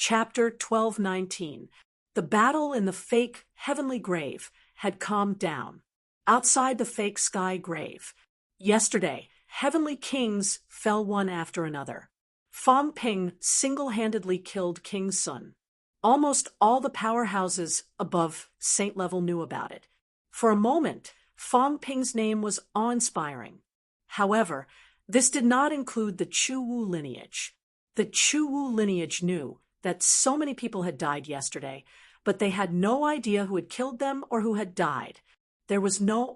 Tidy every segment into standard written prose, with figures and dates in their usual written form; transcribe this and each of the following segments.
Chapter 1219. The battle in the fake heavenly grave had calmed down. Outside the fake sky grave, yesterday, heavenly kings fell one after another. Fang Ping single-handedly killed King Sun. Almost all the powerhouses above saint level knew about it. For a moment, Fang Ping's name was awe-inspiring. However, this did not include the Chu Wu lineage. The Chu Wu lineage knew that so many people had died yesterday, but they had no idea who had killed them or who had died. There was no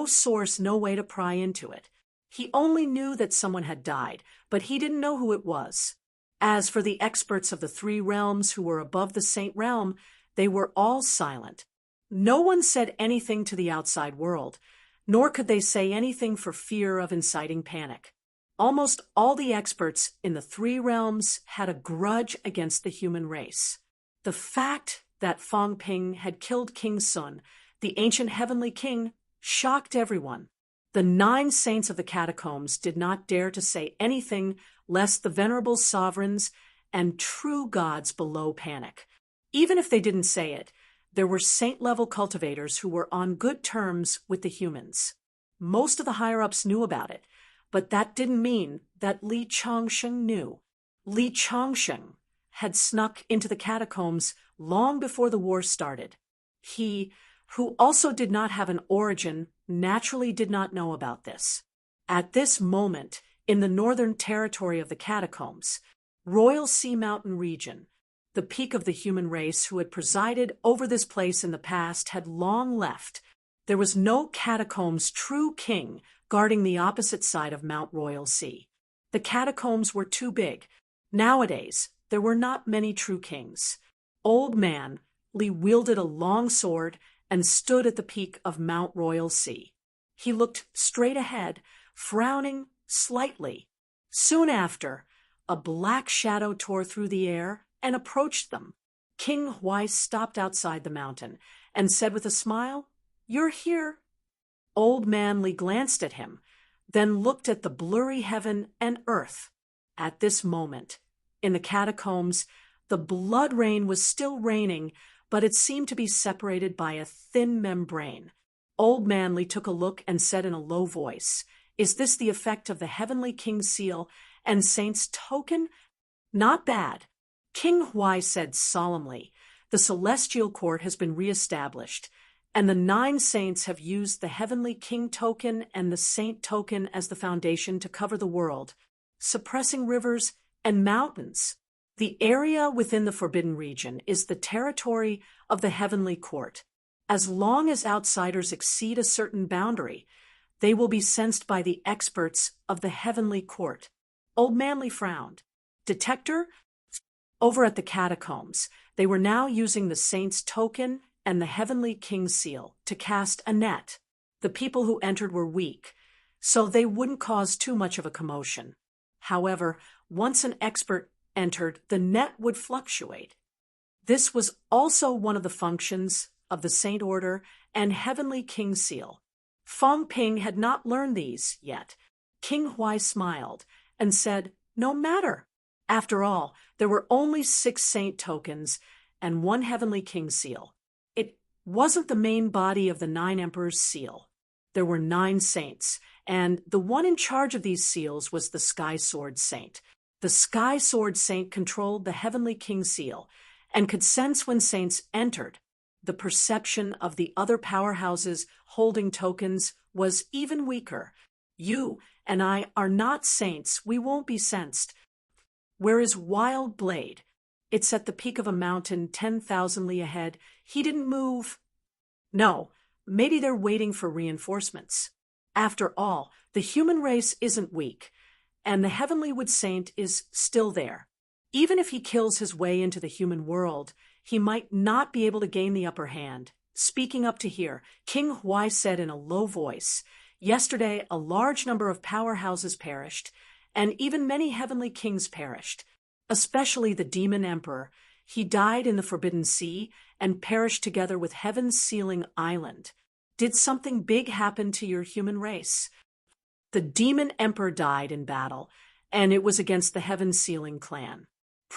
source, no way to pry into it. He only knew that someone had died, but he didn't know who it was. As for the experts of the three realms who were above the saint realm, they were all silent. No one said anything to the outside world, nor could they say anything for fear of inciting panic. Almost all the experts in the three realms had a grudge against the human race. The fact that Fang Ping had killed King Sun, the ancient heavenly king, shocked everyone. The 9 saints of the catacombs did not dare to say anything lest the venerable sovereigns and true gods below panic. Even if they didn't say it, there were saint-level cultivators who were on good terms with the humans. Most of the higher-ups knew about it, but that didn't mean that Li Changsheng knew. Li Changsheng had snuck into the catacombs long before the war started. He, who also did not have an origin, naturally did not know about this. At this moment, in the northern territory of the catacombs, Royal Sea Mountain region, the peak of the human race who had presided over this place in the past had long left. There was no catacombs true king guarding the opposite side of Mount Royal Sea. The catacombs were too big. Nowadays, there were not many true kings. Old Man Li wielded a long sword and stood at the peak of Mount Royal Sea. He looked straight ahead, frowning slightly. Soon after, a black shadow tore through the air and approached them. King Huai stopped outside the mountain and said with a smile, "You're here." Old Man Li glanced at him, then looked at the blurry heaven and earth. At this moment, in the catacombs, the blood rain was still raining, but it seemed to be separated by a thin membrane. Old Man Li took a look and said in a low voice, "Is this the effect of the heavenly king's seal and saint's token?" "Not bad." King Huai said solemnly, "The celestial court has been reestablished, and the 9 saints have used the heavenly king token and the saint token as the foundation to cover the world, suppressing rivers and mountains. The area within the forbidden region is the territory of the heavenly court. As long as outsiders exceed a certain boundary, they will be sensed by the experts of the heavenly court." Old Man Li frowned. "Detector?" Over at the catacombs, they were now using the saint's token and the heavenly king's seal to cast a net. The people who entered were weak, so they wouldn't cause too much of a commotion. However, once an expert entered, the net would fluctuate. This was also one of the functions of the Saint Order and Heavenly King Seal. Fang Ping had not learned these yet. King Huai smiled and said, "No matter. After all, there were only 6 saint tokens and 1 Heavenly King Seal. It wasn't the main body of the 9 Emperors' seal. There were 9 saints, and the one in charge of these seals was the Sky Sword Saint. The Sky Sword Saint controlled the Heavenly King Seal and could sense when saints entered. The perception of the other powerhouses holding tokens was even weaker. You and I are not saints. We won't be sensed. Where is Wild Blade? It's at the peak of a mountain 10,000 li ahead. He didn't move." "No, maybe they're waiting for reinforcements. After all, the human race isn't weak, and the Heavenly Wood Saint is still there. Even if he kills his way into the human world, he might not be able to gain the upper hand." Speaking up to hear, King Huai said in a low voice, "Yesterday, a large number of powerhouses perished, and even many heavenly kings perished, especially the Demon Emperor. He died in the Forbidden Sea and perished together with Heaven's Sealing Island. Did something big happen to your human race?" The Demon Emperor died in battle, and it was against the Heaven Sealing clan.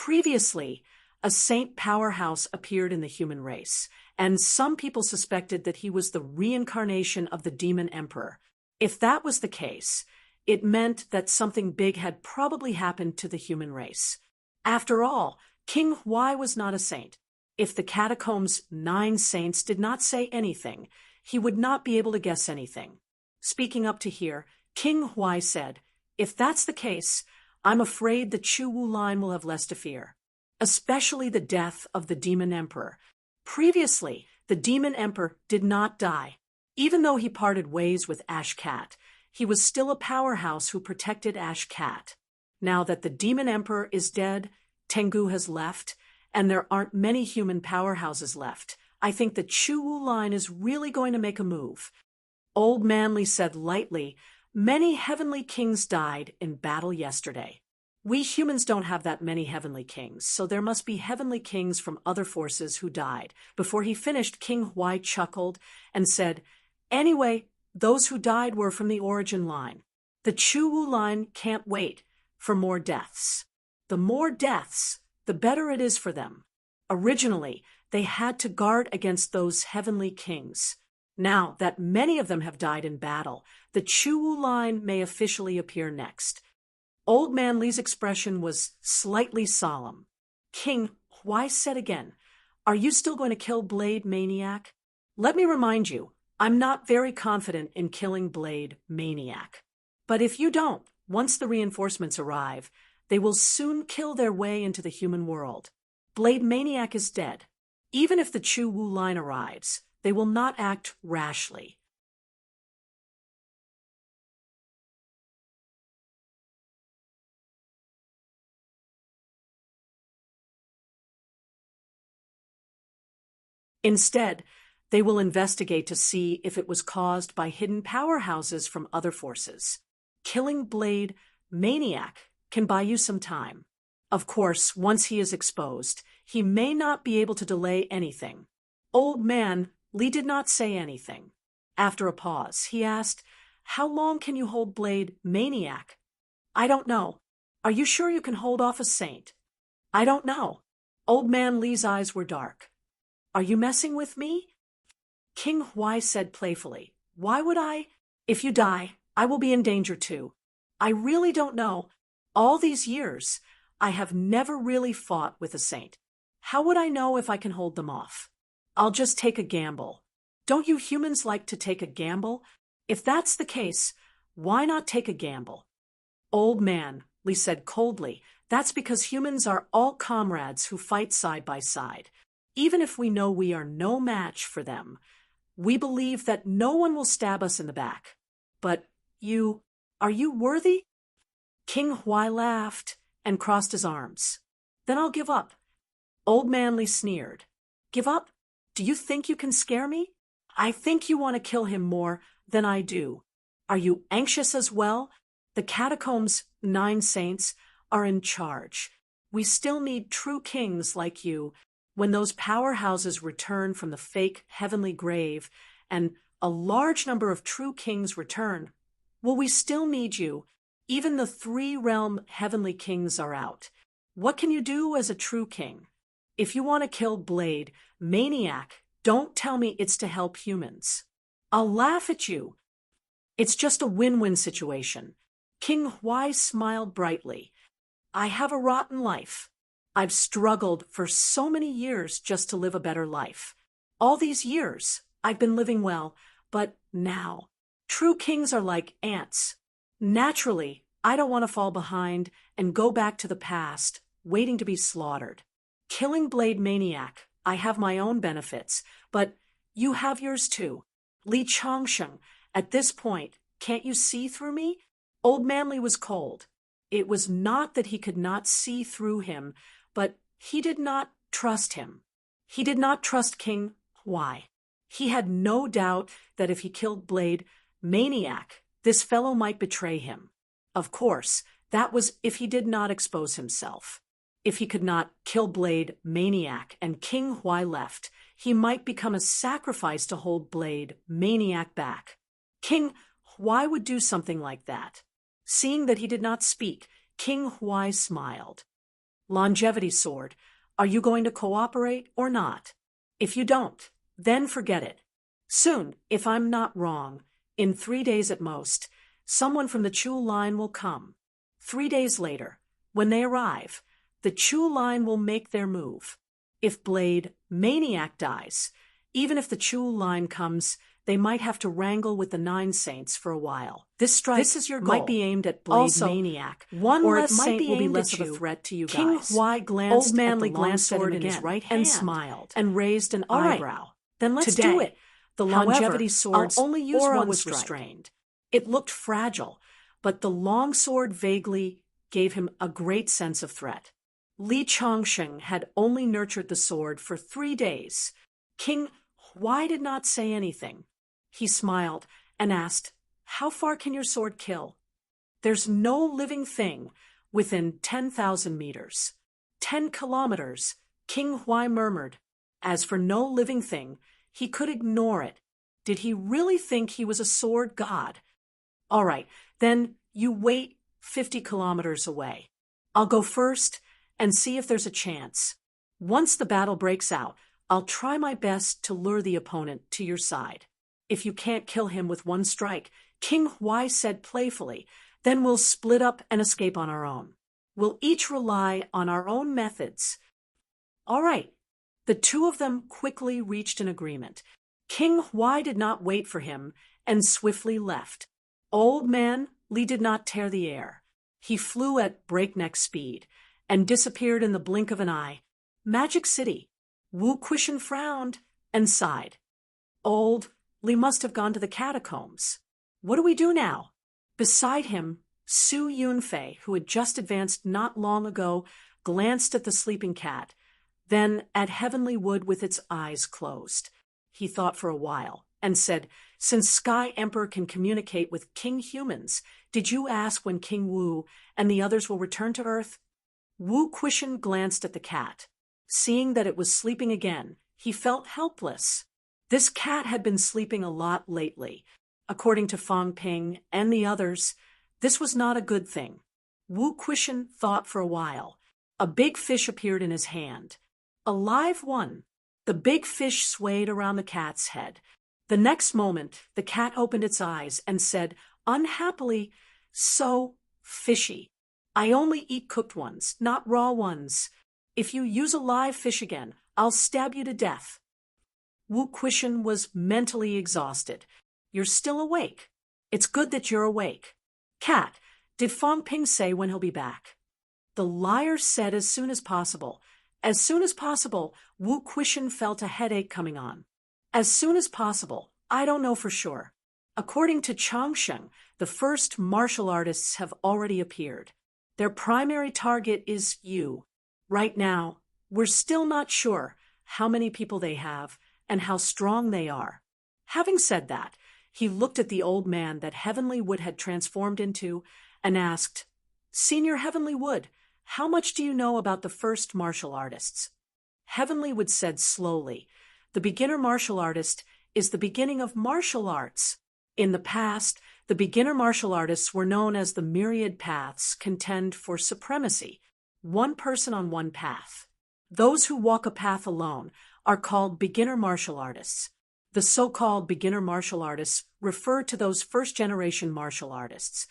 Previously, a saint powerhouse appeared in the human race, and some people suspected that he was the reincarnation of the demon emperor. If that was the case, it meant that something big had probably happened to the human race. After all, King Huai was not a saint. If the catacombs' 9 saints did not say anything, he would not be able to guess anything. Speaking up to here, King Huai said, "If that's the case, I'm afraid the Chu Wu line will have less to fear, especially the death of the demon emperor. Previously, the demon emperor did not die. Even though he parted ways with Ash Cat, he was still a powerhouse who protected Ash Cat. Now that the demon emperor is dead, Tengu has left, and there aren't many human powerhouses left, I think the Chu Wu line is really going to make a move." Old Manly said lightly, "Many heavenly kings died in battle yesterday. We humans don't have that many heavenly kings, so there must be heavenly kings from other forces who died." Before he finished, King Huai chuckled and said, "Anyway, those who died were from the origin line. The Chu Wu line can't wait for more deaths. The more deaths, the better it is for them. Originally, they had to guard against those heavenly kings. Now that many of them have died in battle, the Chu Wu line may officially appear next." Old Man Li's expression was slightly solemn. King Huai said again, "Are you still going to kill Blade Maniac? Let me remind you, I'm not very confident in killing Blade Maniac. But if you don't, once the reinforcements arrive, they will soon kill their way into the human world. Blade Maniac is dead. Even if the Chu Wu line arrives, they will not act rashly." Instead, they will investigate to see if it was caused by hidden powerhouses from other forces. Killing Blade Maniac can buy you some time. Of course, once he is exposed, he may not be able to delay anything. Old Man Li did not say anything. After a pause, he asked, "How long can you hold Blade Maniac?" "I don't know. Are you sure you can hold off a saint?" "I don't know." Old Man Li's eyes were dark. "Are you messing with me?" King Huai said playfully, "Why would I? If you die, I will be in danger too. I really don't know. All these years, I have never really fought with a saint. How would I know if I can hold them off? I'll just take a gamble. Don't you humans like to take a gamble? If that's the case, why not take a gamble?" "Old Man," Li said coldly, "that's because humans are all comrades who fight side by side. Even if we know we are no match for them, we believe that no one will stab us in the back. But are you worthy?" King Huai laughed and crossed his arms. "Then I'll give up." Old Man Li sneered. "Give up? Do you think you can scare me? I think you want to kill him more than I do. Are you anxious as well? The catacombs' 9 saints are in charge. We still need true kings like you. When those powerhouses return from the fake heavenly grave, and a large number of true kings return, will we still need you? Even the 3-realm heavenly kings are out. What can you do as a true king? If you want to kill Blade Maniac, don't tell me it's to help humans. I'll laugh at you. It's just a win-win situation." King Huai smiled brightly. "I have a rotten life. I've struggled for so many years just to live a better life. All these years, I've been living well, but now, true kings are like ants. Naturally, I don't want to fall behind and go back to the past, waiting to be slaughtered. Killing Blade Maniac, I have my own benefits, but you have yours too. Li Changsheng, at this point, can't you see through me?" Old Man Li was cold. It was not that he could not see through him, but he did not trust him. He did not trust King Huai. He had no doubt that if he killed Blade Maniac, this fellow might betray him. Of course, that was if he did not expose himself. If he could not kill Blade Maniac and King Huai left, he might become a sacrifice to hold Blade Maniac back. King Huai would do something like that. Seeing that he did not speak, King Huai smiled. Longevity sword, are you going to cooperate or not? If you don't, then forget it. Soon, if I'm not wrong, in 3 days at most, someone from the Chu line will come. 3 days later, when they arrive, the Chu line will make their move. If Blade Maniac dies, even if the Chu line comes, they might have to wrangle with the Nine Saints for a while. This is your goal. Might be aimed at Blade Maniac, one or less it might saint be will be aimed less at of a you. threat to you King guys. Huai glanced Old Manly at the glanced at longsword him in his again right hand and smiled. and raised an All right, eyebrow. then let's Today, do it. The However, longevity sword's I'll only use aura one was strike. restrained. It looked fragile, but the long sword vaguely gave him a great sense of threat. Li Chongsheng had only nurtured the sword for 3 days. King Huai did not say anything. He smiled and asked, "How far can your sword kill?" "There's no living thing within 10,000 meters. 10 kilometers, King Huai murmured. As for no living thing, he could ignore it. Did he really think he was a sword god? All right, then you wait 50 kilometers away. I'll go first and see if there's a chance. Once the battle breaks out, I'll try my best to lure the opponent to your side. If you can't kill him with one strike," King Huai said playfully, "then we'll split up and escape on our own. We'll each rely on our own methods." All right. The two of them quickly reached an agreement. King Huai did not wait for him and swiftly left. Old Man Li did not tear the air. He flew at breakneck speed and disappeared in the blink of an eye. Magic City. Wu Quishan frowned and sighed. Old Li must have gone to the catacombs. What do we do now? Beside him, Su Yunfei, who had just advanced not long ago, glanced at the sleeping cat, then at Heavenly Wood with its eyes closed. He thought for a while and said, "Since Sky Emperor can communicate with King Humans, did you ask when King Wu and the others will return to Earth?" Wu Quishan glanced at the cat. Seeing that it was sleeping again, he felt helpless. This cat had been sleeping a lot lately. According to Fang Ping and the others, this was not a good thing. Wu Quishan thought for a while. A big fish appeared in his hand. A live one. The big fish swayed around the cat's head. The next moment, the cat opened its eyes and said, unhappily, "So fishy. I only eat cooked ones, not raw ones. If you use a live fish again, I'll stab you to death." Wu Quishan was mentally exhausted. "You're still awake. It's good that you're awake. Cat, did Fang Ping say when he'll be back?" The liar said as soon as possible. As soon as possible, Wu Quishan felt a headache coming on. As soon as possible, I don't know for sure. According to Changsheng, the first martial artists have already appeared. Their primary target is you. Right now, we're still not sure how many people they have and how strong they are. Having said that, he looked at the old man that Heavenly Wood had transformed into and asked, "Senior Heavenly Wood, how much do you know about the first martial artists?" Heavenly Wood said slowly, "The beginner martial artist is the beginning of martial arts. In the past, the beginner martial artists were known as the myriad paths contend for supremacy, one person on one path. Those who walk a path alone are called beginner martial artists. The so-called beginner martial artists refer to those first-generation martial artists.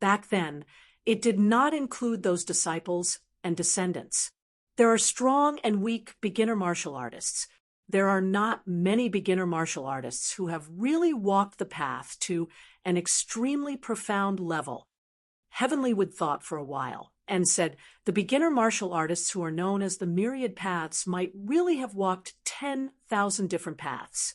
Back then, it did not include those disciples and descendants. There are strong and weak beginner martial artists. There are not many beginner martial artists who have really walked the path to an extremely profound level." Heavenly Wood thought for a while and said, "The beginner martial artists who are known as the myriad paths might really have walked 10,000 different paths.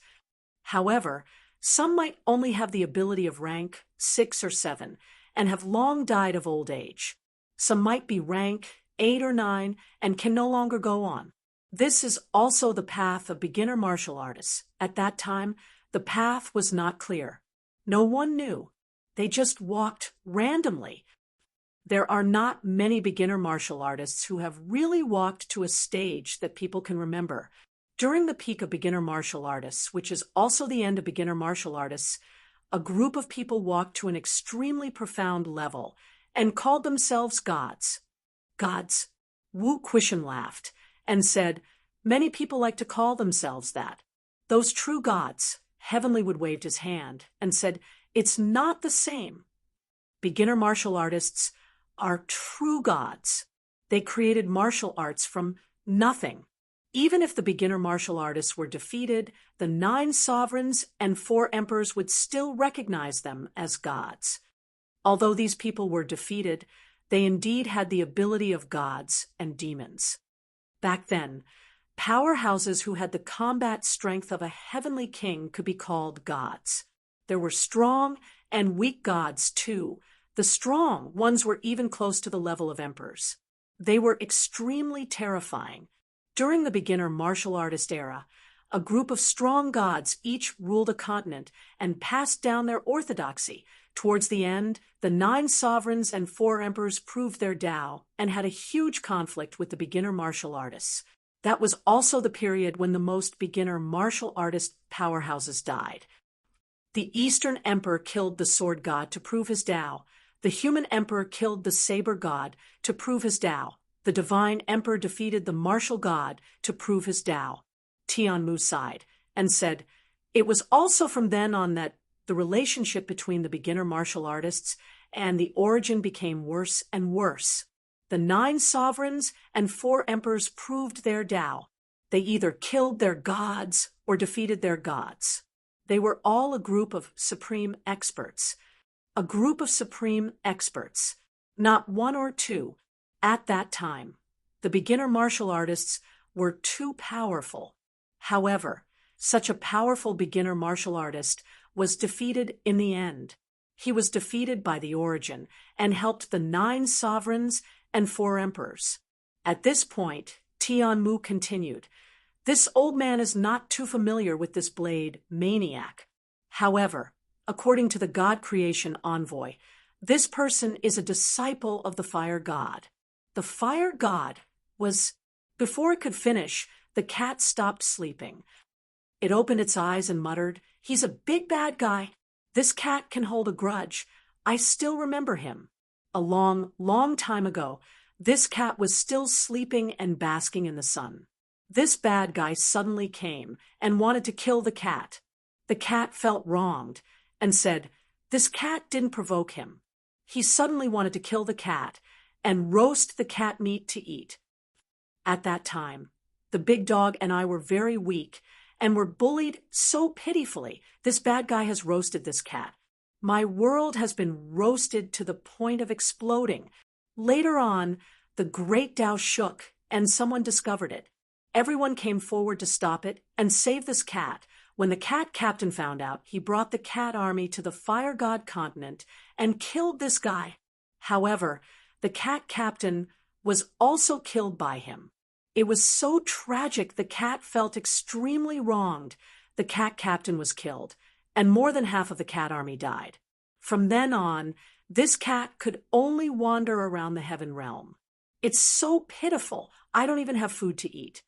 However, some might only have the ability of rank 6 or 7 and have long died of old age. Some might be rank 8 or 9 and can no longer go on. This is also the path of beginner martial artists. At that time, the path was not clear. No one knew. They just walked randomly. There are not many beginner martial artists who have really walked to a stage that people can remember. During the peak of beginner martial artists, which is also the end of beginner martial artists, a group of people walked to an extremely profound level and called themselves gods. Gods. Wu Quishan laughed and said, "Many people like to call themselves that. Those true gods." Heavenlywood waved his hand and said, "It's not the same. Beginner martial artists are true gods. They created martial arts from nothing. Even if the beginner martial artists were defeated, the 9 sovereigns and 4 emperors would still recognize them as gods. Although these people were defeated, they indeed had the ability of gods and demons. Back then, powerhouses who had the combat strength of a heavenly king could be called gods. There were strong and weak gods, too. The strong ones were even close to the level of emperors. They were extremely terrifying. During the beginner martial artist era, a group of strong gods each ruled a continent and passed down their orthodoxy. Towards the end, the 9 sovereigns and 4 emperors proved their Tao and had a huge conflict with the beginner martial artists. That was also the period when the most beginner martial artist powerhouses died. The Eastern Emperor killed the sword god to prove his Tao. The human emperor killed the saber god to prove his Tao. The divine emperor defeated the martial god to prove his Tao. Tianmu sighed and said, "It was also from then on that the relationship between the beginner martial artists and the origin became worse and worse. The 9 sovereigns and 4 emperors proved their Tao. They either killed their gods or defeated their gods. They were all a group of supreme experts. A group of supreme experts, not 1 or 2. At that time, the beginner martial artists were too powerful. However, such a powerful beginner martial artist was defeated in the end. He was defeated by the origin and helped the 9 sovereigns and 4 emperors." At this point, Tianmu continued, "This old man is not too familiar with this blade maniac. However, according to the God Creation Envoy, this person is a disciple of the fire god." The fire god was... Before it could finish, the cat stopped sleeping. It opened its eyes and muttered, "He's a big bad guy. This cat can hold a grudge. I still remember him. A long, long time ago, this cat was still sleeping and basking in the sun. This bad guy suddenly came and wanted to kill the cat. The cat felt wronged and said, 'This cat didn't provoke him.' He suddenly wanted to kill the cat and roast the cat meat to eat. At that time, the big dog and I were very weak and were bullied so pitifully. This bad guy has roasted this cat. My world has been roasted to the point of exploding. Later on, the great Tao shook and someone discovered it. Everyone came forward to stop it and save this cat. When the cat captain found out, he brought the cat army to the fire god continent and killed this guy. However, the cat captain was also killed by him. It was so tragic the cat felt extremely wronged. The cat captain was killed, and more than half of the cat army died. From then on, this cat could only wander around the heaven realm. It's so pitiful, I don't even have food to eat."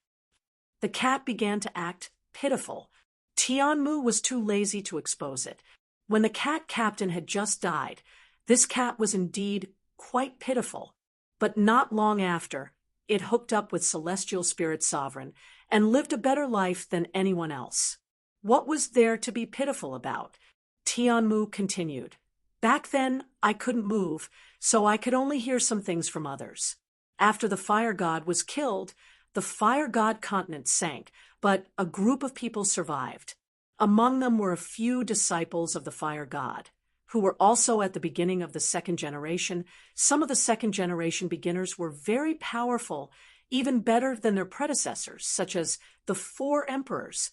The cat began to act pitiful. Tianmu was too lazy to expose it. When the cat captain had just died, this cat was indeed quite pitiful. But not long after, it hooked up with Celestial Spirit Sovereign and lived a better life than anyone else. What was there to be pitiful about? Tianmu continued. "Back then, I couldn't move, so I could only hear some things from others. After the fire god was killed, the fire god continent sank, but a group of people survived. Among them were a few disciples of the fire god, who were also at the beginning of the 2nd generation. Some of the 2nd generation beginners were very powerful, even better than their predecessors, such as the 4 emperors."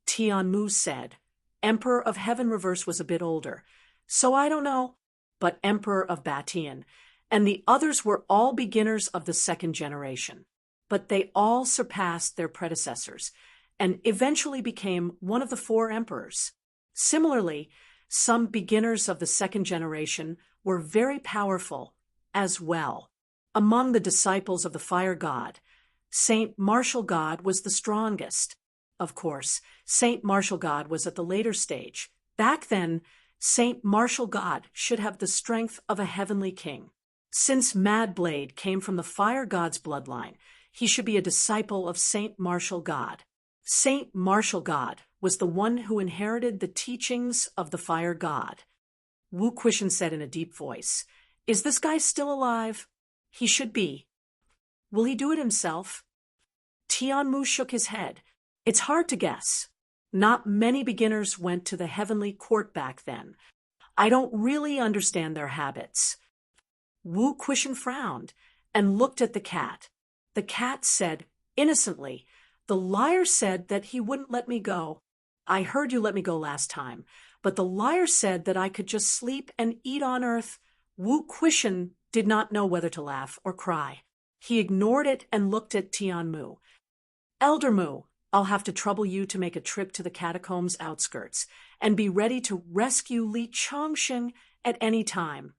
Tianmu said, "Emperor of Heaven Reverse was a bit older, so I don't know, but Emperor of Batian, and the others were all beginners of the 2nd generation. But they all surpassed their predecessors and eventually became one of the 4 emperors. Similarly, some beginners of the 2nd generation were very powerful as well. Among the disciples of the fire god, Saint Martial God was the strongest. Of course, Saint Martial God was at the later stage. Back then, Saint Martial God should have the strength of a heavenly king. Since Mad Blade came from the fire god's bloodline, he should be a disciple of Saint Martial God. Saint Martial God was the one who inherited the teachings of the fire god. Wu Quishan said in a deep voice, "Is this guy still alive?" "He should be." "Will he do it himself?" Tianmu shook his head. "It's hard to guess. Not many beginners went to the heavenly court back then. I don't really understand their habits." Wu Quishan frowned and looked at the cat. The cat said, innocently, "The liar said that he wouldn't let me go. I heard you let me go last time, but the liar said that I could just sleep and eat on earth." Wu Quishan did not know whether to laugh or cry. He ignored it and looked at Tianmu. "Elder Mu, I'll have to trouble you to make a trip to the catacombs outskirts and be ready to rescue Li Chongsheng at any time.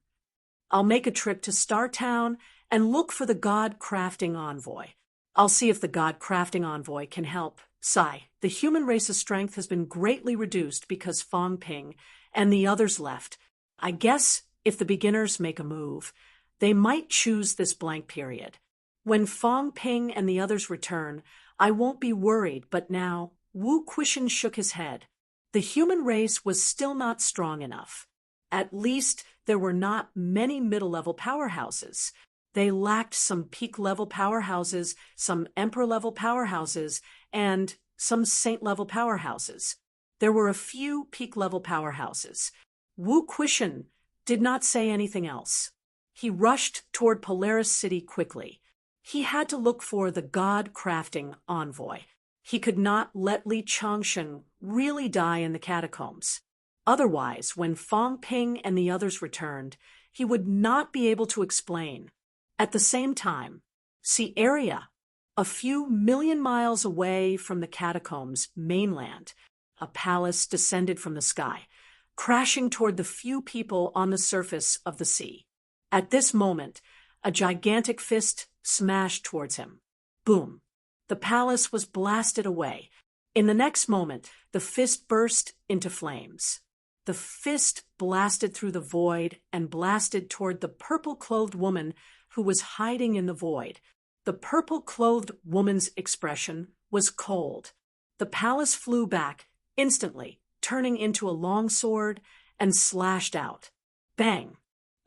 I'll make a trip to Star Town and look for the God-crafting envoy. I'll see if the God-crafting envoy can help." Sigh. The human race's strength has been greatly reduced because Fang Ping and the others left. I guess if the beginners make a move, they might choose this blank period. When Fang Ping and the others return, I won't be worried, but now, Wu Quishan shook his head. The human race was still not strong enough. At least there were not many middle-level powerhouses. They lacked some peak-level powerhouses, some emperor-level powerhouses, and some saint-level powerhouses. There were a few peak-level powerhouses. Wu Quishan did not say anything else. He rushed toward Polaris City quickly. He had to look for the God-crafting envoy. He could not let Li Chongsheng really die in the catacombs. Otherwise, when Fang Ping and the others returned, he would not be able to explain. At the same time, see area, a few million miles away from the catacombs mainland, a palace descended from the sky, crashing toward the few people on the surface of the sea. At this moment, a gigantic fist smashed towards him. Boom! The palace was blasted away. In the next moment, the fist burst into flames. The fist blasted through the void and blasted toward the purple-clothed woman who was hiding in the void. The purple-clothed woman's expression was cold. The palace flew back instantly, turning into a long sword, and slashed out. Bang!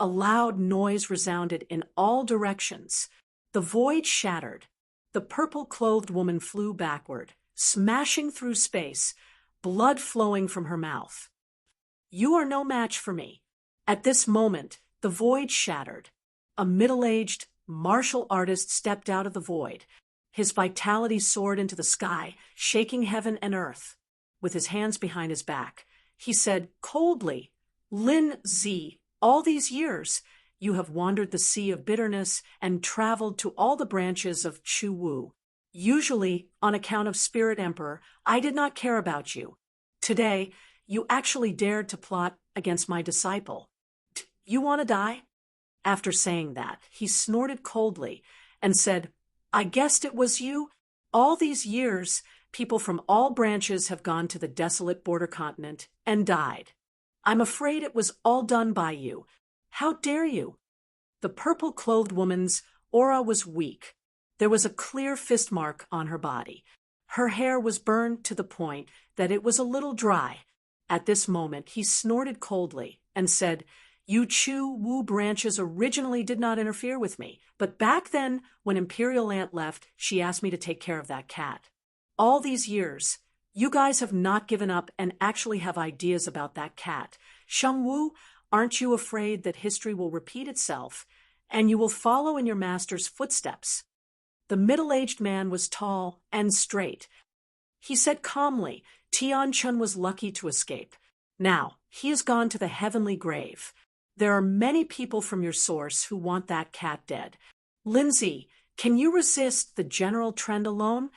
A loud noise resounded in all directions. The void shattered. The purple-clothed woman flew backward, smashing through space, blood flowing from her mouth. "You are no match for me." At this moment, the void shattered. A middle-aged martial artist stepped out of the void. His vitality soared into the sky, shaking heaven and earth. With his hands behind his back, he said coldly, "Lin Zi, all these years, you have wandered the sea of bitterness and traveled to all the branches of Chu Wu. Usually, on account of Spirit Emperor, I did not care about you. Today, you actually dared to plot against my disciple. You want to die?" After saying that, he snorted coldly and said, "I guessed it was you. All these years, people from all branches have gone to the desolate border continent and died. I'm afraid it was all done by you. How dare you?" The purple-clothed woman's aura was weak. There was a clear fist mark on her body. Her hair was burned to the point that it was a little dry. At this moment, he snorted coldly and said, "You Chu Wu branches originally did not interfere with me, but back then, when Imperial Ant left, she asked me to take care of that cat. All these years, you guys have not given up and actually have ideas about that cat. Sheng Wu, aren't you afraid that history will repeat itself, and you will follow in your master's footsteps?" The middle-aged man was tall and straight. He said calmly, "Tian Chun was lucky to escape. Now, he has gone to the heavenly grave. There are many people from your source who want that cat dead. Lindsay, can you resist the general trend alone?"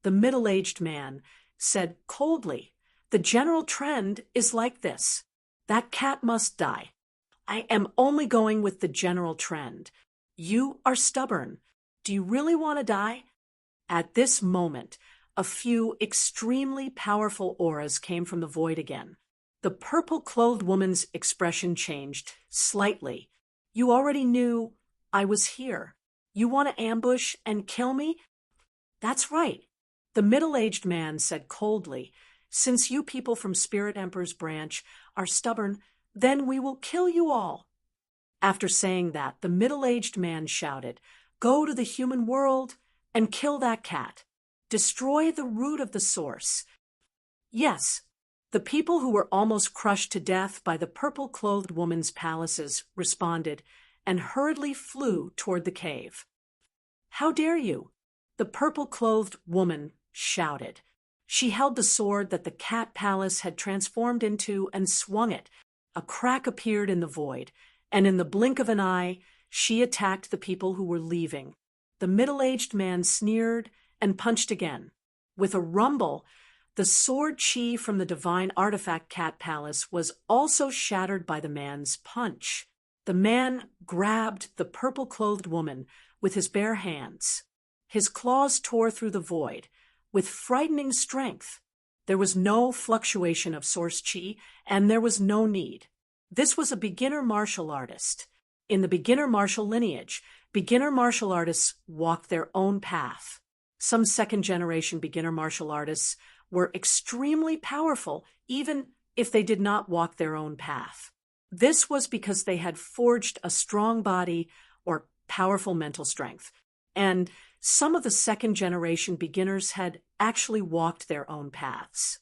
The middle-aged man said coldly, "The general trend is like this. That cat must die. I am only going with the general trend. You are stubborn. Do you really want to die?" At this moment, a few extremely powerful auras came from the void again. The purple-clothed woman's expression changed slightly. "You already knew I was here. You want to ambush and kill me? That's right. The middle-aged man said coldly, since you people from Spirit Emperor's branch are stubborn, then we will kill you all. After saying that, the middle-aged man shouted, go to the human world and kill that cat. Destroy the root of the source. Yes, the people who were almost crushed to death by the purple-clothed woman's palaces responded and hurriedly flew toward the cave. How dare you? The purple-clothed woman shouted. She held the sword that the cat palace had transformed into and swung it. A crack appeared in the void, and in the blink of an eye, she attacked the people who were leaving. The middle-aged man sneered and punched again. With a rumble, the sword chi from the divine artifact cat palace was also shattered by the man's punch. The man grabbed the purple-clothed woman with his bare hands. His claws tore through the void with frightening strength. There was no fluctuation of source chi, and there was no need. This was a beginner martial artist. In the beginner martial lineage, beginner martial artists walked their own path. Some second-generation beginner martial artists were extremely powerful, even if they did not walk their own path. This was because they had forged a strong body or powerful mental strength, and some of the second-generation beginners had actually walked their own paths.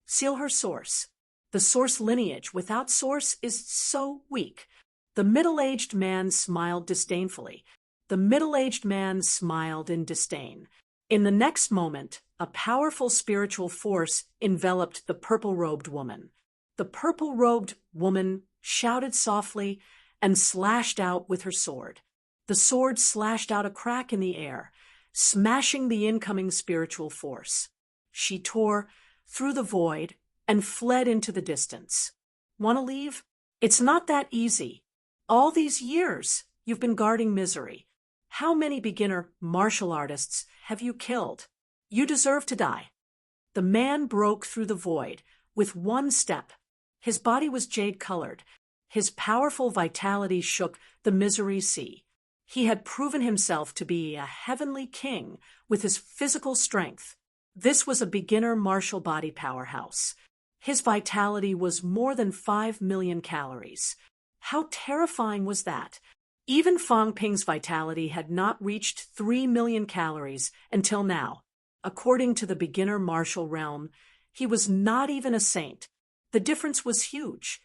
Seal her source. The source lineage without source is so weak. The middle-aged man smiled disdainfully. The middle-aged man smiled in disdain. In the next moment, a powerful spiritual force enveloped the purple-robed woman. The purple-robed woman shouted softly and slashed out with her sword. The sword slashed out a crack in the air, smashing the incoming spiritual force. She tore through the void and fled into the distance. Want to leave? It's not that easy. All these years, you've been guarding misery. How many beginner martial artists have you killed? You deserve to die. The man broke through the void with one step. His body was jade-colored. His powerful vitality shook the misery sea. He had proven himself to be a heavenly king with his physical strength. This was a beginner martial body powerhouse. His vitality was more than 5 million calories. How terrifying was that? Even Fang Ping's vitality had not reached 3 million calories until now. According to the beginner martial realm, he was not even a saint. The difference was huge.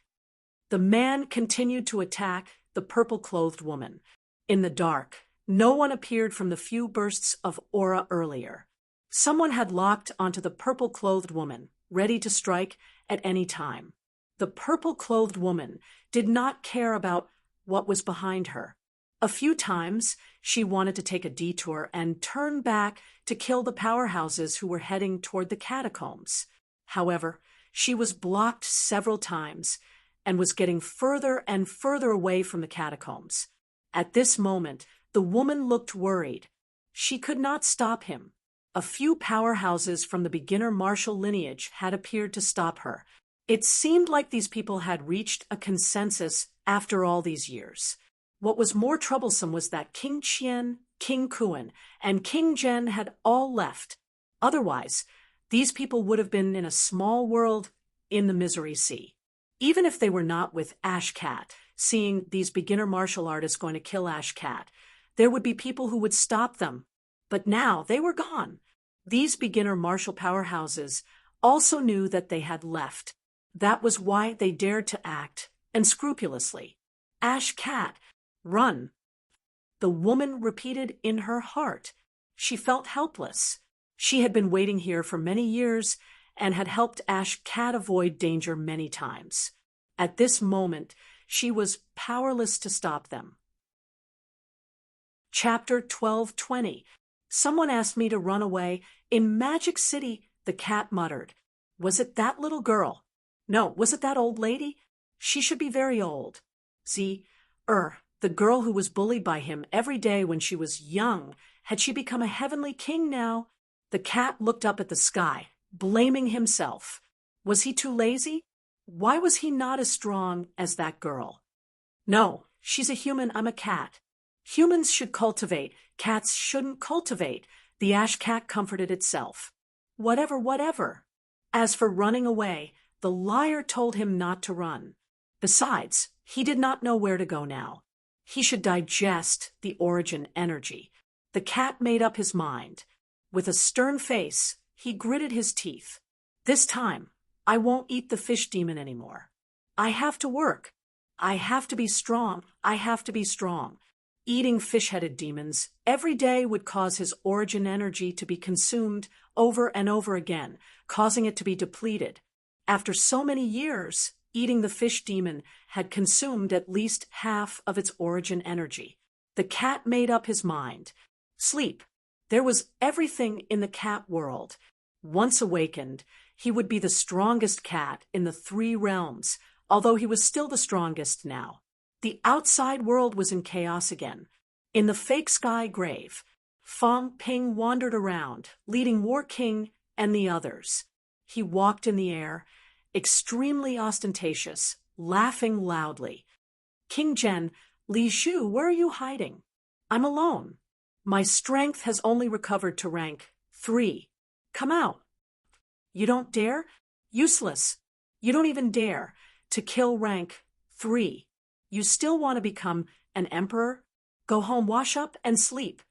The man continued to attack the purple-clothed woman. In the dark, no one appeared from the few bursts of aura earlier. Someone had locked onto the purple-clothed woman, ready to strike at any time. The purple-clothed woman did not care about what was behind her. A few times, she wanted to take a detour and turn back to kill the powerhouses who were heading toward the catacombs. However, she was blocked several times and was getting further and further away from the catacombs. At this moment, the woman looked worried. She could not stop him. A few powerhouses from the beginner martial lineage had appeared to stop her. It seemed like these people had reached a consensus after all these years. What was more troublesome was that King Qian, King Kuan, and King Zhen had all left. Otherwise, these people would have been in a small world in the Misery Sea. Even if they were not with Ash Cat, seeing these beginner martial artists going to kill Ash Cat, there would be people who would stop them. But now they were gone. These beginner martial powerhouses also knew that they had left. That was why they dared to act, and scrupulously. Ash Cat, run. The woman repeated in her heart. She felt helpless. She had been waiting here for many years and had helped Ash Cat avoid danger many times. At this moment, she was powerless to stop them. Chapter 12:20. Someone asked me to run away. In Magic City, the cat muttered. Was it that little girl? No, was it that old lady? She should be very old. The girl who was bullied by him every day when she was young. Had she become a heavenly king now? The cat looked up at the sky, blaming himself. Was he too lazy? Why was he not as strong as that girl? No, she's a human, I'm a cat. Humans should cultivate, cats shouldn't cultivate, the ash cat comforted itself. Whatever, whatever. As for running away, the liar told him not to run. Besides, he did not know where to go now. He should digest the origin energy. The cat made up his mind. With a stern face, he gritted his teeth. This time, I won't eat the fish demon anymore. I have to work. I have to be strong. I have to be strong. Eating fish-headed demons every day would cause his origin energy to be consumed over and over again, causing it to be depleted. After so many years, eating the fish demon had consumed at least half of its origin energy. The cat made up his mind. Sleep. There was everything in the cat world. Once awakened, he would be the strongest cat in the 3 realms, although he was still the strongest now. The outside world was in chaos again. In the fake sky grave, Fong Ping wandered around, leading War King and the others. He walked in the air, extremely ostentatious, laughing loudly. King Zhen, Li Shu, where are you hiding? I'm alone. My strength has only recovered to rank 3. Come out. You don't dare? Useless. You don't even dare to kill rank 3. You still want to become an emperor? Go home, wash up, and sleep.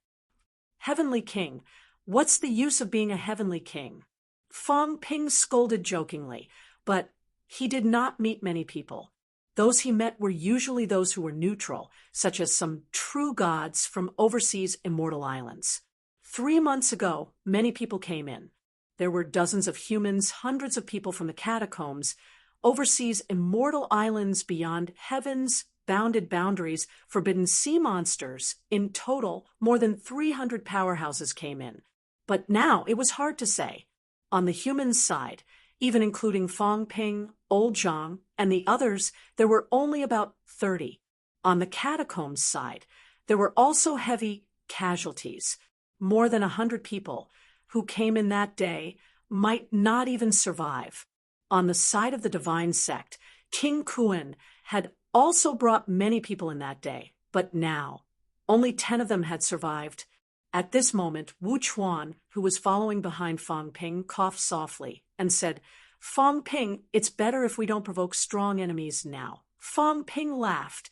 Heavenly King, what's the use of being a heavenly king? Fong Ping scolded jokingly, but he did not meet many people. Those he met were usually those who were neutral, such as some true gods from overseas immortal islands. 3 months ago, many people came in. There were dozens of humans, hundreds of people from the catacombs, overseas immortal islands beyond heaven's bounded boundaries, forbidden sea monsters. In total, more than 300 powerhouses came in. But now it was hard to say. On the human side, even including Fong Ping, Old Zhang, and the others, there were only about 30. On the catacombs side, there were also heavy casualties. More than 100 people who came in that day might not even survive. On the side of the divine sect, King Kuan had also brought many people in that day, but now only 10 of them had survived. At this moment, Wu Chuan, who was following behind Fong Ping, coughed softly and said, Fong Ping, it's better if we don't provoke strong enemies now. Fong Ping laughed.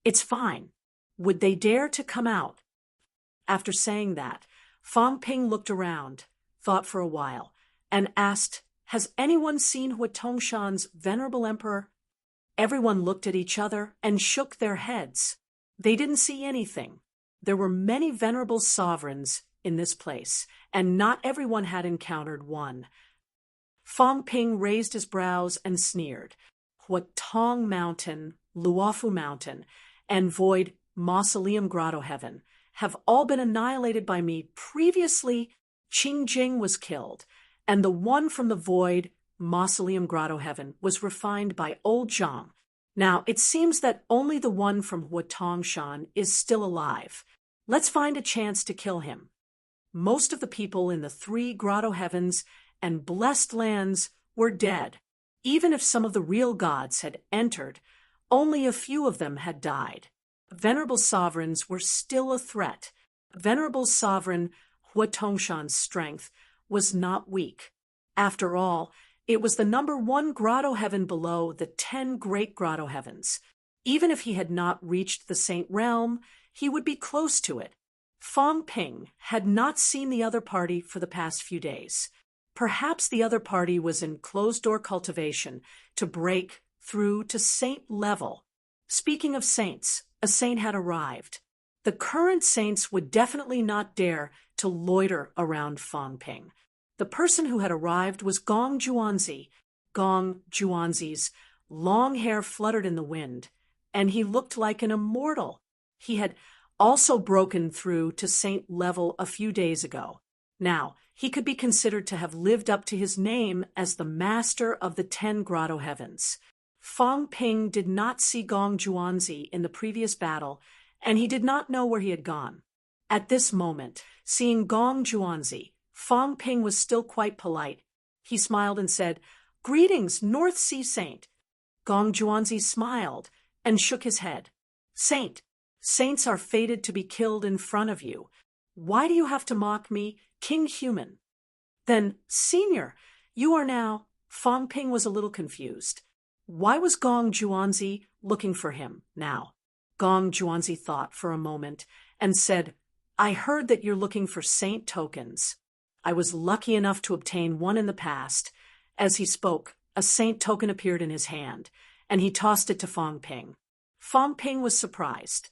It's fine. Would they dare to come out? After saying that, Fong Ping looked around, thought for a while, and asked, Has anyone seen Huatongshan's venerable emperor? Everyone looked at each other and shook their heads. They didn't see anything. There were many venerable sovereigns in this place, and not everyone had encountered one. Fong Ping raised his brows and sneered. Huatong Mountain, Luofu Mountain, and Void Mausoleum Grotto Heaven have all been annihilated by me. Previously, Qing Jing was killed, and the one from the Void Mausoleum Grotto Heaven was refined by Old Zhang. Now, it seems that only the one from Huatongshan is still alive. Let's find a chance to kill him. Most of the people in the 3 Grotto Heavens and blessed lands were dead. Even if some of the real gods had entered, only a few of them had died. Venerable sovereigns were still a threat. Venerable sovereign Huatongshan's strength was not weak. After all, it was the number 1 grotto heaven below the 10 great grotto heavens. Even if he had not reached the Saint Realm, he would be close to it. Fong Ping had not seen the other party for the past few days. Perhaps the other party was in closed-door cultivation to break through to saint level. Speaking of saints, a saint had arrived. The current saints would definitely not dare to loiter around Fong Ping. The person who had arrived was Gong Juanzi. Gong Juanzi's long hair fluttered in the wind, and he looked like an immortal. He had also broken through to saint level a few days ago. Now, he could be considered to have lived up to his name as the master of the 10 grotto heavens. Fong Ping did not see Gong Juanzi in the previous battle, and he did not know where he had gone. At this moment, seeing Gong Juanzi, Fong Ping was still quite polite. He smiled and said, Greetings, North Sea Saint. Gong Juanzi smiled and shook his head. Saint, Saints are fated to be killed in front of you. Why do you have to mock me, King Human? Then, Senior, you are now— Fang Ping was a little confused. Why was Gong Juanzi looking for him now? Gong Juanzi thought for a moment and said, I heard that you're looking for saint tokens. I was lucky enough to obtain one in the past. As he spoke, a saint token appeared in his hand, and he tossed it to Fang Ping. Fang Ping was surprised.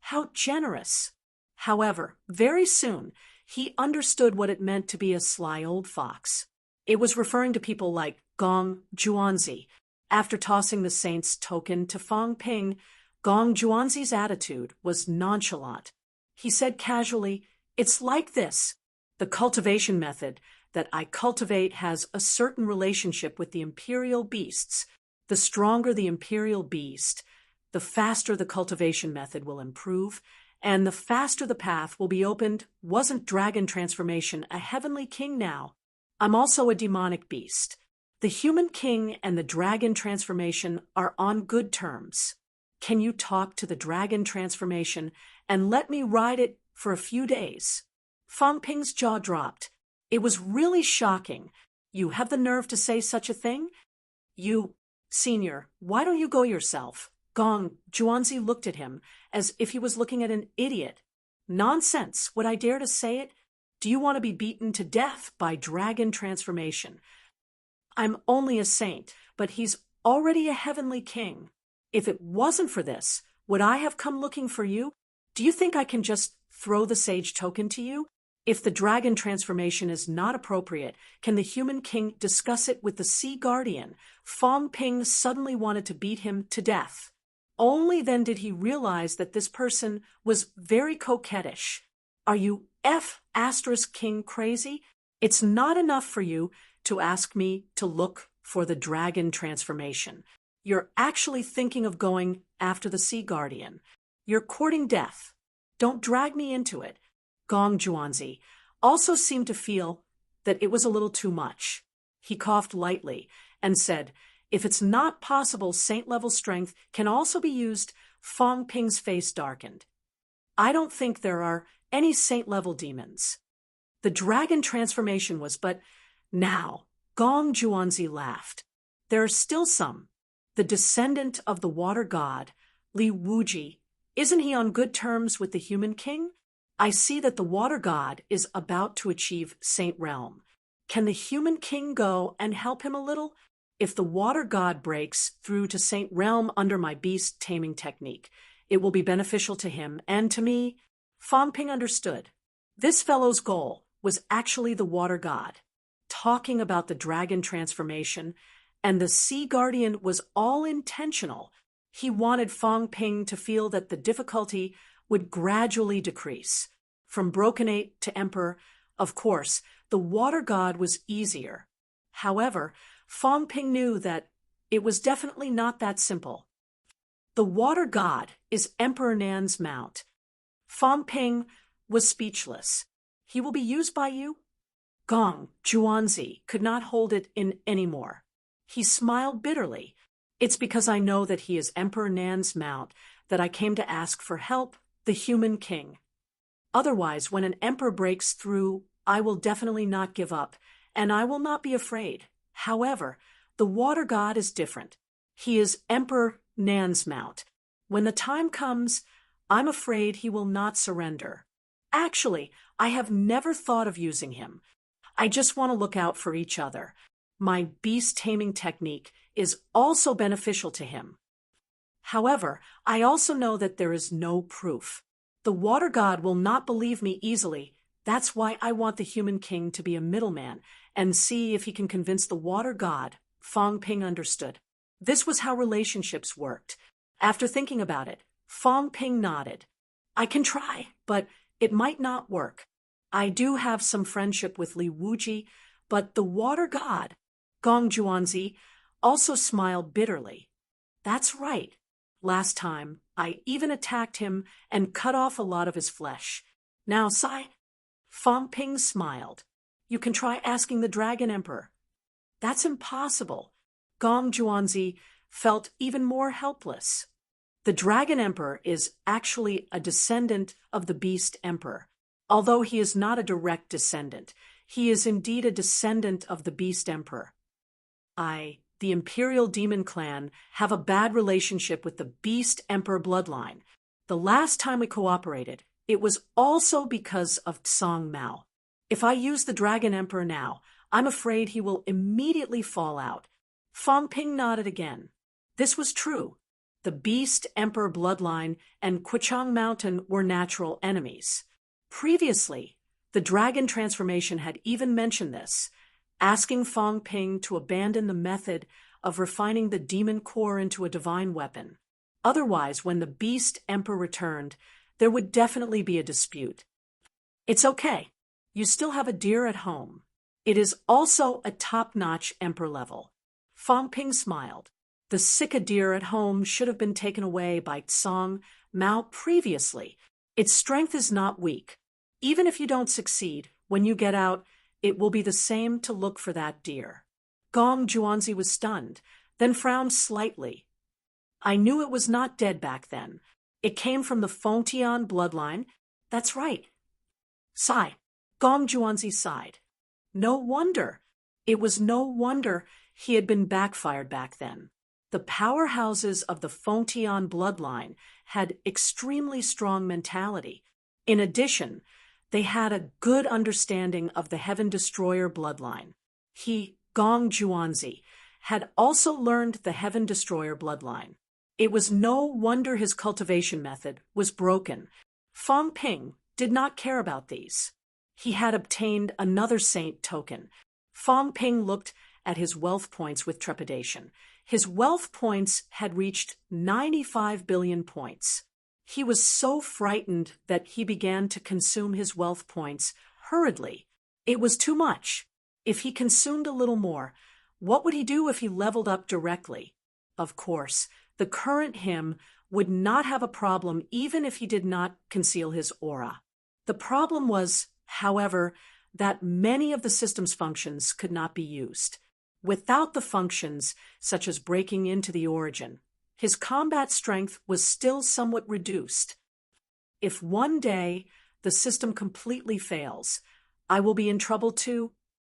How generous! However, very soon, he understood what it meant to be a sly old fox. It was referring to people like Gong Juanzi. After tossing the saint's token to Fang Ping, Gong Juanzi's attitude was nonchalant. He said casually, It's like this. The cultivation method that I cultivate has a certain relationship with the imperial beasts. The stronger the imperial beast, the faster the cultivation method will improve, and the faster the path will be opened. Wasn't dragon transformation a heavenly king now? I'm also a demonic beast. The human king and the dragon transformation are on good terms. Can you talk to the dragon transformation and let me ride it for a few days? Fang Ping's jaw dropped. It was really shocking. You have the nerve to say such a thing? You, Senior, why don't you go yourself? Gong Juanzi looked at him as if he was looking at an idiot. Nonsense, would I dare to say it? Do you want to be beaten to death by dragon transformation? I'm only a saint, but he's already a heavenly king. If it wasn't for this, would I have come looking for you? Do you think I can just throw the sage token to you? If the dragon transformation is not appropriate, can the human king discuss it with the sea guardian? Fang Ping suddenly wanted to beat him to death. Only then did he realize that this person was very coquettish. Are you King crazy? It's not enough for you to ask me to look for the dragon transformation. You're actually thinking of going after the sea guardian. You're courting death. Don't drag me into it. Gong Juanzi also seemed to feel that it was a little too much. He coughed lightly and said, If it's not possible, saint-level strength can also be used. Fang Ping's face darkened. I don't think there are any saint-level demons. The dragon transformation was but now. Gong Juanzi laughed. There are still some. The descendant of the water god, Li Wuji, isn't he on good terms with the human king? I see that the water god is about to achieve saint realm. Can the human king go and help him a little? If the water god breaks through to saint realm under my beast taming technique, it will be beneficial to him and to me. Fang Ping understood. This fellow's goal was actually the water god, talking about the dragon transformation, and the sea guardian was all intentional. He wanted Fang Ping to feel that the difficulty would gradually decrease. From Brokenate to Emperor, of course, the water god was easier. However, Fang Ping knew that it was definitely not that simple. The water god is Emperor Nan's mount. Fang Ping was speechless. He will be used by you? Gong Juanzi could not hold it in anymore. He smiled bitterly. It's because I know that he is Emperor Nan's mount that I came to ask for help, the human king. Otherwise, when an emperor breaks through, I will definitely not give up, and I will not be afraid. However, the water god is different. He is Emperor Nan's mount. When the time comes, I'm afraid he will not surrender. Actually, I have never thought of using him. I just want to look out for each other. My beast taming technique is also beneficial to him. However, I also know that there is no proof. The water god will not believe me easily. That's why I want the human king to be a middleman and see if he can convince the water god. Fang Ping understood. This was how relationships worked. After thinking about it, Fang Ping nodded. I can try, but it might not work. I do have some friendship with Li Wuji, but the water god, Gong Juanzi, also smiled bitterly. That's right. Last time, I even attacked him and cut off a lot of his flesh. Now, Fang Ping smiled. You can try asking the Dragon Emperor. That's impossible. Gong Juanzi felt even more helpless. The Dragon Emperor is actually a descendant of the Beast Emperor. Although he is not a direct descendant, he is indeed a descendant of the Beast Emperor. The Imperial Demon Clan, have a bad relationship with the Beast Emperor bloodline. The last time we cooperated, it was also because of Tsang Mao. If I use the Dragon Emperor now, I'm afraid he will immediately fall out. Fang Ping nodded again. This was true. The Beast Emperor bloodline and Quichang Mountain were natural enemies. Previously, the dragon transformation had even mentioned this, asking Fang Ping to abandon the method of refining the demon core into a divine weapon. Otherwise, when the Beast Emperor returned, there would definitely be a dispute. It's okay. You still have a deer at home. It is also a top-notch Emperor level. Fang Ping smiled. The Sika deer at home should have been taken away by Tsang Mao previously. Its strength is not weak. Even if you don't succeed, when you get out, it will be the same to look for that deer. Gong Juanzi was stunned, then frowned slightly. I knew it was not dead back then. It came from the Fengtian bloodline. That's right. Sigh. Gong Juanzi sighed. No wonder. It was no wonder he had been backfired back then. The powerhouses of the Fengtian bloodline had extremely strong mentality. In addition, they had a good understanding of the Heaven Destroyer bloodline. He, Gong Juanzi, had also learned the Heaven Destroyer bloodline. It was no wonder his cultivation method was broken. Fang Ping did not care about these. He had obtained another saint token. Fang Ping looked at his wealth points with trepidation. His wealth points had reached 95 billion points. He was so frightened that he began to consume his wealth points hurriedly. It was too much. If he consumed a little more, what would he do if he leveled up directly? Of course, the current him would not have a problem even if he did not conceal his aura. The problem was, however, that many of the system's functions could not be used. Without the functions, such as breaking into the origin, his combat strength was still somewhat reduced. If one day the system completely fails, I will be in trouble too.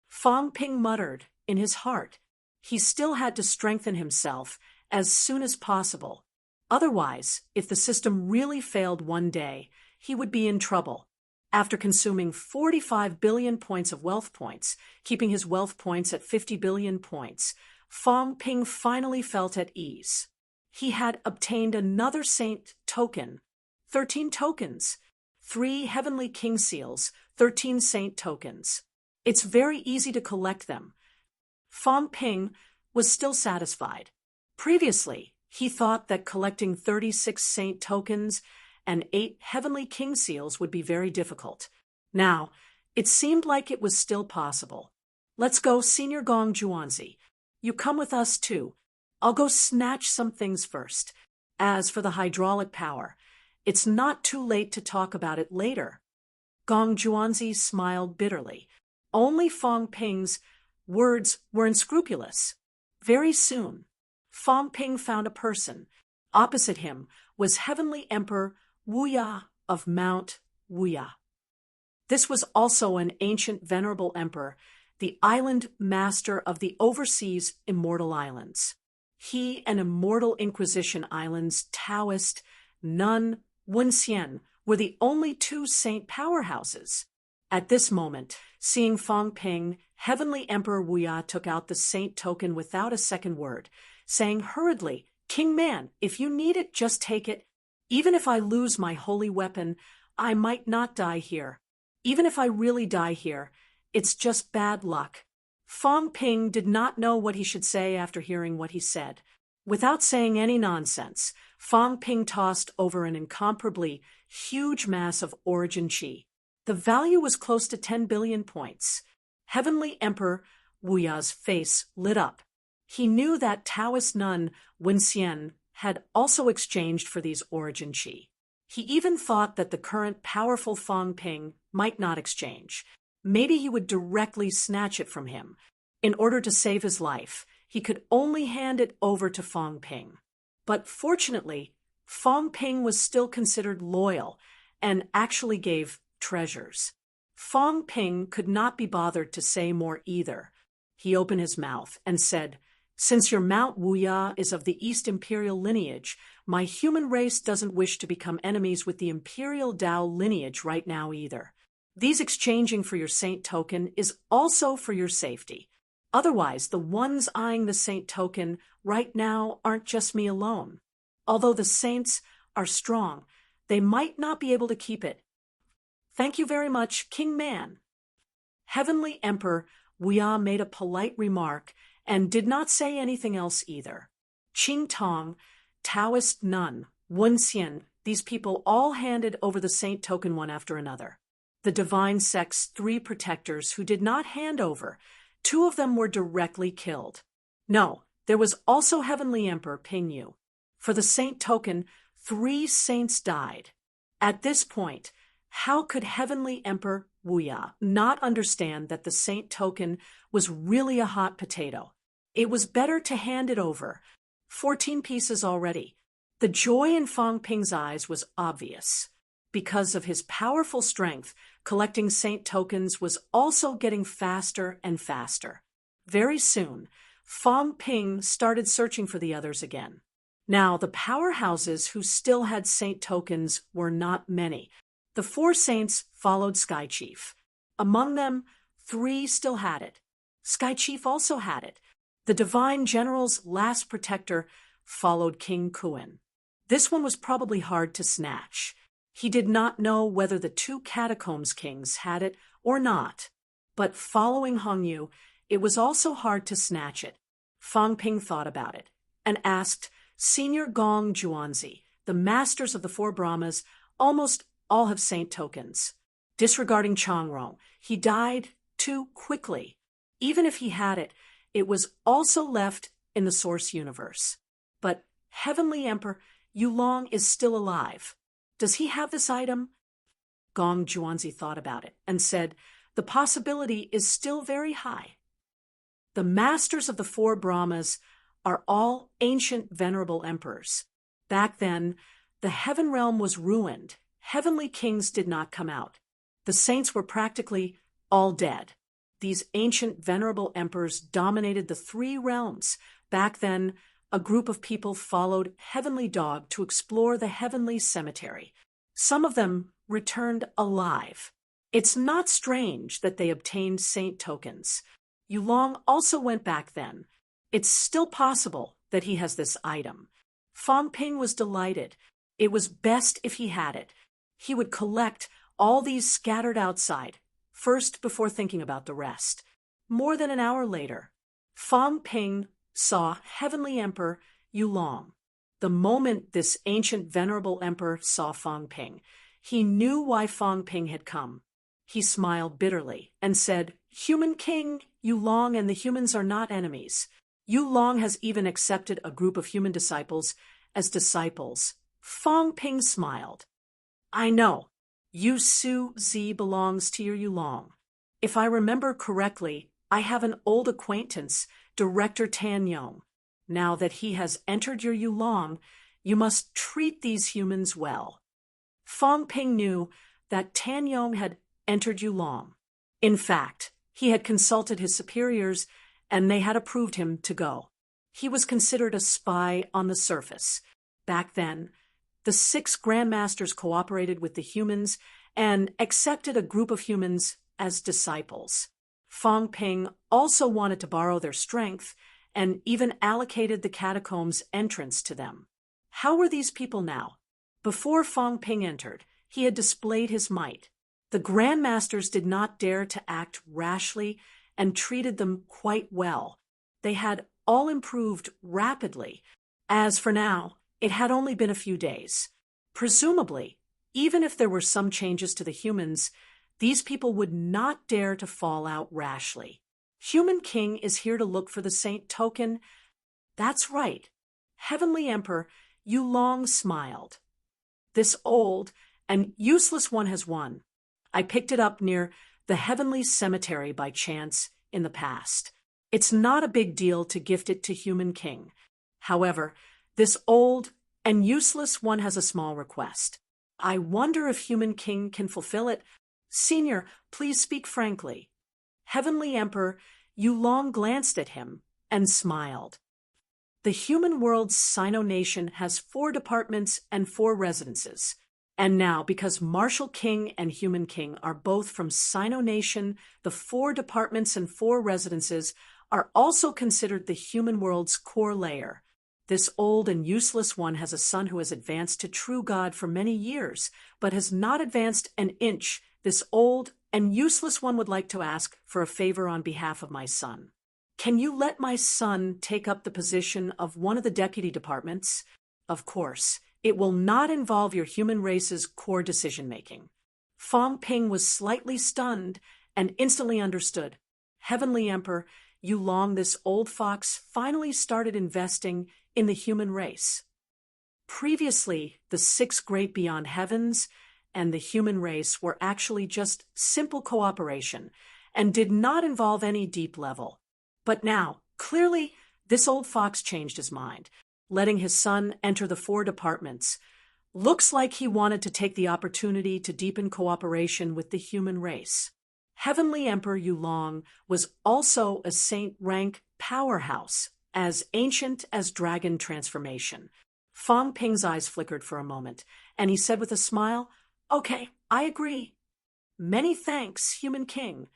Fang Ping muttered in his heart. He still had to strengthen himself as soon as possible. Otherwise, if the system really failed one day, he would be in trouble. After consuming 45 billion points of wealth points, keeping his wealth points at 50 billion points, Fang Ping finally felt at ease. He had obtained another saint token, 13 tokens, 3 heavenly king seals, 13 saint tokens. It's very easy to collect them. Fang Ping was still satisfied. Previously, he thought that collecting 36 saint tokens and 8 heavenly king seals would be very difficult. Now, it seemed like it was still possible. Let's go, Senior Gong Juanzi. You come with us too. I'll go snatch some things first. As for the hydraulic power, it's not too late to talk about it later. Gong Juanzi smiled bitterly. Only Fang Ping's words were unscrupulous. Very soon, Fang Ping found a person. Opposite him was Heavenly Emperor Wuya of Mount Wuya. This was also an ancient venerable emperor, the island master of the overseas immortal islands. He and immortal Inquisition islands, Taoist, Nun, Wenxian, were the only 2 saint powerhouses. At this moment, seeing Fang Ping, Heavenly Emperor Wuya took out the saint token without a second word, saying hurriedly, "King Man, if you need it, just take it. Even if I lose my holy weapon, I might not die here. Even if I really die here, it's just bad luck." Fang Ping did not know what he should say after hearing what he said. Without saying any nonsense, Fang Ping tossed over an incomparably huge mass of origin chi. The value was close to 10 billion points. Heavenly Emperor Wuya's face lit up. He knew that Taoist nun Wenxian had also exchanged for these origin chi. He even thought that the current powerful Fang Ping might not exchange. Maybe he would directly snatch it from him. In order to save his life, he could only hand it over to Fang Ping. But fortunately, Fong Ping was still considered loyal and actually gave treasures. Fong Ping could not be bothered to say more either. He opened his mouth and said, "Since your Mount Wuya is of the East Imperial lineage, my human race doesn't wish to become enemies with the Imperial Dao lineage right now either. These exchanging for your saint token is also for your safety. Otherwise, the ones eyeing the saint token right now aren't just me alone. Although the saints are strong, they might not be able to keep it. Thank you very much, King Man." Heavenly Emperor Wuya made a polite remark and did not say anything else either. Qing Tong, Taoist nun, Wen Xian, these people all handed over the saint token one after another. The divine sect's 3 protectors who did not hand over, 2 of them were directly killed. No, there was also Heavenly Emperor Ping Yu. For the saint token, 3 saints died. At this point, how could Heavenly Emperor Wuya not understand that the saint token was really a hot potato? It was better to hand it over. 14 pieces already. The joy in Fong Ping's eyes was obvious. Because of his powerful strength, collecting saint tokens was also getting faster and faster. Very soon, Fong Ping started searching for the others again. Now, the powerhouses who still had saint tokens were not many. The 4 saints followed Sky Chief. Among them, 3 still had it. Sky Chief also had it. The Divine General's last protector followed King Kuan. This one was probably hard to snatch. He did not know whether the 2 Catacombs Kings had it or not. But following Hongyu, it was also hard to snatch it. Fong Ping thought about it and asked Senior Gong Juanzi, the masters of the 4 Brahmas, almost all have saint tokens. Disregarding Changrong, he died too quickly. Even if he had it, it was also left in the source universe. But Heavenly Emperor Yulong is still alive. Does he have this item? Gong Juanzi thought about it and said, the possibility is still very high. The masters of the 4 Brahmas are all ancient venerable emperors. Back then, the heaven realm was ruined. Heavenly kings did not come out. The saints were practically all dead. These ancient venerable emperors dominated the 3 realms. Back then, a group of people followed Heavenly Dog to explore the heavenly cemetery. Some of them returned alive. It's not strange that they obtained saint tokens. Yulong also went back then. It's still possible that he has this item. Fong Ping was delighted. It was best if he had it. He would collect all these scattered outside, first before thinking about the rest. More than an hour later, Fong Ping saw Heavenly Emperor Yulong. The moment this ancient venerable emperor saw Fong Ping, he knew why Fong Ping had come. He smiled bitterly and said, Human King Yulong and the humans are not enemies. Yulong has even accepted a group of human disciples as disciples. Fong Ping smiled. I know. Yu Su Zi belongs to your Yulong. If I remember correctly, I have an old acquaintance, Director Tan Yong. Now that he has entered your Yulong, you must treat these humans well. Fong Ping knew that Tan Yong had entered Yulong. In fact, he had consulted his superiors, and they had approved him to go. He was considered a spy on the surface. Back then, the 6 grandmasters cooperated with the humans and accepted a group of humans as disciples. Fong Ping also wanted to borrow their strength and even allocated the catacombs entrance to them. How were these people now? Before Fong Ping entered, he had displayed his might. The grandmasters did not dare to act rashly and treated them quite well. They had all improved rapidly. As for now, it had only been a few days. Presumably, even if there were some changes to the humans, these people would not dare to fall out rashly. Human King is here to look for the saint token. That's right. Heavenly Emperor Yulong smiled. This old and useless one has won. I picked it up near the heavenly cemetery by chance in the past. It's not a big deal to gift it to Human King. However, this old and useless one has a small request. I wonder if human king can fulfill it. Senior, please speak frankly. Heavenly Emperor, Yulong glanced at him and smiled. The human world's Sino nation has 4 departments and 4 residences. And now, because Martial King and Human King are both from Sino nation, the 4 departments and 4 residences are also considered the human world's core layer. This old and useless one has a son who has advanced to true God for many years, but has not advanced an inch. This old and useless one would like to ask for a favor on behalf of my son. Can you let my son take up the position of one of the deputy departments? Of course, it will not involve your human race's core decision-making. Fong Ping was slightly stunned and instantly understood. Heavenly Emperor, Yulong, this old fox finally started investing in the human race. Previously, the 6 great beyond heavens and the human race were actually just simple cooperation and did not involve any deep level. But now, clearly, this old fox changed his mind, letting his son enter the 4 departments. Looks like he wanted to take the opportunity to deepen cooperation with the human race. Heavenly Emperor Yulong was also a saint rank powerhouse, as ancient as dragon transformation. Fong Ping's eyes flickered for a moment, and he said with a smile, "Okay, I agree." "Many thanks, Human King."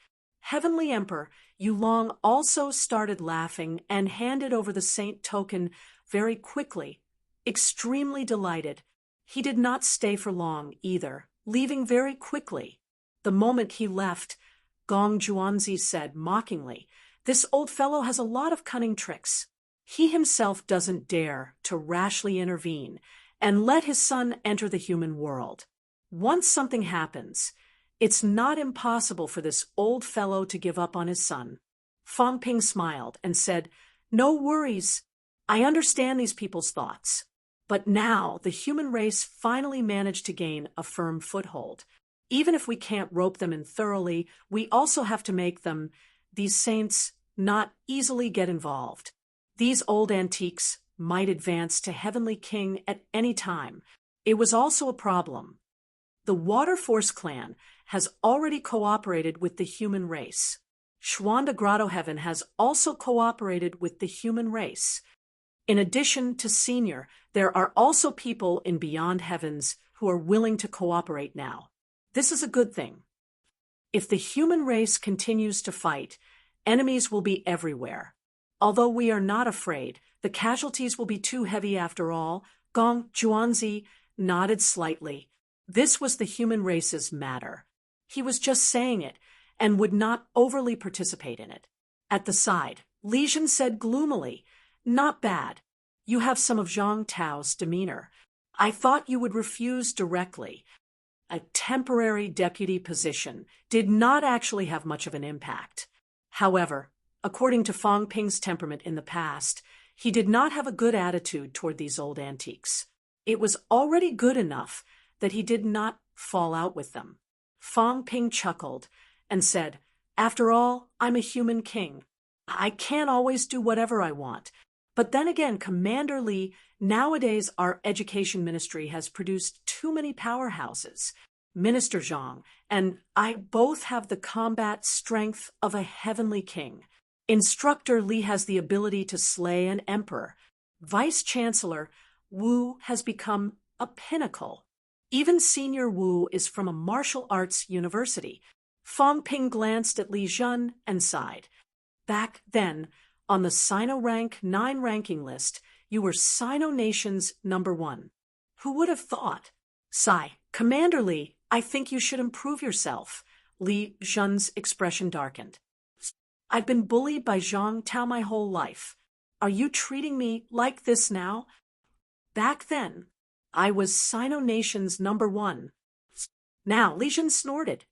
Heavenly Emperor Yulong also started laughing and handed over the saint token very quickly, extremely delighted. He did not stay for long either, leaving very quickly. The moment he left, Gong Juanzi said mockingly, "This old fellow has a lot of cunning tricks. He himself doesn't dare to rashly intervene and let his son enter the human world. Once something happens, it's not impossible for this old fellow to give up on his son." Fong Ping smiled and said, "No worries. I understand these people's thoughts. But now the human race finally managed to gain a firm foothold. Even if we can't rope them in thoroughly, we also have to make them, these saints, not easily get involved. These old antiques might advance to Heavenly King at any time. It was also a problem. The Water Force clan has already cooperated with the human race. Schwanda Grotto Heaven has also cooperated with the human race. In addition to Senior, there are also people in Beyond Heavens who are willing to cooperate now. This is a good thing. If the human race continues to fight, enemies will be everywhere. Although we are not afraid, the casualties will be too heavy after all." Gong Juanzi nodded slightly. This was the human race's matter. He was just saying it and would not overly participate in it. At the side, Li Jun said gloomily, "Not bad. You have some of Zhang Tao's demeanor. I thought you would refuse directly." A temporary deputy position did not actually have much of an impact. However, according to Fong Ping's temperament in the past, he did not have a good attitude toward these old antiques. It was already good enough that he did not fall out with them. Fong Ping chuckled and said, "After all, I'm a human king. I can't always do whatever I want. But then again, Commander Li, nowadays our education ministry has produced too many powerhouses. Minister Zhang and I both have the combat strength of a heavenly king. Instructor Li has the ability to slay an emperor. Vice Chancellor Wu has become a pinnacle. Even Senior Wu is from a martial arts university." Fong Ping glanced at Li Jun and sighed. "Back then, on the Sino Rank 9 ranking list, you were Sino Nation's #1. Who would have thought?" Sigh. "Commander Li, I think you should improve yourself." Li Jun's expression darkened. "I've been bullied by Zhang Tao my whole life. Are you treating me like this now? Back then, I was Sino Nation's #1. Now, Li Jun snorted.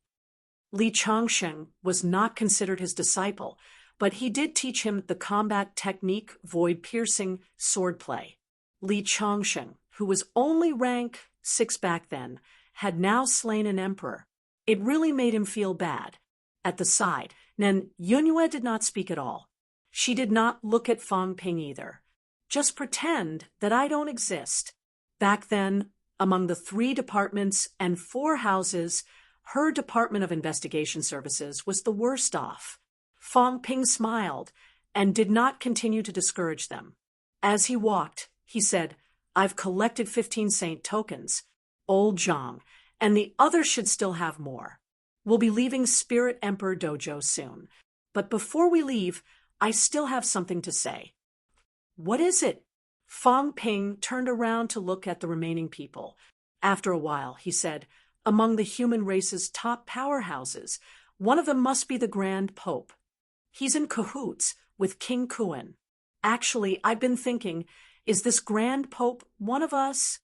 Li Changsheng was not considered his disciple, but he did teach him the combat technique void-piercing swordplay. Li Changsheng, who was only rank 6 back then, had now slain an emperor. It really made him feel bad. At the side, Nen Yunyue did not speak at all. She did not look at Fong Ping either. "Just pretend that I don't exist." Back then, among the 3 departments and 4 houses, her Department of Investigation Services was the worst off. Fong Ping smiled and did not continue to discourage them. As he walked, he said, "I've collected 15 saint tokens, old Zhang, and the others should still have more. We'll be leaving Spirit Emperor Dojo soon. But before we leave, I still have something to say." "What is it?" Fong Ping turned around to look at the remaining people. After a while, he said, "Among the human race's top powerhouses, one of them must be the Grand Pope. He's in cahoots with King Kuan. Actually, I've been thinking, is this Grand Pope one of us?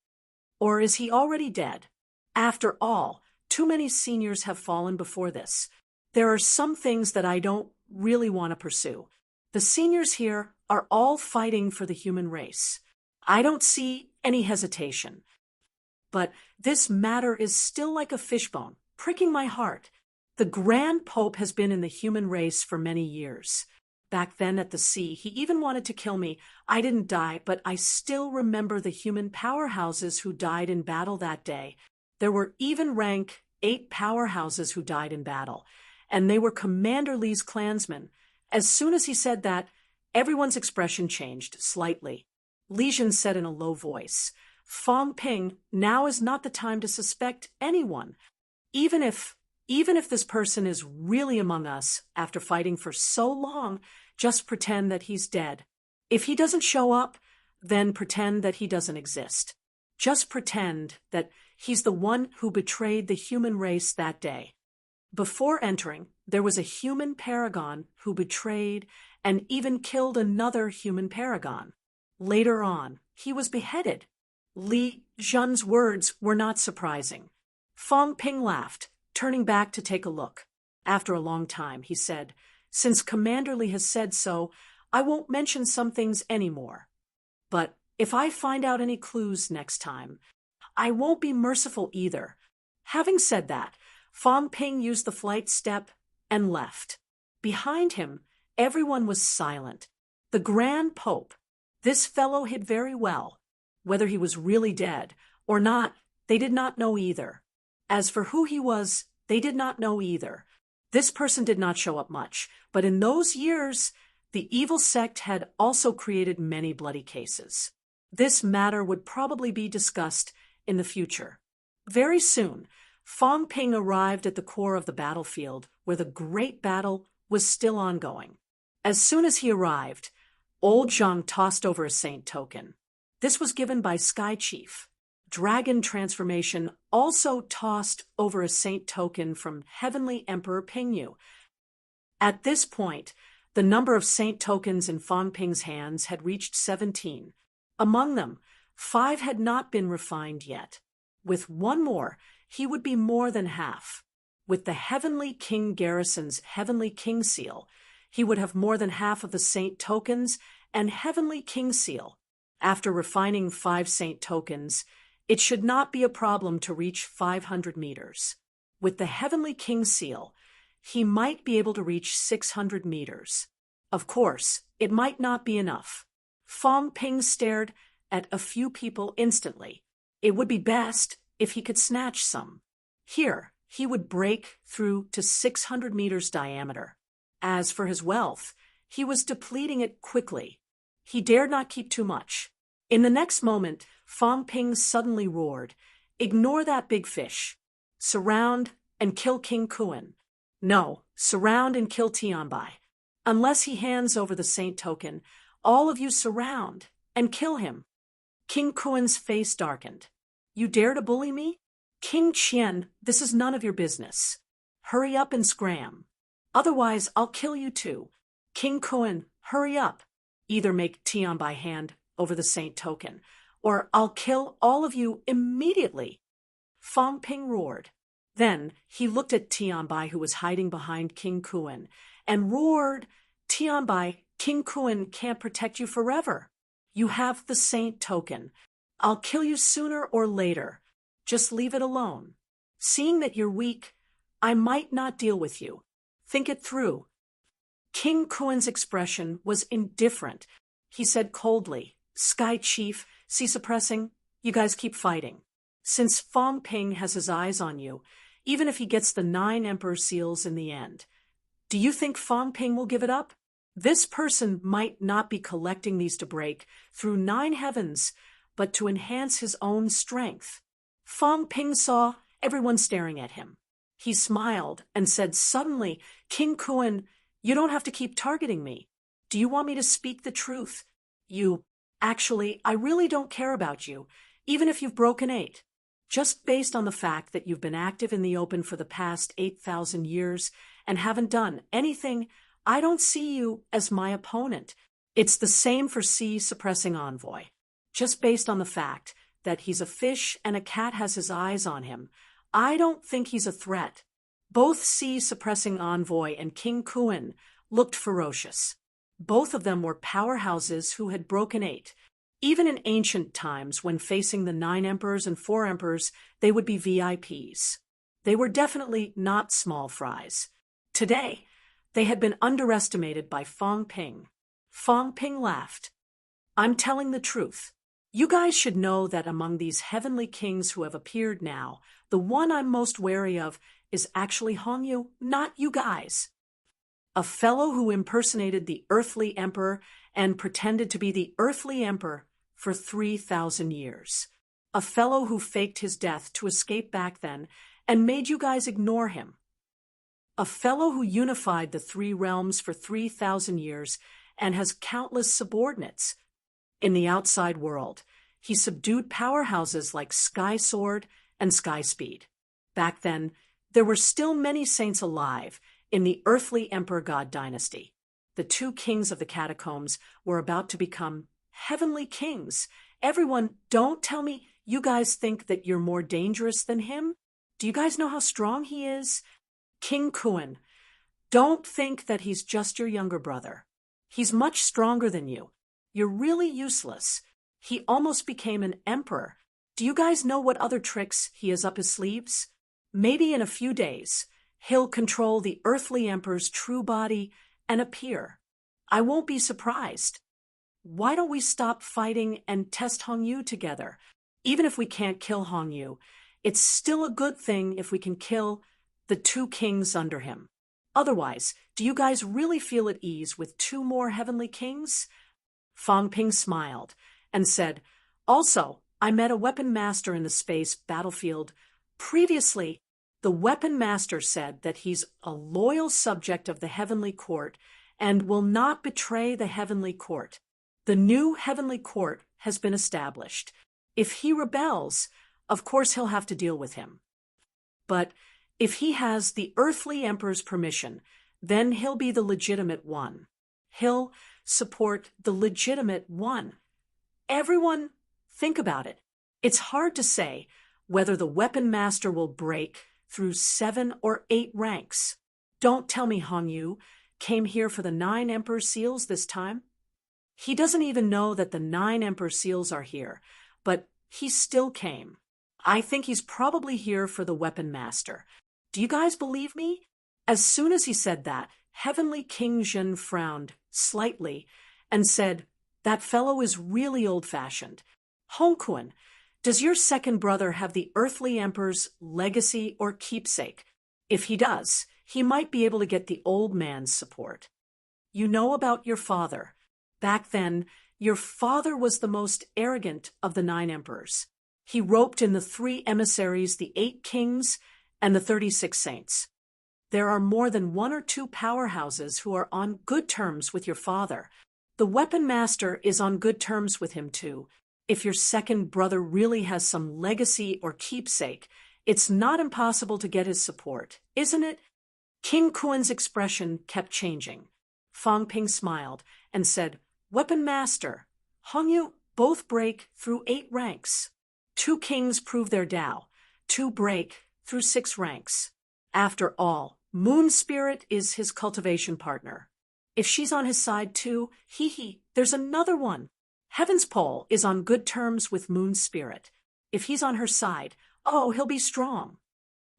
Or is he already dead? After all, too many seniors have fallen before this. There are some things that I don't really want to pursue. The seniors here are all fighting for the human race. I don't see any hesitation. But this matter is still like a fishbone, pricking my heart. The Grand Pope has been in the human race for many years. Back then at the sea, he even wanted to kill me. I didn't die, but I still remember the human powerhouses who died in battle that day. There were even rank 8 powerhouses who died in battle, and they were Commander Li's clansmen. As soon as he said that, everyone's expression changed slightly. Li Jin said in a low voice, "Fong Ping, now is not the time to suspect anyone. Even if this person is really among us after fighting for so long, just pretend that he's dead. If he doesn't show up, then pretend that he doesn't exist. Just pretend that he's the one who betrayed the human race that day." Before entering, there was a human paragon who betrayed and even killed another human paragon. Later on, he was beheaded. Li Jun's words were not surprising. Fong Ping laughed, turning back to take a look. After a long time, he said, "Since Commander Li has said so, I won't mention some things anymore. But if I find out any clues next time, I won't be merciful either." Having said that, Fong Ping used the flight step and left. Behind him, everyone was silent. The Grand Pope, this fellow hid very well. Whether he was really dead or not, they did not know either. As for who he was, they did not know either. This person did not show up much, but in those years, the evil sect had also created many bloody cases. This matter would probably be discussed in the future. Very soon, Fong Ping arrived at the core of the battlefield, where the great battle was still ongoing. As soon as he arrived, old Zhang tossed over a saint token. This was given by Sky Chief. Dragon Transformation also tossed over a saint token from Heavenly Emperor Pingyu. At this point, the number of saint tokens in Fong Ping's hands had reached 17. Among them, 5 had not been refined yet. With one more, he would be more than half. With the Heavenly King Garrison's Heavenly King Seal, he would have more than half of the saint tokens and Heavenly King Seal. After refining 5 saint tokens, it should not be a problem to reach 500 meters. With the Heavenly King Seal, he might be able to reach 600 meters. Of course, it might not be enough. Fong Ping stared at a few people instantly. It would be best if he could snatch some. Here, he would break through to 600 meters diameter. As for his wealth, he was depleting it quickly. He dared not keep too much. In the next moment, Fong Ping suddenly roared, "Ignore that big fish. Surround and kill King Kuan. No, surround and kill Tianbai. Unless he hands over the saint token, all of you surround and kill him." King Kuan's face darkened. "You dare to bully me? King Qian, this is none of your business. Hurry up and scram. Otherwise, I'll kill you too. King Kuan, hurry up. Either make Tianbai hand over the saint token, or I'll kill all of you immediately." Fong Ping roared. Then he looked at Tianbai, who was hiding behind King Kuan, and roared, "Tianbai, King Kuan can't protect you forever. You have the saint token. I'll kill you sooner or later. Just leave it alone. Seeing that you're weak, I might not deal with you. Think it through." King Kuan's expression was indifferent. He said coldly, "Sky Chief, see suppressing, You guys keep fighting. Since Fong Ping has his eyes on you, even if he gets the 9 Emperor seals in the end, do you think Fong Ping will give it up? This person might not be collecting these to break through 9 heavens, but to enhance his own strength. Fong Ping saw everyone staring at him. He smiled and said suddenly, King Kuan, you don't have to keep targeting me. Do you want me to speak the truth? Actually, I really don't care about you, even if you've broken 8. Just based on the fact that you've been active in the open for the past 8,000 years and haven't done anything, I don't see you as my opponent. It's the same for C suppressing envoy. Just based on the fact that he's a fish and a cat has his eyes on him, I don't think he's a threat. Both C suppressing envoy and King Kuan looked ferocious. Both of them were powerhouses who had broken 8. Even in ancient times, when facing the 9 emperors and 4 emperors, they would be VIPs. They were definitely not small fries. Today, they had been underestimated by Fong Ping. Fong Ping laughed. I'm telling the truth. You guys should know that among these heavenly kings who have appeared now, the one I'm most wary of is actually Hongyu, not you guys. A fellow who impersonated the earthly emperor and pretended to be the earthly emperor for 3,000 years. A fellow who faked his death to escape back then and made you guys ignore him. A fellow who unified the 3 realms for 3,000 years and has countless subordinates. In the outside world, he subdued powerhouses like Sky Sword and Sky Speed. Back then, there were still many saints alive in the earthly Emperor God dynasty. The 2 kings of the catacombs were about to become heavenly kings. Everyone, don't tell me you guys think that you're more dangerous than him. Do you guys know how strong he is? King Kuan, don't think that he's just your younger brother. He's much stronger than you. You're really useless. He almost became an emperor. Do you guys know what other tricks he has up his sleeves? Maybe in a few days, he'll control the earthly emperor's true body and appear. I won't be surprised. Why don't we stop fighting and test Hongyu together? Even if we can't kill Hongyu, it's still a good thing if we can kill the 2 kings under him. Otherwise, do you guys really feel at ease with 2 more heavenly kings? Fong Ping smiled and said, also, I met a weapon master in the space battlefield. Previously, the weapon master said that he's a loyal subject of the heavenly court and will not betray the heavenly court. The new heavenly court has been established. If he rebels, of course he'll have to deal with him. But if he has the earthly emperor's permission, then he'll be the legitimate one. He'll support the legitimate one. Everyone, think about it. It's hard to say whether the weapon master will break through 7 or 8 ranks. Don't tell me Hongyu came here for the 9 emperor seals this time. He doesn't even know that the 9 emperor seals are here, but he still came. I think he's probably here for the weapon master. Do you guys believe me? As soon as he said that, Heavenly King Zhen frowned slightly and said, that fellow is really old-fashioned. Hongkuan, does your second brother have the earthly emperor's legacy or keepsake? If he does, he might be able to get the old man's support. You know about your father. Back then, your father was the most arrogant of the 9 emperors. He roped in the 3 emissaries, the 8 kings, and the 36 saints. There are more than 1 or 2 powerhouses who are on good terms with your father. The weapon master is on good terms with him too. If your second brother really has some legacy or keepsake, it's not impossible to get his support, isn't it? King Kuan's expression kept changing. Fong Ping smiled and said, weapon master, Hongyu both break through 8 ranks. 2 kings prove their Tao. 2 break through 6 ranks. After all, Moon Spirit is his cultivation partner. If she's on his side too, there's another one. Heaven's Pole is on good terms with Moon Spirit. If he's on her side, he'll be strong.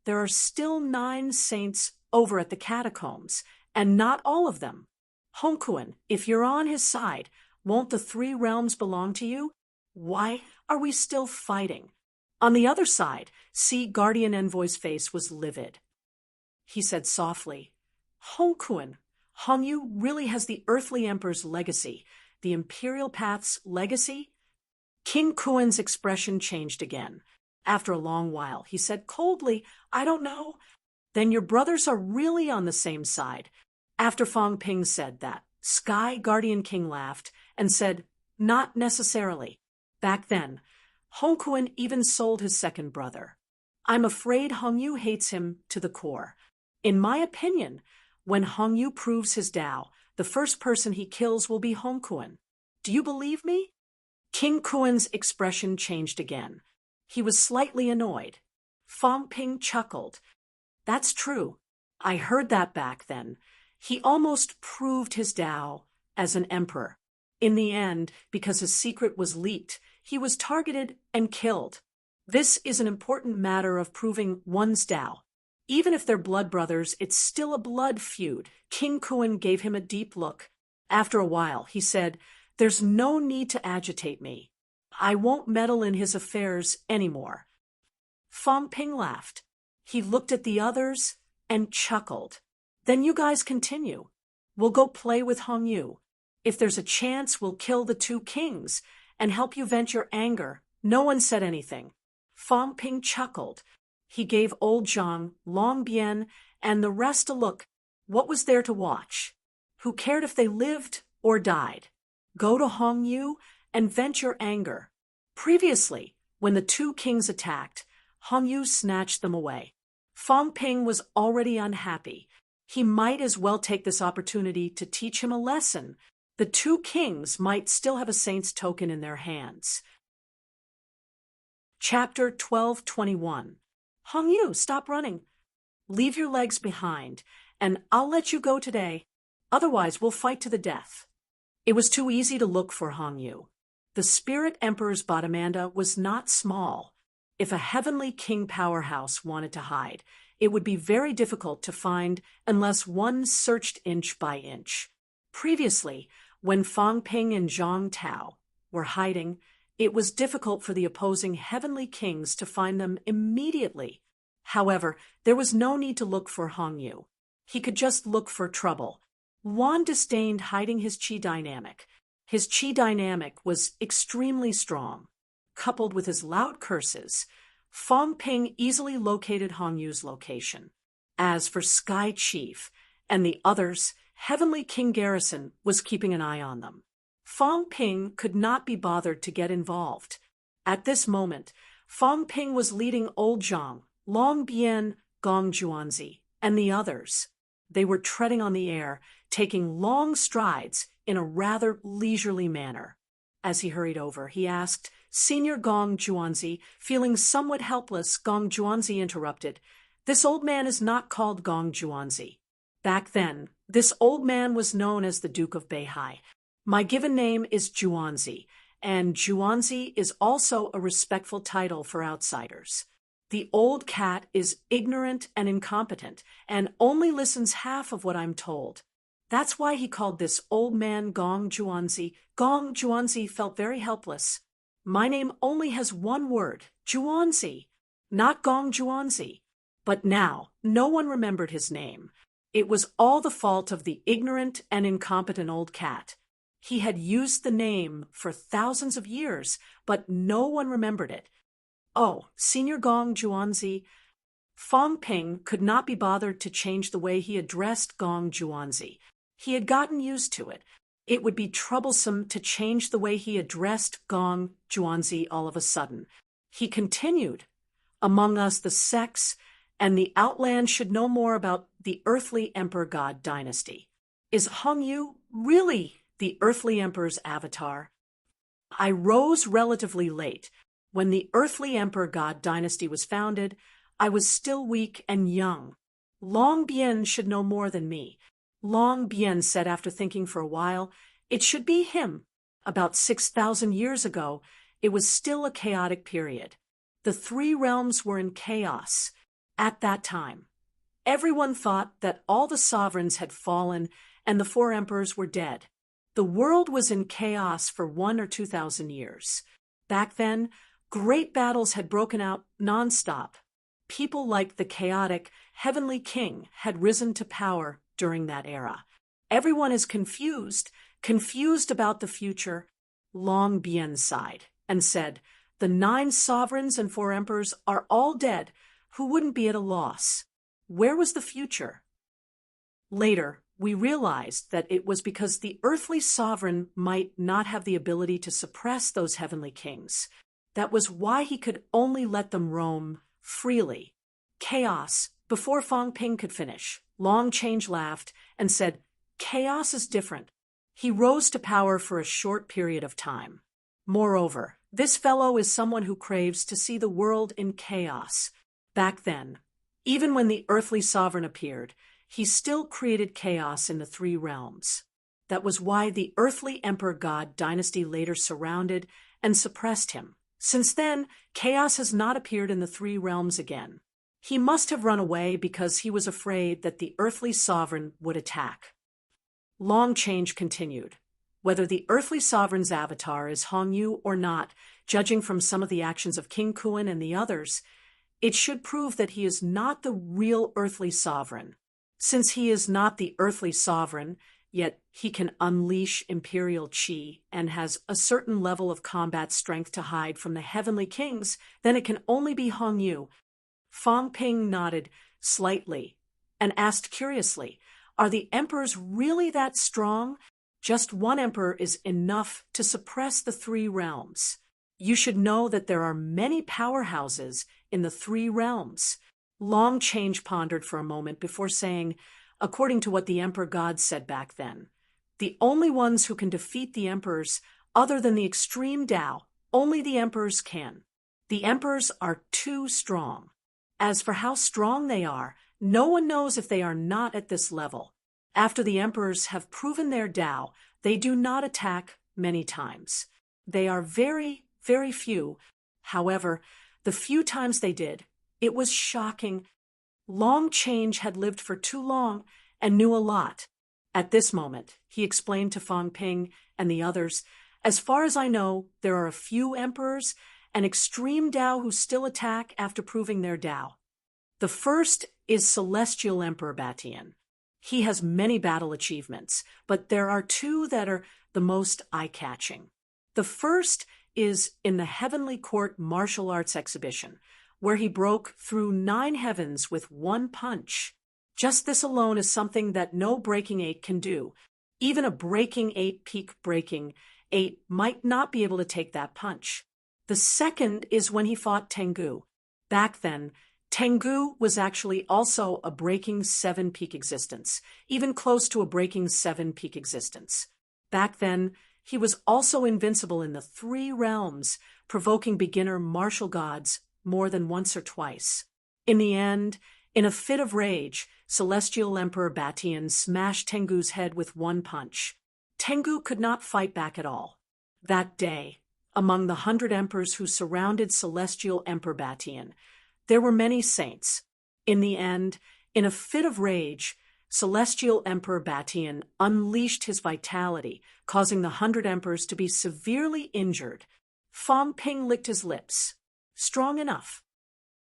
There are still 9 saints over at the catacombs, and not all of them. Hongkuan, if you're on his side, won't the 3 realms belong to you? Why are we still fighting? On the other side, Sea Guardian Envoy's face was livid. He said softly, Hongkuan, Hongyu really has the earthly emperor's legacy, the imperial path's legacy? King Kuan's expression changed again. After a long while, he said coldly, I don't know. Then your brothers are really on the same side. After Fang Ping said that, Sky Guardian King laughed and said, not necessarily. Back then, Hongkuan even sold his second brother. I'm afraid Hongyu hates him to the core. In my opinion, when Hongyu proves his Tao, the first person he kills will be Hongkuan. Do you believe me? King Kuan's expression changed again. He was slightly annoyed. Fang Ping chuckled. That's true. I heard that back then. He almost proved his Tao as an emperor. In the end, because his secret was leaked, he was targeted and killed. This is an important matter of proving one's Tao. Even if they're blood brothers, it's still a blood feud. King Kuan gave him a deep look. After a while, he said, there's no need to agitate me. I won't meddle in his affairs anymore. Fang Ping laughed. He looked at the others and chuckled. Then you guys continue. We'll go play with Hongyu. If there's a chance, we'll kill the two kings and help you vent your anger. No one said anything. Fang Ping chuckled. He gave old Zhang, Long Bian, and the rest a look. What was there to watch? Who cared if they lived or died? Go to Hongyu and vent your anger. Previously, when the two kings attacked, Hongyu snatched them away. Fang Ping was already unhappy. He might as well take this opportunity to teach him a lesson. The two kings might still have a saint's token in their hands. Chapter 12:21. Hongyu, stop running. Leave your legs behind, and I'll let you go today. Otherwise, we'll fight to the death. It was too easy to look for Hongyu. The Spirit Emperor's Bottomanda was not small. If a heavenly king powerhouse wanted to hide, it would be very difficult to find unless one searched inch by inch. Previously, when Fang Ping and Zhang Tao were hiding, it was difficult for the opposing heavenly kings to find them immediately. However, there was no need to look for Hongyu. He could just look for trouble. Wan disdained hiding his qi dynamic. His qi dynamic was extremely strong. Coupled with his loud curses, Fang Ping easily located Hongyu's location. As for Sky Chief and the others, Heavenly King Garrison was keeping an eye on them. Fang Ping could not be bothered to get involved. At this moment, Fang Ping was leading Old Zhang, Long Bian, Gong Juanzi, and the others. They were treading on the air, taking long strides in a rather leisurely manner. As he hurried over, he asked, Senior Gong Juanzi, feeling somewhat helpless, Gong Juanzi interrupted, This old man is not called Gong Juanzi. Back then, this old man was known as the Duke of Beihai. My given name is Juanzi, and Juanzi is also a respectful title for outsiders. The old cat is ignorant and incompetent, and only listens half of what I'm told. That's why he called this old man Gong Juanzi. Gong Juanzi felt very helpless. My name only has one word, Juanzi, not Gong Juanzi. But now, no one remembered his name. It was all the fault of the ignorant and incompetent old cat. He had used the name for thousands of years, but no one remembered it. Oh, Senior Gong Juanzi. Fang Ping could not be bothered to change the way he addressed Gong Juanzi. He had gotten used to it. It would be troublesome to change the way he addressed Gong Juanzi all of a sudden. He continued, Among us the sects and the outland should know more about the earthly emperor god dynasty. Is Hongyu really the earthly emperor's avatar? I rose relatively late. When the earthly emperor god dynasty was founded, I was still weak and young. Long Bian should know more than me. Long Bian said after thinking for a while, It should be him. About 6,000 years ago, it was still a chaotic period. The three realms were in chaos. At that time, everyone thought that all the sovereigns had fallen and the four emperors were dead. The world was in chaos for 1,000 or 2,000 years. Back then, great battles had broken out nonstop. People like the chaotic Heavenly King had risen to power during that era. Everyone is confused about the future. Long Bien sighed and said, "The 9 sovereigns and 4 emperors are all dead. Who wouldn't be at a loss?" Where was the future? Later, we realized that it was because the earthly sovereign might not have the ability to suppress those heavenly kings. That was why he could only let them roam freely. Chaos, before Fang Ping could finish. Long Change laughed and said, "Chaos is different." He rose to power for a short period of time. Moreover, this fellow is someone who craves to see the world in chaos. Back then, even when the earthly sovereign appeared, he still created chaos in the 3 realms. That was why the earthly emperor god dynasty later surrounded and suppressed him. Since then, chaos has not appeared in the 3 realms again. He must have run away because he was afraid that the earthly sovereign would attack. Long Change continued. Whether the earthly sovereign's avatar is Hong Yu or not, judging from some of the actions of King Kuan and the others, it should prove that he is not the real earthly sovereign. Since he is not the earthly sovereign, yet he can unleash imperial qi and has a certain level of combat strength to hide from the heavenly kings, then it can only be Hong Yu. Fang Ping nodded slightly and asked curiously, "Are the emperors really that strong? Just one emperor is enough to suppress the 3 realms. You should know that there are many powerhouses in the 3 realms." Long Change pondered for a moment before saying, "According to what the emperor gods said back then, the only ones who can defeat the emperors, other than the extreme Tao, only the emperors can. The emperors are too strong. As for how strong they are, no one knows if they are not at this level. After the emperors have proven their Tao, they do not attack many times. They are very, very few. However, the few times they did, it was shocking." Long Change had lived for too long and knew a lot. At this moment, he explained to Fang Ping and the others, "As far as I know, there are a few emperors and extreme Tao who still attack after proving their Tao. The first is Celestial Emperor Batian. He has many battle achievements, but there are 2 that are the most eye-catching. The first is in the Heavenly Court Martial Arts Exhibition, where he broke through 9 heavens with 1 punch. Just this alone is something that no Breaking 8 can do. Even a Breaking 8 peak Breaking 8 might not be able to take that punch. The second is when he fought Tengu. Back then, Tengu was actually also a Breaking 7 peak existence, even close to a Breaking 7 peak existence. Back then, he was also invincible in the 3 realms, provoking beginner martial gods more than once or twice. In the end, in a fit of rage, Celestial Emperor Batian smashed Tengu's head with 1 punch. Tengu could not fight back at all. That day, among the 100 emperors who surrounded Celestial Emperor Batian, there were many saints. In the end, in a fit of rage, Celestial Emperor Batian unleashed his vitality, causing the 100 emperors to be severely injured. Fang Ping licked his lips. Strong enough.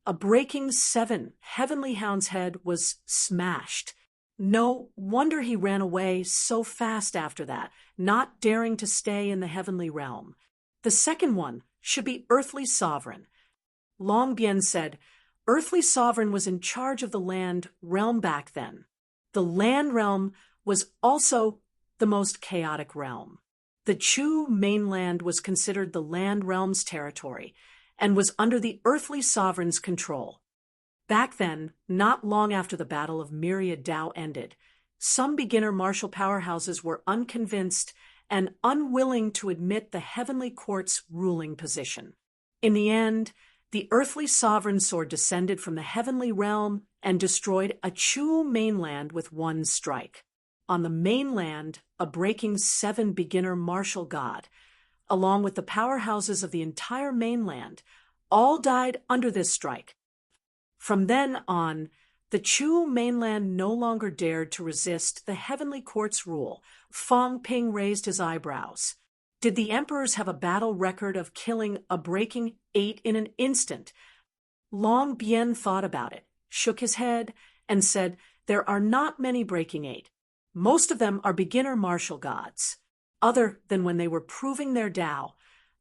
A Breaking 7 Heavenly Hound's head was smashed. No wonder he ran away so fast after that, not daring to stay in the heavenly realm. The second one should be Earthly Sovereign. Long Bien said, "Earthly Sovereign was in charge of the land realm back then. The land realm was also the most chaotic realm. The Chu mainland was considered the land realm's territory and was under the earthly sovereign's control. Back then, not long after the Battle of Myriad Tao ended, some beginner martial powerhouses were unconvinced and unwilling to admit the heavenly court's ruling position. In the end, the earthly sovereign sword descended from the heavenly realm and destroyed a Chu mainland with 1 strike. On the mainland, a Breaking 7 beginner martial god, along with the powerhouses of the entire mainland, all died under this strike. From then on, the Chu mainland no longer dared to resist the heavenly court's rule." Fang Ping raised his eyebrows. Did the emperors have a battle record of killing a breaking 8 in an instant? Long Bien thought about it, shook his head, and said, there are not many breaking 8. Most of them are beginner martial gods. Other than when they were proving their Tao,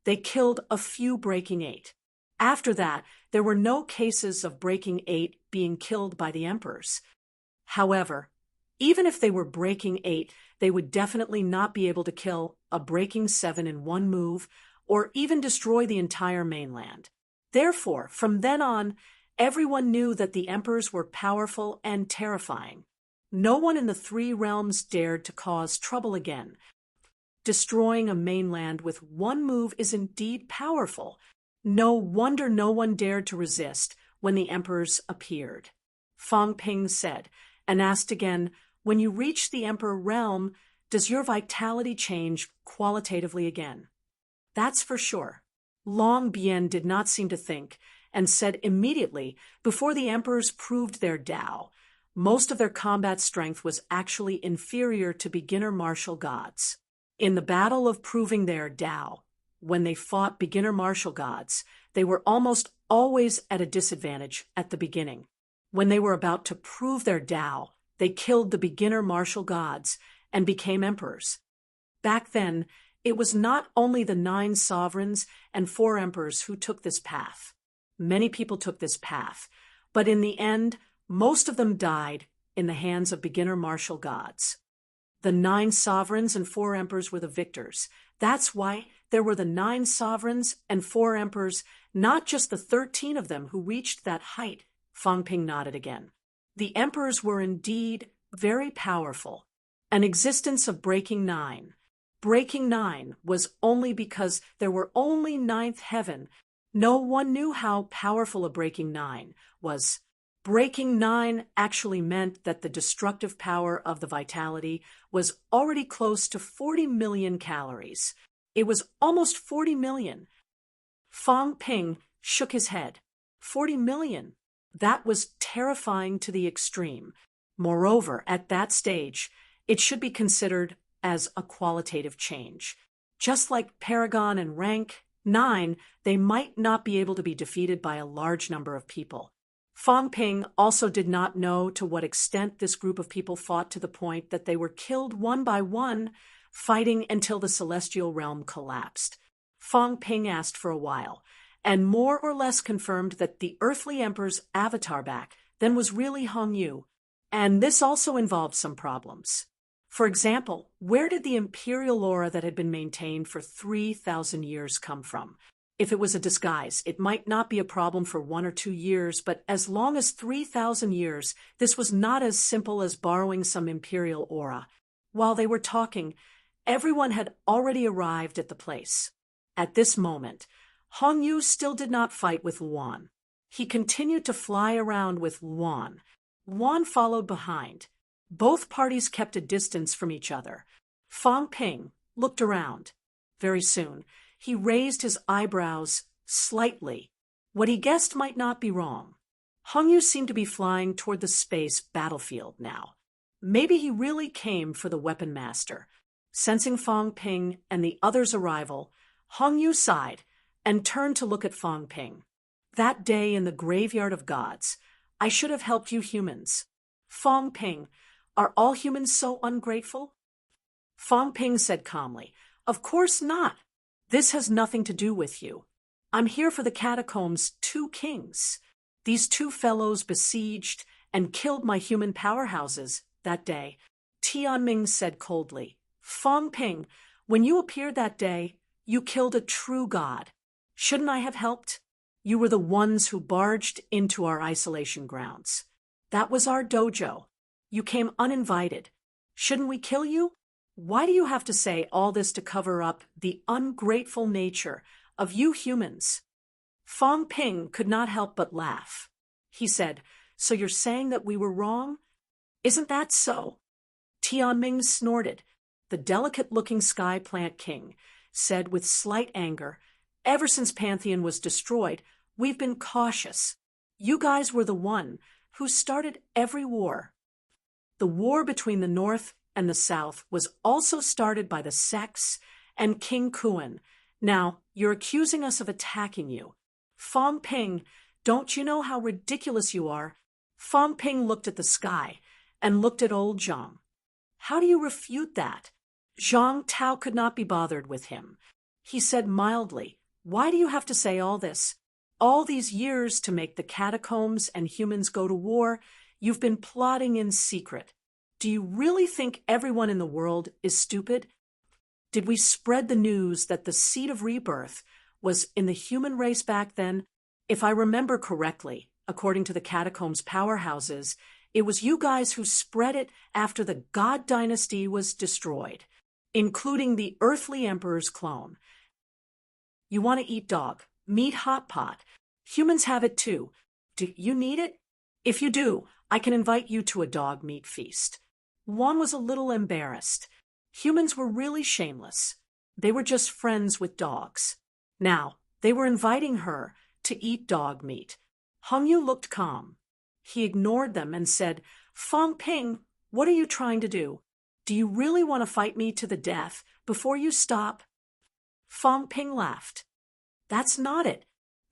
they killed a few breaking 8. After that, there were no cases of breaking 8 being killed by the emperors. However, even if they were breaking 8, they would definitely not be able to kill a breaking 7 in one move, or even destroy the entire mainland. Therefore, from then on, everyone knew that the emperors were powerful and terrifying. No one in the 3 realms dared to cause trouble again. Destroying a mainland with one move is indeed powerful. No wonder no one dared to resist when the emperors appeared. Fang Ping said, and asked again, when you reach the emperor realm, does your vitality change qualitatively again? That's for sure. Long Bien did not seem to think, and said immediately, before the emperors proved their Tao, most of their combat strength was actually inferior to beginner martial gods. In the battle of proving their Tao, when they fought beginner martial gods, they were almost always at a disadvantage at the beginning. When they were about to prove their Tao, they killed the beginner martial gods and became emperors. Back then, it was not only the 9 sovereigns and 4 emperors who took this path. Many people took this path, but in the end, most of them died in the hands of beginner martial gods. The 9 sovereigns and 4 emperors were the victors. That's why there were the 9 sovereigns and 4 emperors, not just the 13 of them who reached that height. Fang Ping nodded again. The emperors were indeed very powerful. An existence of breaking 9. Breaking 9 was only because there were only 9th heaven. No one knew how powerful a breaking 9 was. Breaking 9 actually meant that the destructive power of the vitality was already close to 40 million calories. It was almost 40 million. Fang Ping shook his head. 40 million. That was terrifying to the extreme. Moreover, at that stage, it should be considered as a qualitative change. Just like Paragon and Rank 9, they might not be able to be defeated by a large number of people. Fang Ping also did not know to what extent this group of people fought to the point that they were killed one by one, fighting until the celestial realm collapsed. Fang Ping asked for a while, and more or less confirmed that the earthly emperor's avatar back then was really Hong Yu, and this also involved some problems. For example, where did the imperial aura that had been maintained for 3,000 years come from? If it was a disguise, it might not be a problem for 1 or 2 years, but as long as 3,000 years, this was not as simple as borrowing some imperial aura. While they were talking, everyone had already arrived at the place. At this moment, Hong Yu still did not fight with Luan. He continued to fly around with Luan. Luan followed behind. Both parties kept a distance from each other. Fang Ping looked around. Very soon, he raised his eyebrows slightly. What he guessed might not be wrong. Hong Yu seemed to be flying toward the space battlefield now. Maybe he really came for the weapon master. Sensing Fang Ping and the others' arrival, Hong Yu sighed and turned to look at Fang Ping. That day in the graveyard of gods, I should have helped you humans. Fang Ping, are all humans so ungrateful? Fang Ping said calmly, of course not. This has nothing to do with you. I'm here for the catacombs' 2 kings. These 2 fellows besieged and killed my human powerhouses that day. Tianming said coldly, Fang Ping, when you appeared that day, you killed a true god. Shouldn't I have helped? You were the ones who barged into our isolation grounds. That was our dojo. You came uninvited. Shouldn't we kill you? Why do you have to say all this to cover up the ungrateful nature of you humans? Fang Ping could not help but laugh. He said, so you're saying that we were wrong? Isn't that so? Tianming snorted. The delicate-looking sky plant king said with slight anger, ever since Pantheon was destroyed, we've been cautious. You guys were the one who started every war. The war between the North and the South was also started by the sects and King Kuan. Now, you're accusing us of attacking you. Fong Ping, don't you know how ridiculous you are? Fong Ping looked at the sky and looked at old Zhang. How do you refute that? Zhang Tao could not be bothered with him. He said mildly, why do you have to say all this? All these years to make the catacombs and humans go to war, you've been plotting in secret. Do you really think everyone in the world is stupid? Did we spread the news that the seed of rebirth was in the human race back then? If I remember correctly, according to the catacombs powerhouses, it was you guys who spread it after the God dynasty was destroyed, including the earthly emperor's clone. You want to eat dog, meat hot pot. Humans have it too. Do you need it? If you do, I can invite you to a dog meat feast. Juan was a little embarrassed. Humans were really shameless. They were just friends with dogs. Now, they were inviting her to eat dog meat. Hung Yu looked calm. He ignored them and said, Fong Ping, what are you trying to do? Do you really want to fight me to the death before you stop? Fong Ping laughed. That's not it.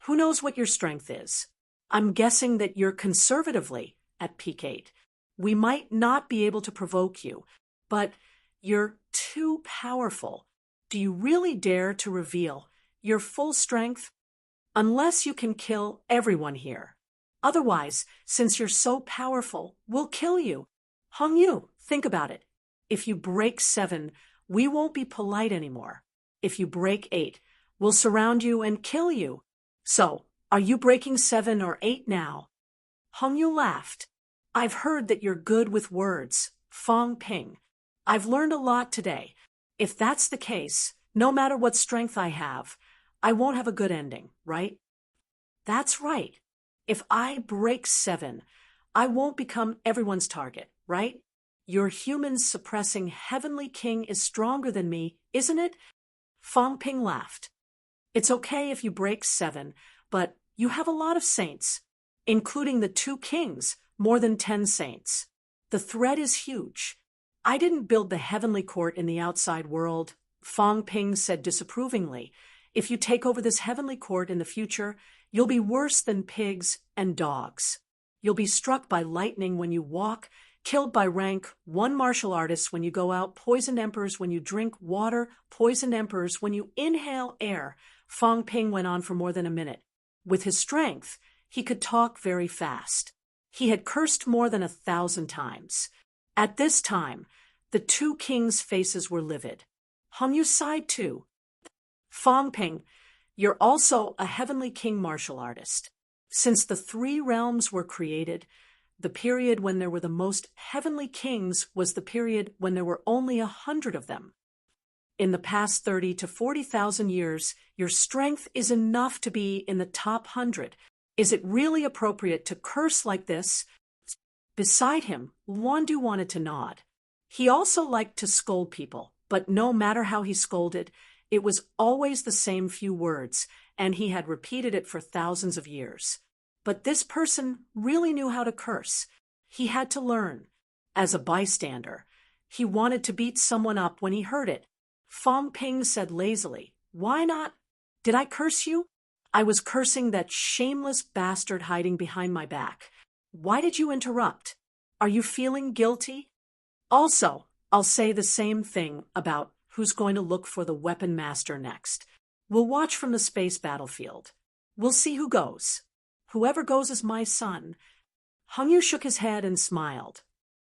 Who knows what your strength is? I'm guessing that you're conservatively at peak 8. We might not be able to provoke you, but you're too powerful. Do you really dare to reveal your full strength? Unless you can kill everyone here. Otherwise, since you're so powerful, we'll kill you. Hung Yu, think about it. If you break 7, we won't be polite anymore. If you break 8, we'll surround you and kill you. So, are you breaking 7 or 8 now? Hung Yu laughed. I've heard that you're good with words, Fong Ping. I've learned a lot today. If that's the case, no matter what strength I have, I won't have a good ending, right? That's right. If I break 7, I won't become everyone's target, right? Your humans suppressing Heavenly King is stronger than me, isn't it? Fong Ping laughed. It's okay if you break 7, but you have a lot of saints, including the 2 kings, more than 10 saints. The threat is huge. I didn't build the heavenly court in the outside world, Fong Ping said disapprovingly. If you take over this heavenly court in the future, you'll be worse than pigs and dogs. You'll be struck by lightning when you walk, killed by rank 1 martial artists when you go out, poisoned emperors when you drink water, poisoned emperors when you inhale air. Fong Ping went on for more than a minute. With his strength, he could talk very fast. He had cursed more than 1,000 times. At this time, the 2 kings' faces were livid. Hung Yu sighed too. Fong Ping, you're also a heavenly king martial artist. Since the 3 realms were created, the period when there were the most heavenly kings was the period when there were only 100 of them. In the past 30 to 40,000 years, your strength is enough to be in the top 100. Is it really appropriate to curse like this? Beside him, Luandu wanted to nod. He also liked to scold people, but no matter how he scolded, it was always the same few words, and he had repeated it for thousands of years. But this person really knew how to curse. He had to learn. As a bystander, he wanted to beat someone up when he heard it. Fong Ping said lazily, Why not? Did I curse you? I was cursing that shameless bastard hiding behind my back. Why did you interrupt? Are you feeling guilty? Also, I'll say the same thing about who's going to look for the weapon master next. We'll watch from the space battlefield. We'll see who goes. Whoever goes is my son. Hung Yu shook his head and smiled.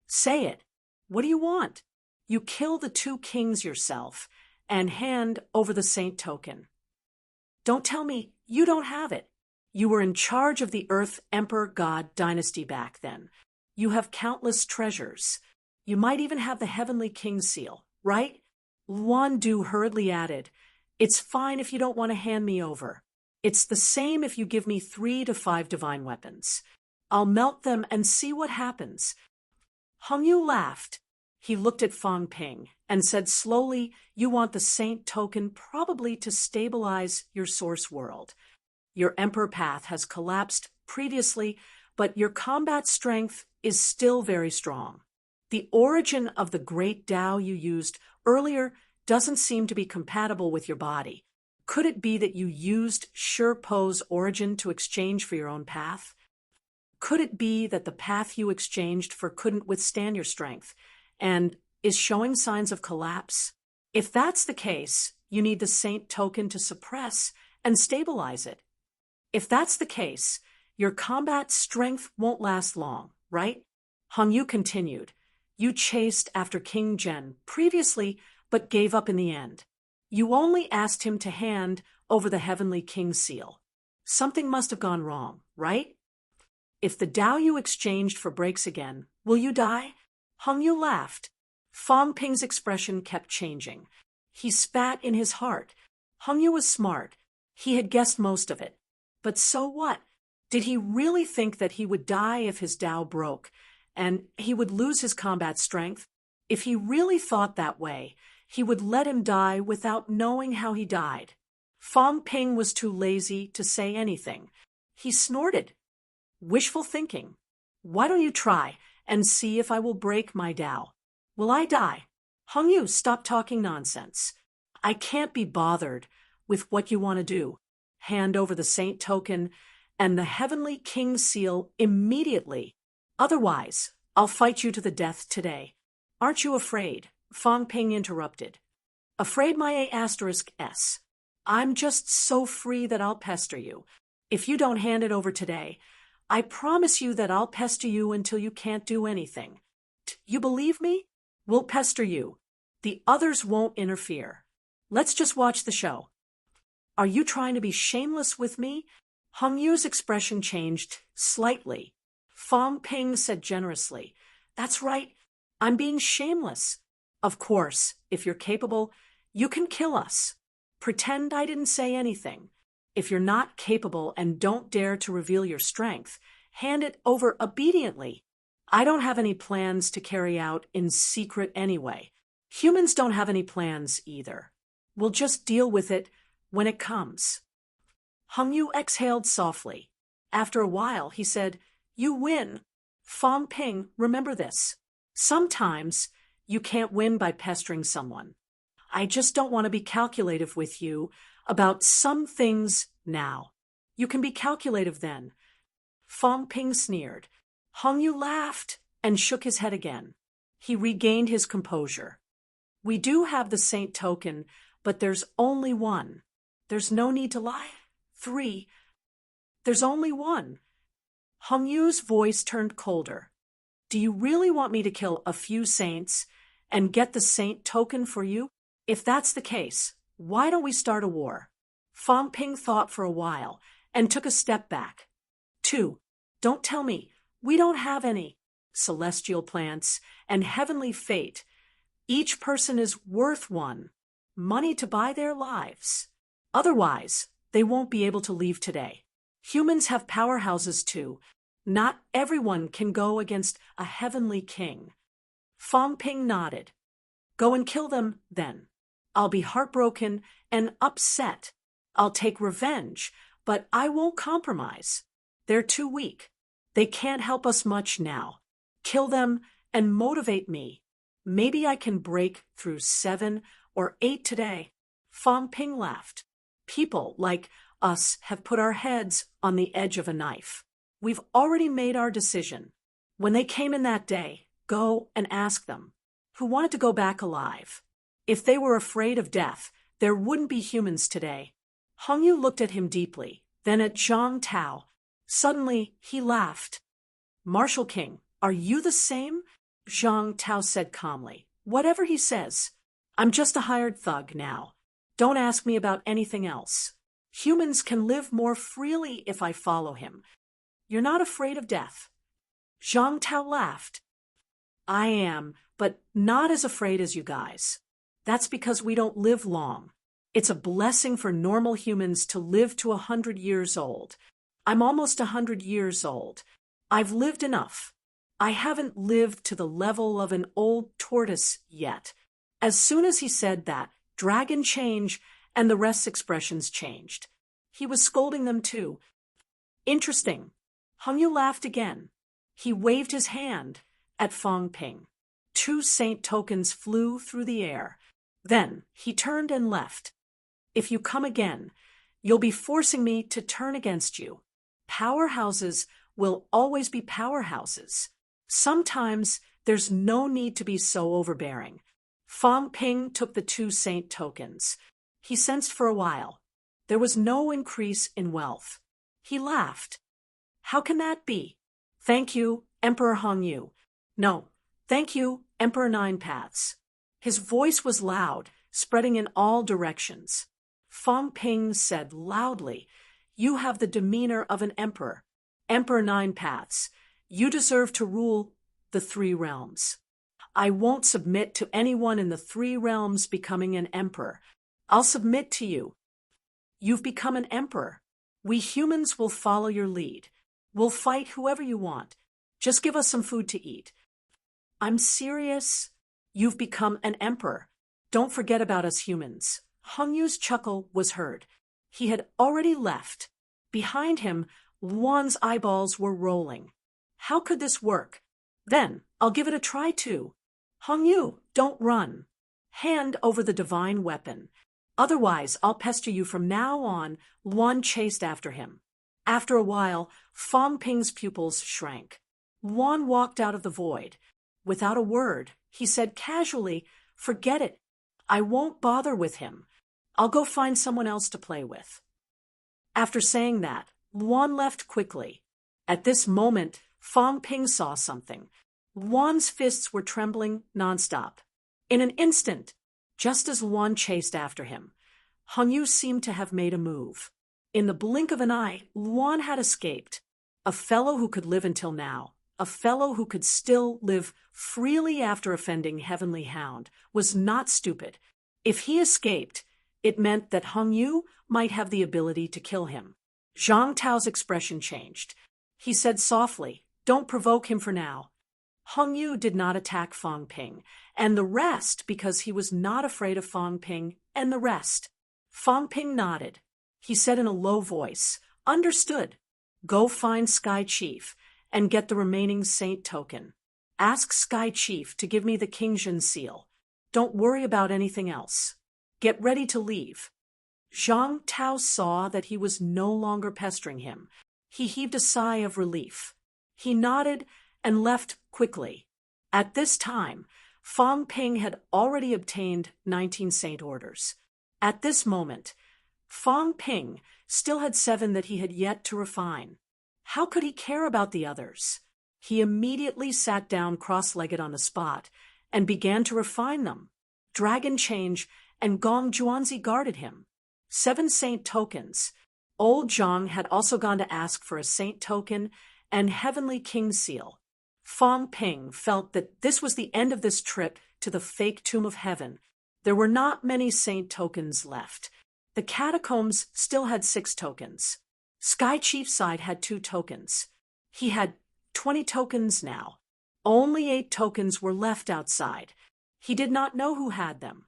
Say it. What do you want? You kill the 2 kings yourself and hand over the saint token. Don't tell me you don't have it. You were in charge of the Earth Emperor God dynasty back then. You have countless treasures. You might even have the Heavenly King seal, right? Luandu hurriedly added, It's fine if you don't want to hand me over. It's the same if you give me 3 to 5 divine weapons. I'll melt them and see what happens. Hung Yu laughed. He looked at Fong Ping and said slowly, You want the saint token probably to stabilize your source world. Your emperor path has collapsed previously, but your combat strength is still very strong. The origin of the great Tao you used earlier doesn't seem to be compatible with your body. Could it be that you used Sherpo's origin to exchange for your own path? Could it be that the path you exchanged for couldn't withstand your strength and is showing signs of collapse? If that's the case, you need the saint token to suppress and stabilize it. If that's the case, your combat strength won't last long, right? Hong Yu continued. You chased after King Zhen previously, but gave up in the end. You only asked him to hand over the Heavenly King's seal. Something must have gone wrong, right? If the Tao you exchanged for breaks again, will you die? Hong Yu laughed. Fong Ping's expression kept changing. He spat in his heart. Hong Yu was smart. He had guessed most of it. But so what? Did he really think that he would die if his Tao broke, and he would lose his combat strength? If he really thought that way, he would let him die without knowing how he died. Fong Ping was too lazy to say anything. He snorted. Wishful thinking. Why don't you try and see if I will break my Tao? Will I die? Hong Yu, stop talking nonsense. I can't be bothered with what you want to do. Hand over the saint token and the Heavenly King's seal immediately. Otherwise, I'll fight you to the death today. Aren't you afraid? Fong Ping interrupted. Afraid my A*S. I'm just so free that I'll pester you. If you don't hand it over today, I promise you that I'll pester you until you can't do anything. You believe me? We'll pester you. The others won't interfere. Let's just watch the show. Are you trying to be shameless with me? Hong Yu's expression changed slightly. Fong Ping said generously, That's right. I'm being shameless. Of course, if you're capable, you can kill us. Pretend I didn't say anything. If you're not capable and don't dare to reveal your strength, hand it over obediently. I don't have any plans to carry out in secret anyway. Humans don't have any plans either. We'll just deal with it when it comes. Hong Yu exhaled softly. After a while, he said, You win. Fong Ping, remember this. Sometimes you can't win by pestering someone. I just don't want to be calculative with you about some things now. You can be calculative then. Fong Ping sneered. Hong Yu laughed and shook his head again. He regained his composure. We do have the saint token, but there's only one. There's no need to lie. 3. There's only one. Hong Yu's voice turned colder. Do you really want me to kill a few saints and get the saint token for you? If that's the case, why don't we start a war? Fong Ping thought for a while and took a step back. 2. Don't tell me. We don't have any celestial plants and heavenly fate. Each person is worth one. Money to buy their lives. Otherwise, they won't be able to leave today. Humans have powerhouses too. Not everyone can go against a heavenly king. Fong Ping nodded. Go and kill them, then. I'll be heartbroken and upset. I'll take revenge, but I won't compromise. They're too weak. They can't help us much now. Kill them and motivate me. Maybe I can break through 7 or 8 today. Fong Ping laughed. People like us have put our heads on the edge of a knife. We've already made our decision. When they came in that day, go and ask them, who wanted to go back alive. If they were afraid of death, there wouldn't be humans today. Hong Yu looked at him deeply, then at Zhang Tao. Suddenly, he laughed. Martial King, are you the same? Zhang Tao said calmly. Whatever he says. I'm just a hired thug now. Don't ask me about anything else. Humans can live more freely if I follow him. You're not afraid of death. Zhang Tao laughed. I am, but not as afraid as you guys. That's because we don't live long. It's a blessing for normal humans to live to 100 years old. I'm almost 100 years old. I've lived enough. I haven't lived to the level of an old tortoise yet. As soon as he said that, Dragon changed and the rest's expressions changed. He was scolding them too. Interesting. Hong Yu laughed again. He waved his hand at Fong Ping. 2 saint tokens flew through the air. Then he turned and left. If you come again, you'll be forcing me to turn against you. Powerhouses will always be powerhouses. Sometimes there's no need to be so overbearing. Fang Ping took the 2 saint tokens. He sensed for a while. There was no increase in wealth. He laughed. How can that be? Thank you, Emperor Hongyu. No, thank you, Emperor Nine Paths. His voice was loud, spreading in all directions. Fang Ping said loudly, You have the demeanor of an emperor. Emperor Nine Paths, you deserve to rule the 3 realms. I won't submit to anyone in the 3 realms becoming an emperor. I'll submit to you. You've become an emperor. We humans will follow your lead. We'll fight whoever you want. Just give us some food to eat. I'm serious. You've become an emperor. Don't forget about us humans. Hongyu's chuckle was heard. He had already left. Behind him, Luan's eyeballs were rolling. How could this work? Then, I'll give it a try too. Hongyu, don't run. Hand over the divine weapon. Otherwise, I'll pester you from now on. Luan chased after him. After a while, Fang Ping's pupils shrank. Luan walked out of the void. Without a word, he said casually, Forget it. I won't bother with him. I'll go find someone else to play with. After saying that, Luan left quickly. At this moment, Fang Ping saw something. Luan's fists were trembling nonstop. In an instant, just as Luan chased after him, Hongyu seemed to have made a move. In the blink of an eye, Luan had escaped. A fellow who could live until now, a fellow who could still live freely after offending Heavenly Hound, was not stupid. If he escaped, it meant that Hongyu might have the ability to kill him. Zhang Tao's expression changed. He said softly, Don't provoke him for now. Hongyu did not attack Fang Ping, and the rest because he was not afraid of Fang Ping and the rest. Fang Ping nodded. He said in a low voice, Understood. Go find Sky Chief and get the remaining saint token. Ask Sky Chief to give me the Qingjin seal. Don't worry about anything else. Get ready to leave. Zhang Tao saw that he was no longer pestering him. He heaved a sigh of relief. He nodded and left quickly. At this time, Fang Ping had already obtained 19 saint orders. At this moment, Fang Ping still had 7 that he had yet to refine. How could he care about the others? He immediately sat down cross-legged on the spot and began to refine them. Dragon Change and Gong Juanzi guarded him. 7 saint tokens. Old Zhang had also gone to ask for a saint token and Heavenly King seal. Fang Ping felt that this was the end of this trip to the fake Tomb of Heaven. There were not many saint tokens left. The catacombs still had 6 tokens. Sky Chief's side had 2 tokens. He had 20 tokens now. Only 8 tokens were left outside. He did not know who had them.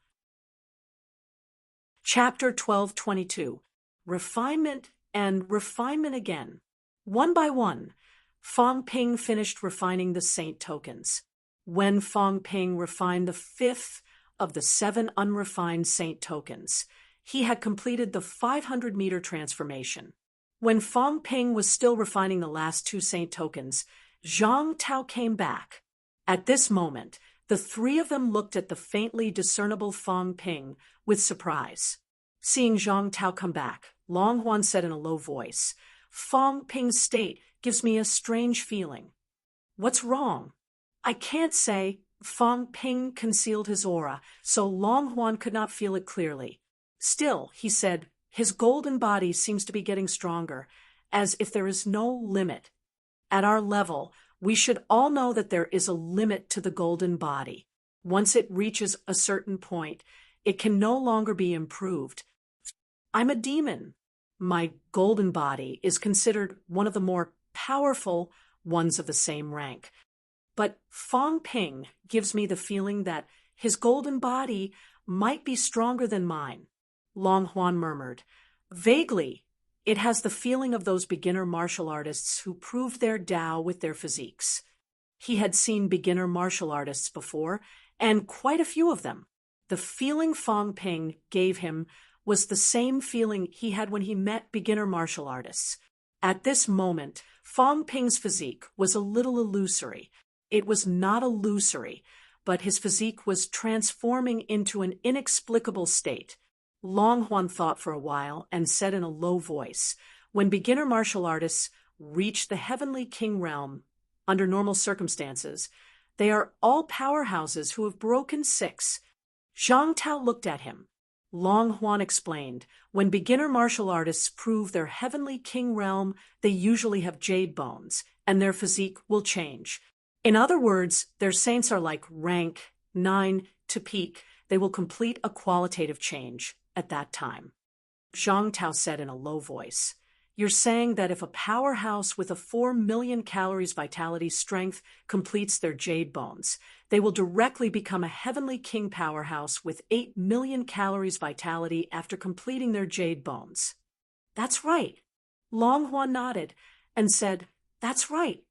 Chapter 12:22. Refinement and refinement again. One by one, Fang Ping finished refining the saint tokens. When Fang Ping refined the 5th of the 7 unrefined saint tokens, he had completed the 500-meter transformation. When Fang Ping was still refining the last 2 saint tokens, Zhang Tao came back. At this moment, the 3 of them looked at the faintly discernible Fang Ping with surprise. Seeing Zhang Tao come back, Long Huan said in a low voice, Fang Ping's state gives me a strange feeling. What's wrong? I can't say. Fang Ping concealed his aura, so Long Huan could not feel it clearly. Still, he said, his golden body seems to be getting stronger, as if there is no limit. At our level, we should all know that there is a limit to the golden body. Once it reaches a certain point, it can no longer be improved. I'm a demon. My golden body is considered one of the more powerful ones of the same rank. But Fang Ping gives me the feeling that his golden body might be stronger than mine. Long Huan murmured. Vaguely, it has the feeling of those beginner martial artists who proved their Tao with their physiques. He had seen beginner martial artists before, and quite a few of them. The feeling Fong Ping gave him was the same feeling he had when he met beginner martial artists. At this moment, Fong Ping's physique was a little illusory. It was not illusory, but his physique was transforming into an inexplicable state. Long Huan thought for a while and said in a low voice, "When beginner martial artists reach the heavenly king realm, under normal circumstances, they are all powerhouses who have broken 6. Zhang Tao looked at him. Long Huan explained, "When beginner martial artists prove their heavenly king realm, they usually have jade bones, and their physique will change. In other words, their saints are like rank 9 to peak. They will complete a qualitative change at that time." Zhang Tao said in a low voice, "You're saying that if a powerhouse with a 4 million calories vitality strength completes their jade bones, they will directly become a heavenly king powerhouse with 8 million calories vitality after completing their jade bones." "That's right." Long Huan nodded and said, "That's right."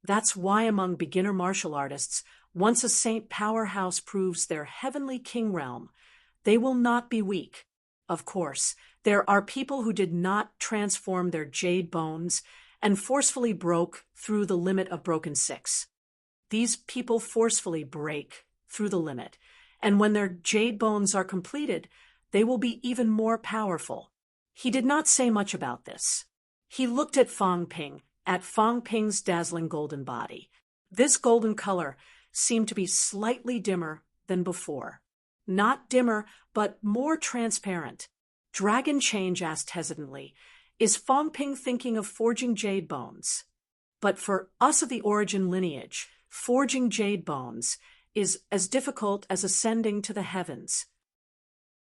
That's why among beginner martial artists, once a saint powerhouse proves their heavenly king realm, they will not be weak. Of course, there are people who did not transform their jade bones and forcefully broke through the limit of broken 6. These people forcefully break through the limit, and when their jade bones are completed, they will be even more powerful. He did not say much about this. He looked at Fong Ping's dazzling golden body. This golden color seemed to be slightly dimmer than before. Not dimmer, but more transparent. Dragon Change asked hesitantly, "Is Fong Ping thinking of forging jade bones?" But for us of the origin lineage, forging jade bones is as difficult as ascending to the heavens.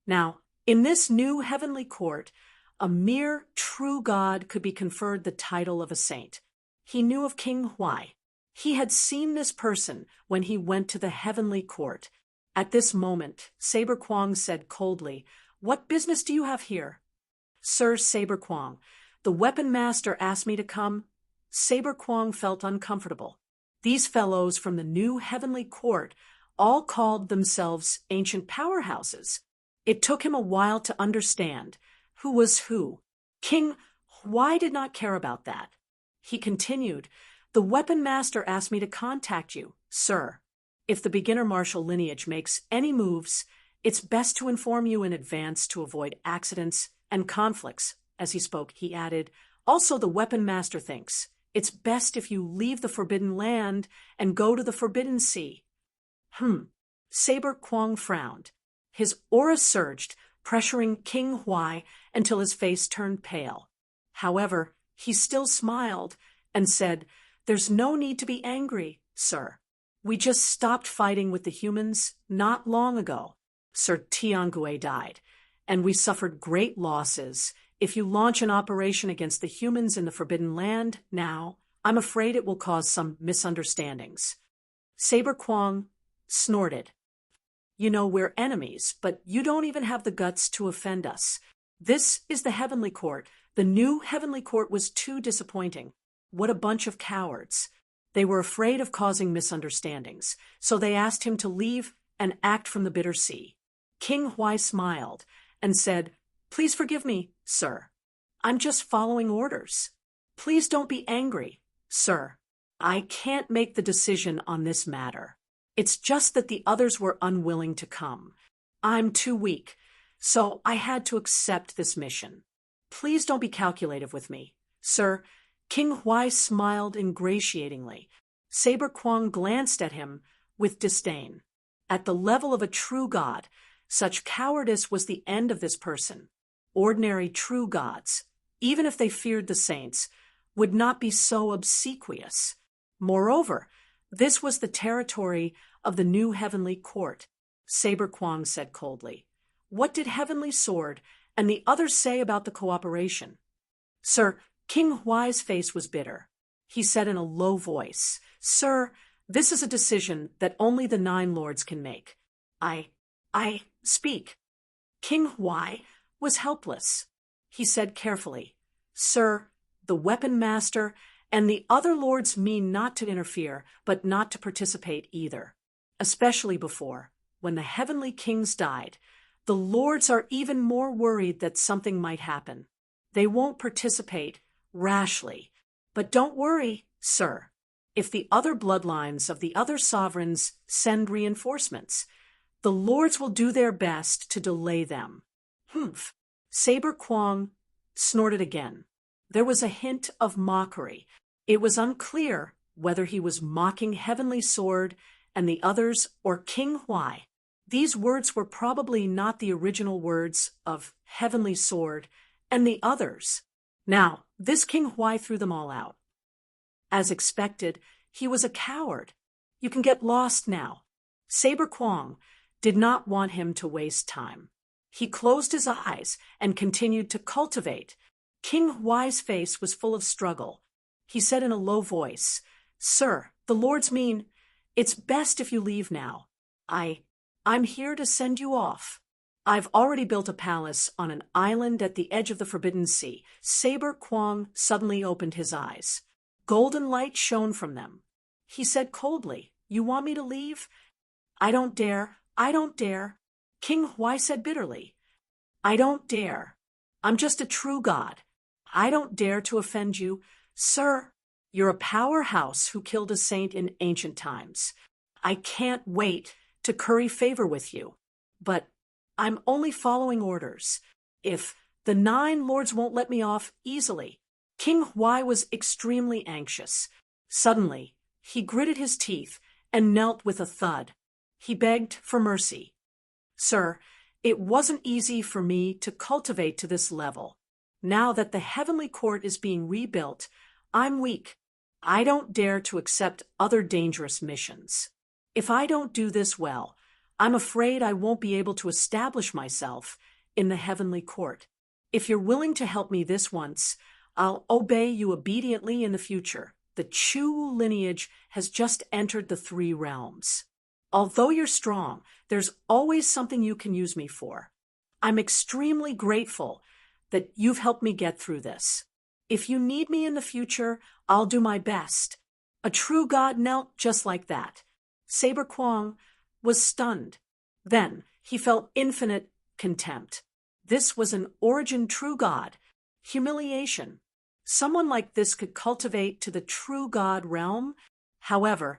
Now, in this new heavenly court, a mere true god could be conferred the title of a saint. He knew of King Huai. He had seen this person when he went to the heavenly court. At this moment, Saber Kuang said coldly, "What business do you have here?" "Sir Saber Kuang, the weapon master asked me to come." Saber Kuang felt uncomfortable. These fellows from the new heavenly court all called themselves ancient powerhouses. It took him a while to understand who was who. King Huai did not care about that. He continued, "The weapon master asked me to contact you, sir. If the beginner martial lineage makes any moves, it's best to inform you in advance to avoid accidents and conflicts." As he spoke, he added, "Also, the weapon master thinks it's best if you leave the Forbidden Land and go to the Forbidden Sea." Saber Kuang frowned. His aura surged, pressuring King Huai until his face turned pale. However, he still smiled and said, "There's no need to be angry, sir. We just stopped fighting with the humans not long ago. Sir Tiangue died, and we suffered great losses. If you launch an operation against the humans in the Forbidden Land now, I'm afraid it will cause some misunderstandings." Saber Kuang snorted. "You know, we're enemies, but you don't even have the guts to offend us. This is the heavenly court. The new heavenly court was too disappointing. What a bunch of cowards. They were afraid of causing misunderstandings, so they asked him to leave and act from the bitter sea." King Huai smiled and said, "Please forgive me, sir. I'm just following orders. Please don't be angry, sir. I can't make the decision on this matter. It's just that the others were unwilling to come. I'm too weak, so I had to accept this mission. Please don't be calculative with me, sir." King Huai smiled ingratiatingly. Saber Kuang glanced at him with disdain. At the level of a true god, such cowardice was the end of this person. Ordinary true gods, even if they feared the saints, would not be so obsequious. Moreover, this was the territory of the new heavenly court. Saber Kuang said coldly, "What did Heavenly Sword and the others say about the cooperation?" "Sir," King Huai's face was bitter. He said in a low voice, "Sir, this is a decision that only the 9 lords can make. I speak." King Huai was helpless. He said carefully, "Sir, the weapon master and the other lords mean not to interfere, but not to participate either, especially before when the heavenly kings died, the lords are even more worried that something might happen. They won't participate rashly. But don't worry, sir. If the other bloodlines of the other sovereigns send reinforcements, the lords will do their best to delay them. Humph. Saber Kwong snorted again. There was a hint of mockery. It was unclear whether he was mocking Heavenly Sword and the others or King Huai. These words were probably not the original words of Heavenly Sword and the others. Now, this King Huai threw them all out. As expected, he was a coward. You can get lost now. Saber Kwong did not want him to waste time. He closed his eyes and continued to cultivate. King Huai's face was full of struggle. He said in a low voice, "Sir, the lords mean, it's best if you leave now. I'm here to send you off. I've already built a palace on an island at the edge of the Forbidden Sea." Saber Kwong suddenly opened his eyes. Golden light shone from them. He said coldly, "You want me to leave?" "I don't dare. I don't dare." King Huai said bitterly, "I don't dare. I'm just a true god. I don't dare to offend you. Sir, you're a powerhouse who killed a saint in ancient times. I can't wait to curry favor with you. But I'm only following orders. If the 9 lords won't let me off easily." King Huai was extremely anxious. Suddenly, he gritted his teeth and knelt with a thud. He begged for mercy. "Sir, it wasn't easy for me to cultivate to this level. Now that the heavenly court is being rebuilt, I'm weak. I don't dare to accept other dangerous missions. If I don't do this well, I'm afraid I won't be able to establish myself in the heavenly court. If you're willing to help me this once, I'll obey you obediently in the future. The Chu lineage has just entered the 3 realms. Although you're strong, there's always something you can use me for. I'm extremely grateful that you've helped me get through this. If you need me in the future, I'll do my best." A true god knelt just like that. Saber Kwong was stunned. Then he felt infinite contempt. This was an origin true god. Humiliation. Someone like this could cultivate to the true god realm. However,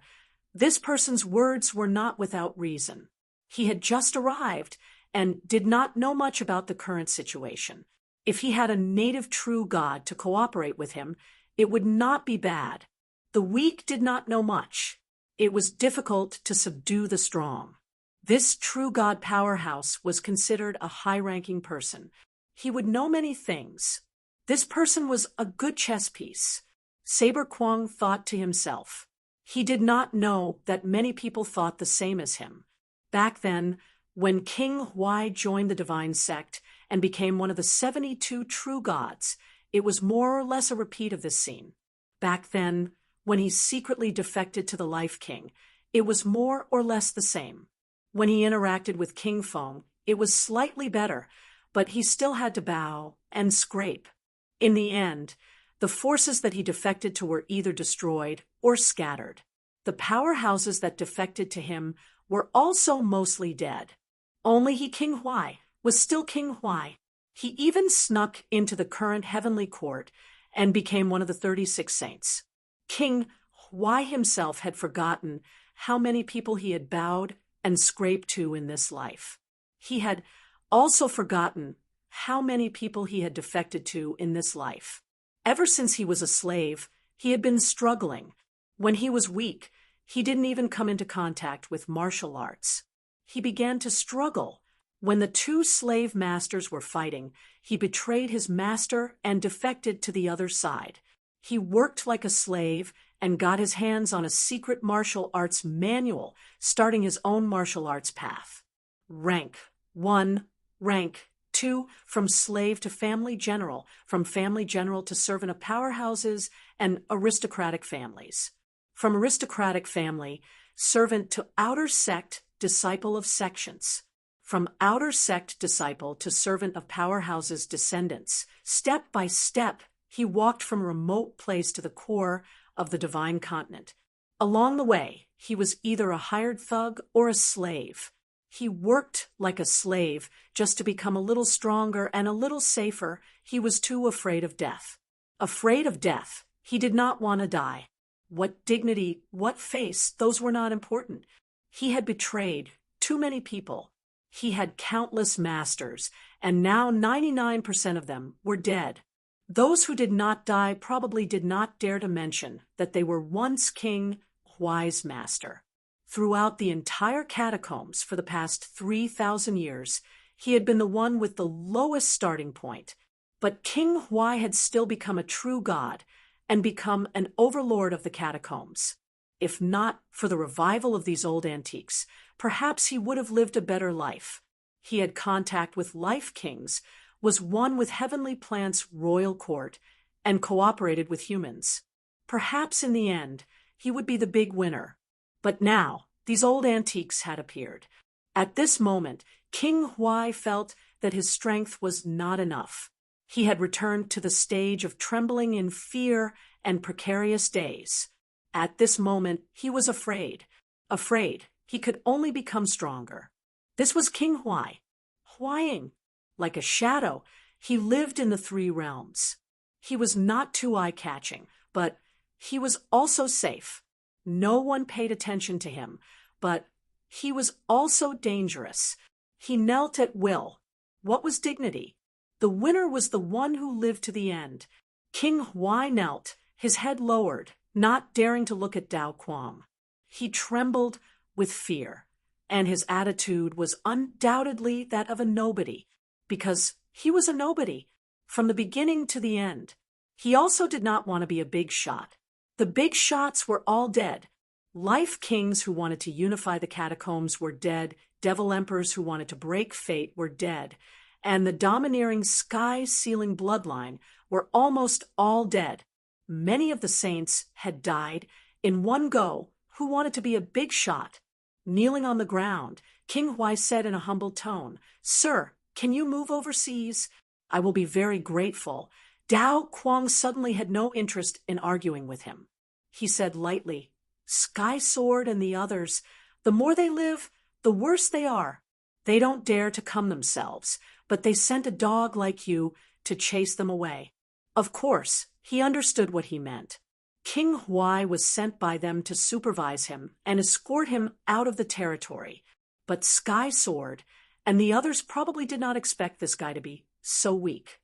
this person's words were not without reason. He had just arrived and did not know much about the current situation. If he had a native true god to cooperate with him, it would not be bad. The weak did not know much. It was difficult to subdue the strong. This true god powerhouse was considered a high-ranking person. He would know many things. This person was a good chess piece. Saber Kwong thought to himself. He did not know that many people thought the same as him. Back then, when King Huai joined the divine sect and became one of the 72 true gods, it was more or less a repeat of this scene. Back then, when he secretly defected to the Life King, it was more or less the same. When he interacted with King Feng, it was slightly better, but he still had to bow and scrape. In the end, the forces that he defected to were either destroyed or scattered. The powerhouses that defected to him were also mostly dead. Only King Huai was still King Huai. He even snuck into the current heavenly court and became one of the 36 saints. King Huai himself had forgotten how many people he had bowed and scraped to in this life. He had also forgotten how many people he had defected to in this life. Ever since he was a slave, he had been struggling. When he was weak, he didn't even come into contact with martial arts. He began to struggle. When the 2 slave masters were fighting, he betrayed his master and defected to the other side. He worked like a slave and got his hands on a secret martial arts manual, starting his own martial arts path. Rank 1, Rank 2, from slave to family general, from family general to servant of powerhouses and aristocratic families. From aristocratic family, servant to outer sect, disciple of sections. From outer sect disciple to servant of powerhouses descendants. Step by step, he walked from a remote place to the core of the divine continent. Along the way, he was either a hired thug or a slave. He worked like a slave just to become a little stronger and a little safer. He was too afraid of death. Afraid of death. He did not want to die. What dignity, what face, those were not important. He had betrayed too many people. He had countless masters, and now 99% of them were dead. Those who did not die probably did not dare to mention that they were once King Huai's master. Throughout the entire catacombs for the past 3,000 years, he had been the one with the lowest starting point. But King Huai had still become a true god and become an overlord of the catacombs. If not for the revival of these old antiques, perhaps he would have lived a better life. He had contact with life kings, was one with Heavenly Plant's royal court, and cooperated with humans. Perhaps in the end, he would be the big winner. But now, these old antiques had appeared. At this moment, King Huai felt that his strength was not enough. He had returned to the stage of trembling in fear and precarious days. At this moment, he was afraid. Afraid he could only become stronger. This was King Huai. Huaiing. Like a shadow, he lived in the three realms. He was not too eye-catching, but he was also safe. No one paid attention to him, but he was also dangerous. He knelt at will. What was dignity? The winner was the one who lived to the end. King Huai knelt, his head lowered, not daring to look at Dao Quang. He trembled with fear, and his attitude was undoubtedly that of a nobody, because he was a nobody from the beginning to the end. He also did not want to be a big shot. The big shots were all dead. Life kings who wanted to unify the catacombs were dead, devil emperors who wanted to break fate were dead, and the domineering sky-sealing bloodline were almost all dead. Many of the saints had died in one go who wanted to be a big shot. Kneeling on the ground, King Huai said in a humble tone, "Sir, can you move overseas? I will be very grateful." Dao Quang suddenly had no interest in arguing with him. He said lightly, "Sky Sword and the others, the more they live, the worse they are. They don't dare to come themselves, but they sent a dog like you to chase them away." Of course, he understood what he meant. King Huai was sent by them to supervise him and escort him out of the territory. But Sky Sword and the others probably did not expect this guy to be so weak.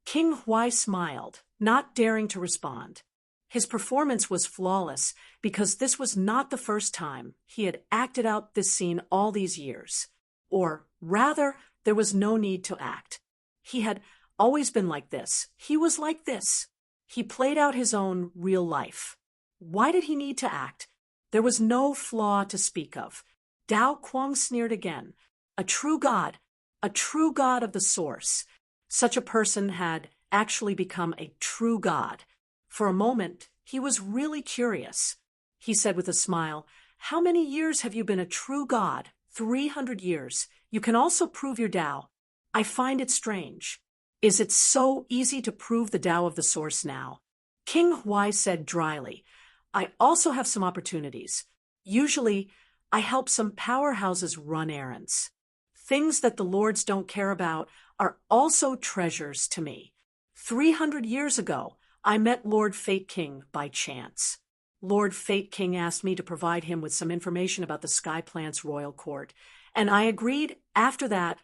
King Huai smiled, not daring to respond. His performance was flawless because this was not the first time he had acted out this scene all these years. Or rather, there was no need to act. He had always been like this. He was like this. He played out his own real life. Why did he need to act? There was no flaw to speak of. Dao Quang sneered again. A true god of the source. Such a person had actually become a true god. For a moment, he was really curious. He said with a smile, "How many years have you been a true god? 300 years. You can also prove your Tao. I find it strange. Is it so easy to prove the Tao of the source now?" King Huai said dryly, "I also have some opportunities. Usually, I help some powerhouses run errands. Things that the lords don't care about are also treasures to me. 300 years ago, I met Lord Fate King by chance. Lord Fate King asked me to provide him with some information about the Sky Plant's royal court, and I agreed. After that,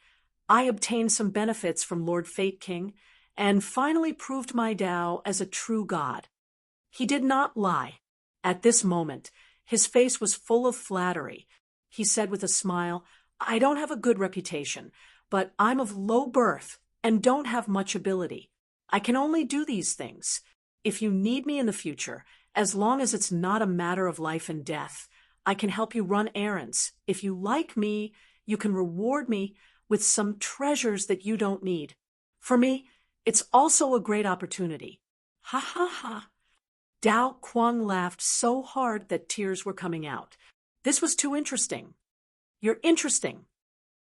I obtained some benefits from Lord Fate King and finally proved my Tao as a true god." He did not lie. At this moment, his face was full of flattery. He said with a smile, "I don't have a good reputation, but I'm of low birth and don't have much ability. I can only do these things. If you need me in the future, as long as it's not a matter of life and death, I can help you run errands. If you like me, you can reward me with some treasures that you don't need. For me, it's also a great opportunity." Ha ha ha. Dao Quang laughed so hard that tears were coming out. This was too interesting. "You're interesting."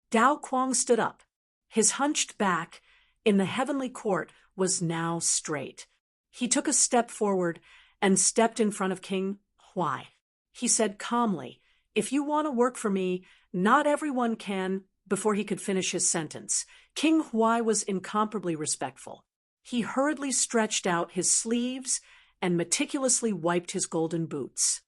Dao Quang stood up. His hunched back in the heavenly court was now straight. He took a step forward and stepped in front of King Huai. He said calmly, If you want to work for me, not everyone can. Before he could finish his sentence, King Huai was incomparably respectful. He hurriedly stretched out his sleeves and meticulously wiped his golden boots.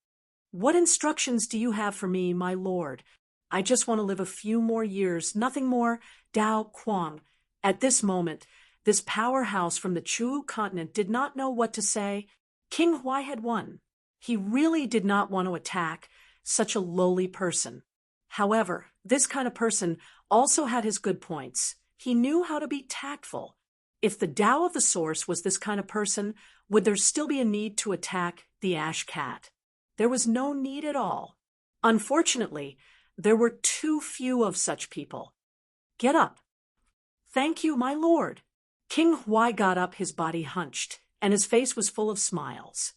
What instructions do you have for me, my lord? I just want to live a few more years, nothing more. Dao Quang. At this moment, this powerhouse from the Chu continent did not know what to say. King Huai had won. He really did not want to attack such a lowly person. However, this kind of person also had his good points. He knew how to be tactful. If the Tao of the source was this kind of person, would there still be a need to attack the ash cat? There was no need at all. Unfortunately, there were too few of such people. Get up. Thank you, my lord. King Huai got up, his body hunched, and his face was full of smiles.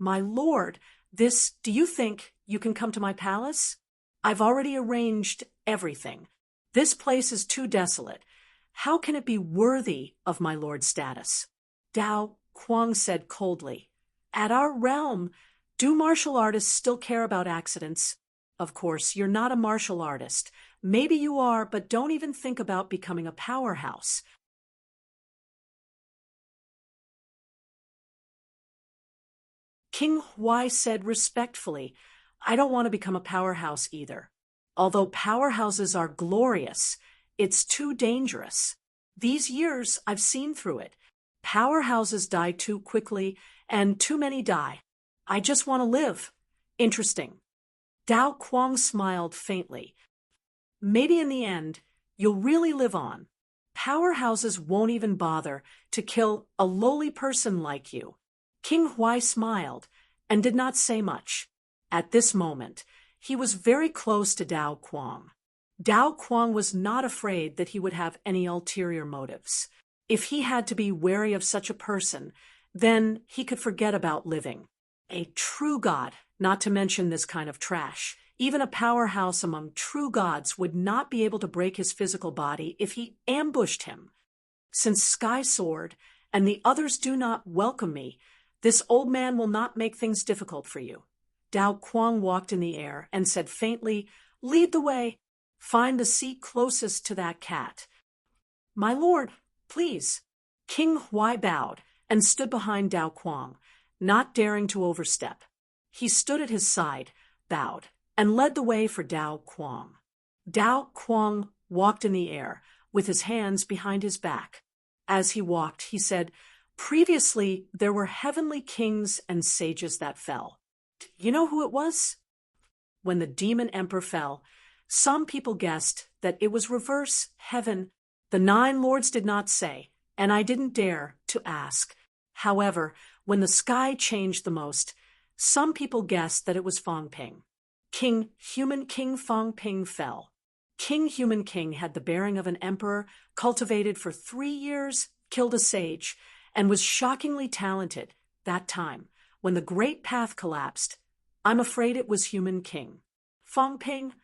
My lord, do you think you can come to my palace? I've already arranged everything. This place is too desolate. How can it be worthy of my lord's status? Dao Quang said coldly. At our realm, do martial artists still care about accidents? Of course, you're not a martial artist. Maybe you are, but don't even think about becoming a powerhouse. King Huai said respectfully, I don't want to become a powerhouse either. Although powerhouses are glorious, it's too dangerous. These years, I've seen through it. Powerhouses die too quickly, and too many die. I just want to live. Interesting. Dao Quang smiled faintly. Maybe in the end, you'll really live on. Powerhouses won't even bother to kill a lowly person like you. King Huai smiled and did not say much. At this moment, he was very close to Dao Quang. Dao Quang was not afraid that he would have any ulterior motives. If he had to be wary of such a person, then he could forget about living. A true god, not to mention this kind of trash, even a powerhouse among true gods would not be able to break his physical body if he ambushed him. Since Sky Sword and the others do not welcome me, this old man will not make things difficult for you. Dao Quang walked in the air and said faintly, Lead the way. Find the seat closest to that cat. My lord, please. King Huai bowed and stood behind Dao Quang, not daring to overstep. He stood at his side, bowed, and led the way for Dao Quang. Dao Quang walked in the air, with his hands behind his back. As he walked, he said, Previously, there were heavenly kings and sages that fell. You know who it was? When the demon emperor fell, some people guessed that it was reverse heaven. The 9 lords did not say, and I didn't dare to ask. However, when the sky changed the most, some people guessed that it was Fong Ping. Human King Fong Ping fell. Human King had the bearing of an emperor, cultivated for 3 years, killed a sage, and was shockingly talented that time. When the Great Path collapsed, I'm afraid it was Human King. Fong Ping?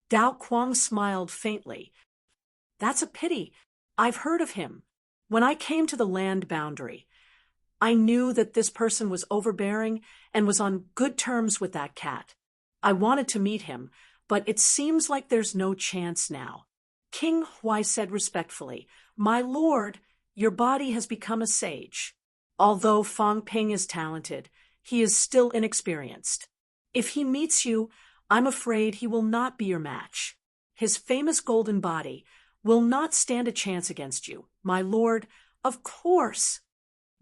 Dao Quang smiled faintly. That's a pity. I've heard of him. When I came to the land boundary, I knew that this person was overbearing and was on good terms with that cat. I wanted to meet him, but it seems like there's no chance now. King Huai said respectfully, My lord, your body has become a sage. Although Fong Ping is talented, he is still inexperienced. If he meets you, I'm afraid he will not be your match. His famous golden body will not stand a chance against you. My lord, of course.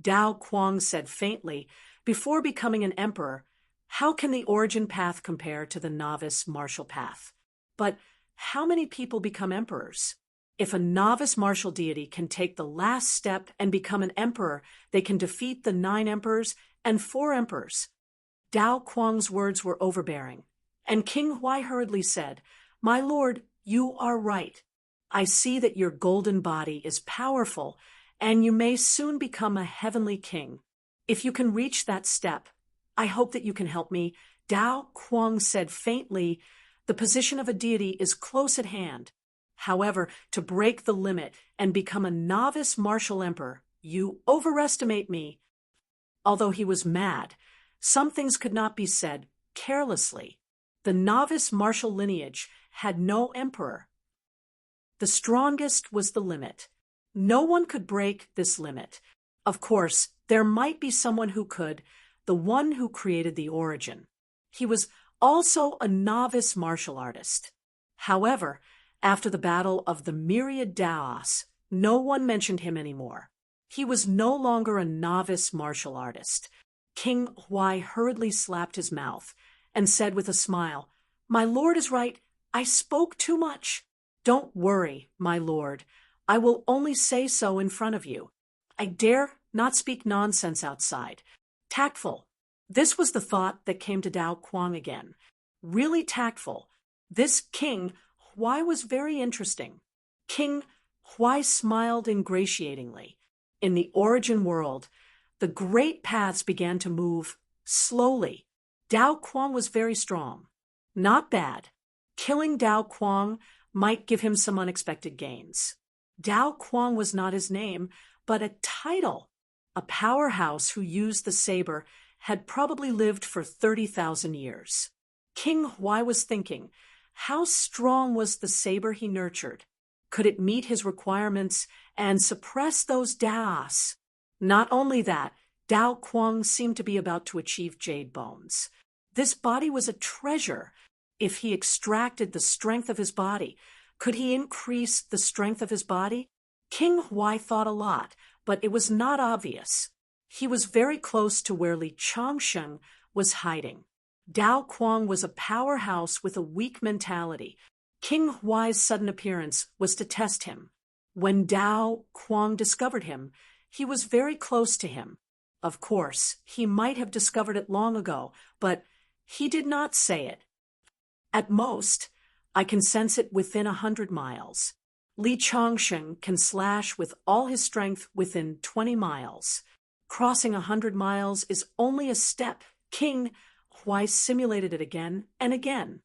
Dao Quang said faintly, before becoming an emperor, how can the origin path compare to the novice martial path? But how many people become emperors? If a novice martial deity can take the last step and become an emperor, they can defeat the 9 emperors and 4 emperors. Dao Quang's words were overbearing, and King Huai hurriedly said, My lord, you are right. I see that your golden body is powerful, and you may soon become a heavenly king. If you can reach that step, I hope that you can help me. Dao Quang said faintly, The position of a deity is close at hand. However, to break the limit and become a novice martial emperor, you overestimate me. Although he was mad, some things could not be said carelessly. The novice martial lineage had no emperor. The strongest was the limit. No one could break this limit. Of course, there might be someone who could, the one who created the origin. He was also a novice martial artist. However, after the battle of the myriad Daos, no one mentioned him anymore. He was no longer a novice martial artist. King Huai hurriedly slapped his mouth and said with a smile, "My lord is right. I spoke too much. Don't worry, my lord. I will only say so in front of you. I dare not speak nonsense outside." Tactful. This was the thought that came to Dao Kuang again. Really tactful. This King Huai was very interesting. King Huai smiled ingratiatingly. In the origin world, the great paths began to move slowly. Dao Kuang was very strong. Not bad. Killing Dao Kuang might give him some unexpected gains. Dao Kuang was not his name, but a title. A powerhouse who used the saber had probably lived for 30,000 years. King Huai was thinking, how strong was the saber he nurtured? Could it meet his requirements and suppress those Daos? Not only that, Dao Kuang seemed to be about to achieve jade bones. This body was a treasure. If he extracted the strength of his body, could he increase the strength of his body? King Huai thought a lot, but it was not obvious. He was very close to where Li Changsheng was hiding. Dao Kuang was a powerhouse with a weak mentality. King Huai's sudden appearance was to test him. When Dao Kuang discovered him, he was very close to him. Of course, he might have discovered it long ago, but he did not say it. At most, I can sense it within 100 miles. Li Changsheng can slash with all his strength within 20 miles. Crossing 100 miles is only a step. King Huai simulated it again and again.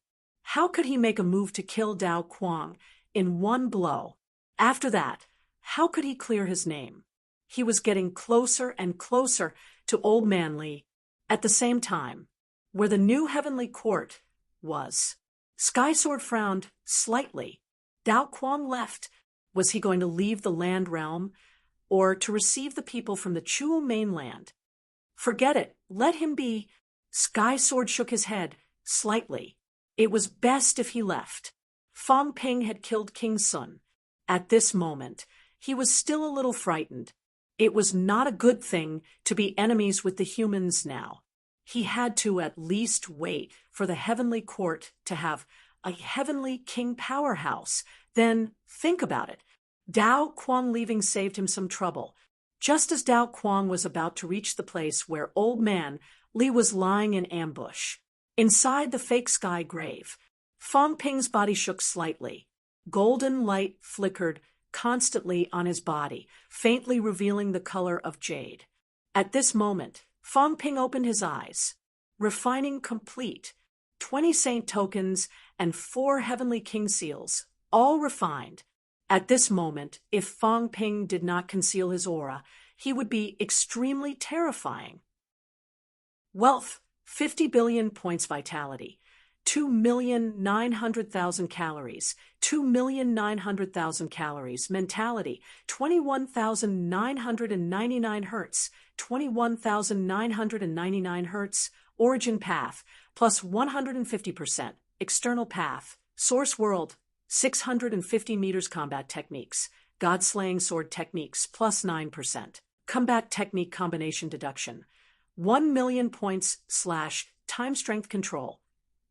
How could he make a move to kill Dao Kuang in one blow? After that, how could he clear his name? He was getting closer and closer to Old Man Li. At the same time, where the new heavenly court was, Sky Sword frowned slightly. Dao Kuang left. Was he going to leave the land realm or to receive the people from the Chuo mainland? Forget it. Let him be. Sky Sword shook his head slightly. It was best if he left. Fang Ping had killed King Sun. At this moment, he was still a little frightened. It was not a good thing to be enemies with the humans now. He had to at least wait for the heavenly court to have a heavenly king powerhouse. Then think about it. Dao Kuang leaving saved him some trouble. Just as Dao Kuang was about to reach the place where Old Man Li was lying in ambush, inside the fake sky grave, Fang Ping's body shook slightly. Golden light flickered constantly on his body, faintly revealing the color of jade. At this moment, Fang Ping opened his eyes. Refining complete. 20 saint tokens and 4 heavenly king seals, all refined. At this moment, if Fang Ping did not conceal his aura, he would be extremely terrifying. Wealth, 50 billion points vitality, 2,900,000 calories, 2,900,000 calories, mentality, 21,999 hertz, 21,999 hertz, origin path, plus 150%, external path, source world, 650 meters combat techniques, god-slaying sword techniques, plus 9%, combat technique combination deduction, 1 million points / time strength control,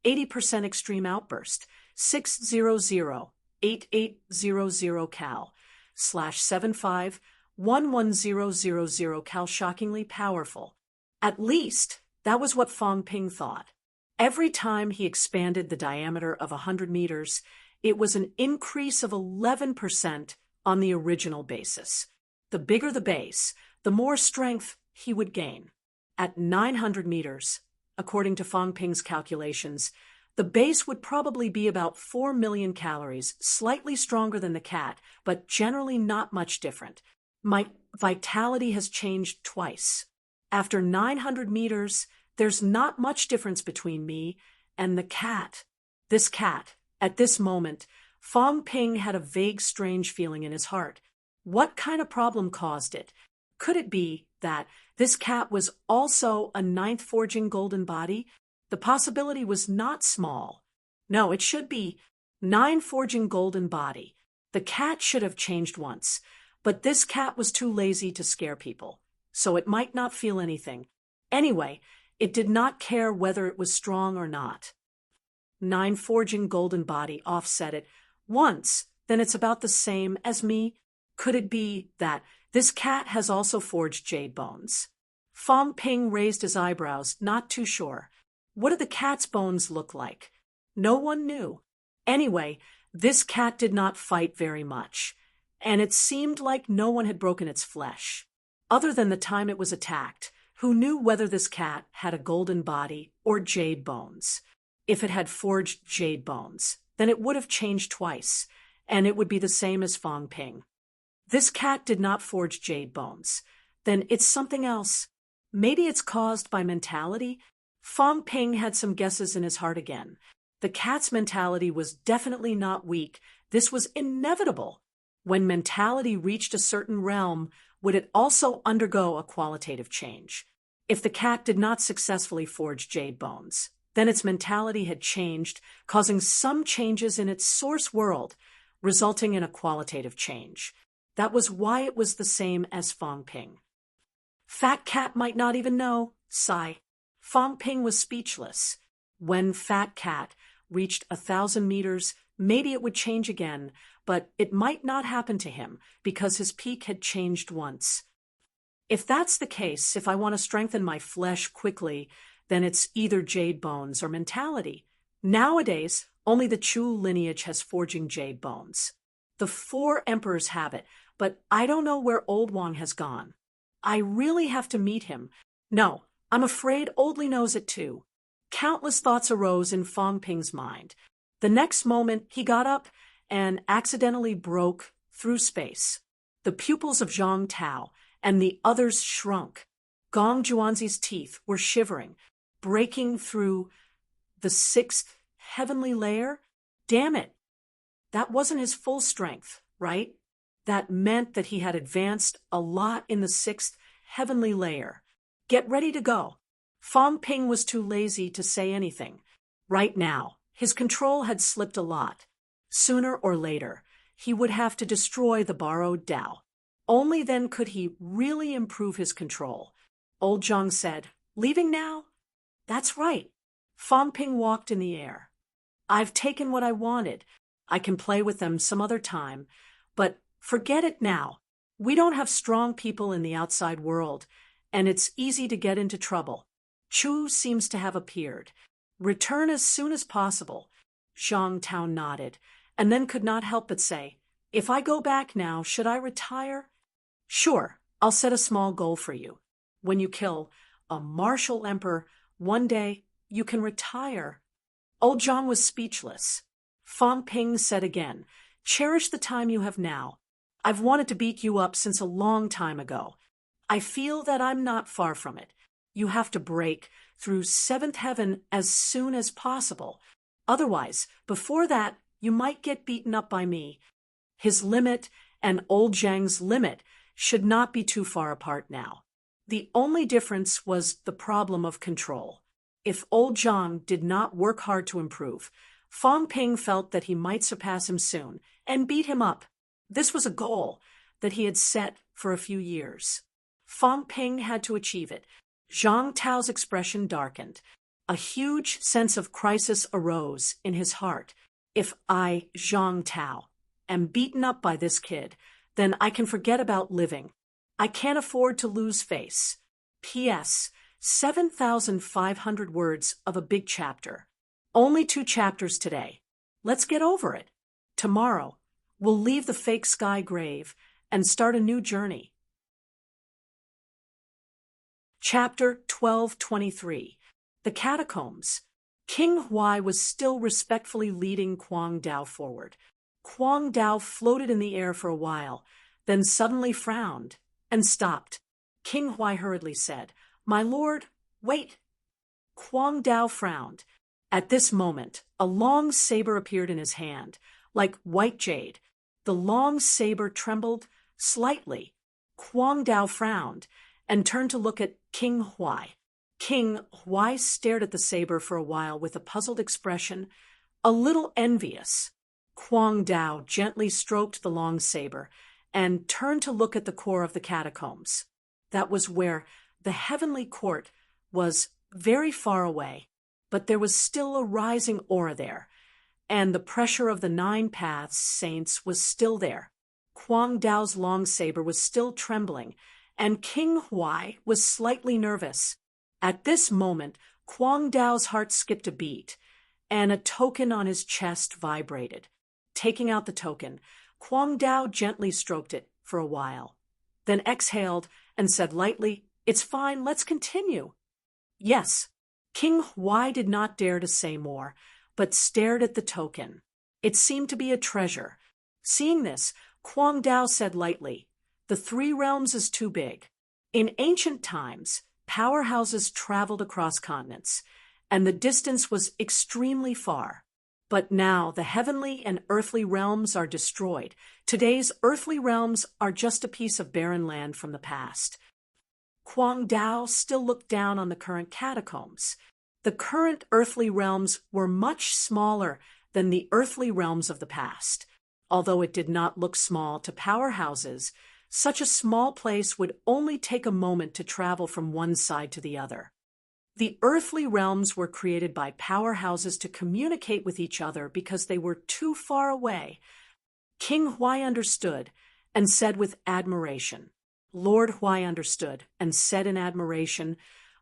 80% extreme outburst, 6008800 cal, /75 11000 cal, shockingly powerful. At least, that was what Fang Ping thought. Every time he expanded the diameter of 100 meters, it was an increase of 11% on the original basis. The bigger the base, the more strength he would gain. At 900 meters, according to Fang Ping's calculations, the base would probably be about 4 million calories, slightly stronger than the cat, but generally not much different. My vitality has changed twice. After 900 meters, there's not much difference between me And the cat. This cat. At this moment, Fong Ping had a vague, strange feeling in his heart. What kind of problem caused it? Could it be that this cat was also a ninth forging golden body? The possibility was not small. No, it should be 9 forging golden body. The cat should have changed once, but this cat was too lazy to scare people, so it might not feel anything. Anyway, it did not care whether it was strong or not. 9 forging golden body offset it once, then it's about the same as me. Could it be that this cat has also forged jade bones? Fong Ping raised his eyebrows, not too sure. What did the cat's bones look like? No one knew. Anyway, this cat did not fight very much, and it seemed like no one had broken its flesh. Other than the time it was attacked, who knew whether this cat had a golden body or jade bones? If it had forged jade bones, then it would have changed twice, and it would be the same as Fong Ping. This cat did not forge jade bones. Then it's something else. Maybe it's caused by mentality? Fong Ping had some guesses in his heart again. The cat's mentality was definitely not weak. This was inevitable. When mentality reached a certain realm, would it also undergo a qualitative change? If the cat did not successfully forge jade bones, then its mentality had changed, causing some changes in its source world, resulting in a qualitative change. That was why it was the same as Fong Ping. Fat Cat might not even know. Sigh. Fong Ping was speechless. When Fat Cat reached 1,000 meters, maybe it would change again, but it might not happen to him because his peak had changed once. If that's the case, if I want to strengthen my flesh quickly, then it's either jade bones or mentality. Nowadays, only the Chu lineage has forging jade bones. The 4 emperors have it, but I don't know where Old Wang has gone. I really have to meet him. No, I'm afraid Old Li knows it too. Countless thoughts arose in Fong Ping's mind. The next moment, he got up and accidentally broke through space. The pupils of Zhang Tao and the others shrunk. Gong Juanzi's teeth were shivering, breaking through the 6th heavenly layer. Damn it! That wasn't his full strength, right? That meant that he had advanced a lot in the 6th heavenly layer. Get ready to go. Fong Ping was too lazy to say anything. Right now, his control had slipped a lot. Sooner or later, he would have to destroy the borrowed Tao. Only then could he really improve his control. Old Zhang said, "Leaving now?" "That's right." Fong Ping walked in the air. "I've taken what I wanted. I can play with them some other time, but forget it now. We don't have strong people in the outside world, and it's easy to get into trouble. Chu seems to have appeared. Return as soon as possible." Zhang Tao nodded, and then could not help but say, "If I go back now, should I retire?" "Sure, I'll set a small goal for you. When you kill a martial emperor, one day you can retire." Old Zhang was speechless. Fong Ping said again, "Cherish the time you have now. I've wanted to beat you up since a long time ago. I feel that I'm not far from it. You have to break through 7th heaven as soon as possible. Otherwise, before that, you might get beaten up by me." His limit and Old Zhang's limit should not be too far apart now. The only difference was the problem of control. If Old Zhang did not work hard to improve, Fong Ping felt that he might surpass him soon and beat him up. This was a goal that he had set for a few years. Fong Ping had to achieve it. Zhang Tao's expression darkened. A huge sense of crisis arose in his heart. If I, Zhang Tao, am beaten up by this kid, then I can forget about living. I can't afford to lose face. P.S. 7,500 words of a big chapter. Only 2 chapters today. Let's get over it. Tomorrow, we'll leave the fake sky grave and start a new journey. Chapter 1223. The Catacombs. King Huai was still respectfully leading Kuang Dao forward. Kuang Dao floated in the air for a while, then suddenly frowned and stopped. King Huai hurriedly said, "My lord, wait." Kuang Dao frowned. At this moment, a long saber appeared in his hand, like white jade. The long saber trembled slightly. Kwang Dao frowned and turned to look at King Huai. King Huai stared at the saber for a while with a puzzled expression, a little envious. Kwang Dao gently stroked the long saber and turned to look at the core of the catacombs. That was where the heavenly court was, very far away, but there was still a rising aura there, and the pressure of the 9 paths saints was still there. Kwang Dao's long saber was still trembling, and King Huai was slightly nervous. At this moment, Kwang Dao's heart skipped a beat, and a token on his chest vibrated. Taking out the token, Kwang Dao gently stroked it for a while, then exhaled and said lightly, "It's fine, let's continue." Yes, King Huai did not dare to say more, but stared at the token. It seemed to be a treasure. Seeing this, Kwang Dao said lightly, "The 3 realms is too big." In ancient times, powerhouses traveled across continents, and the distance was extremely far. But now the heavenly and earthly realms are destroyed. Today's earthly realms are just a piece of barren land from the past. Kwang Dao still looked down on the current catacombs. The current earthly realms were much smaller than the earthly realms of the past. Although it did not look small to powerhouses, such a small place would only take a moment to travel from one side to the other. The earthly realms were created by powerhouses to communicate with each other because they were too far away. King Huai understood and said with admiration. Lord Huai understood and said in admiration,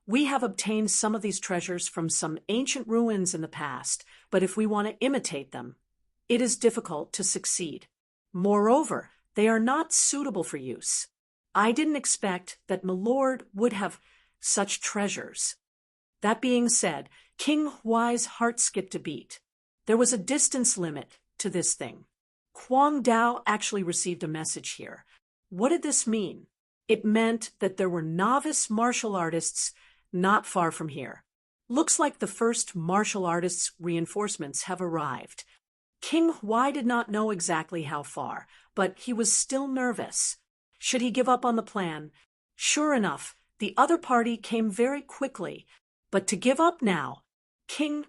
"We have obtained some of these treasures from some ancient ruins in the past, but if we want to imitate them, it is difficult to succeed. Moreover, they are not suitable for use. I didn't expect that my lord would have such treasures." That being said, King Huai's heart skipped a beat. There was a distance limit to this thing. Kwang Dao actually received a message here. What did this mean? It meant that there were novice martial artists not far from here. Looks like the first martial artists' reinforcements have arrived. King Huai did not know exactly how far, but he was still nervous. Should he give up on the plan? Sure enough, the other party came very quickly. But to give up now, King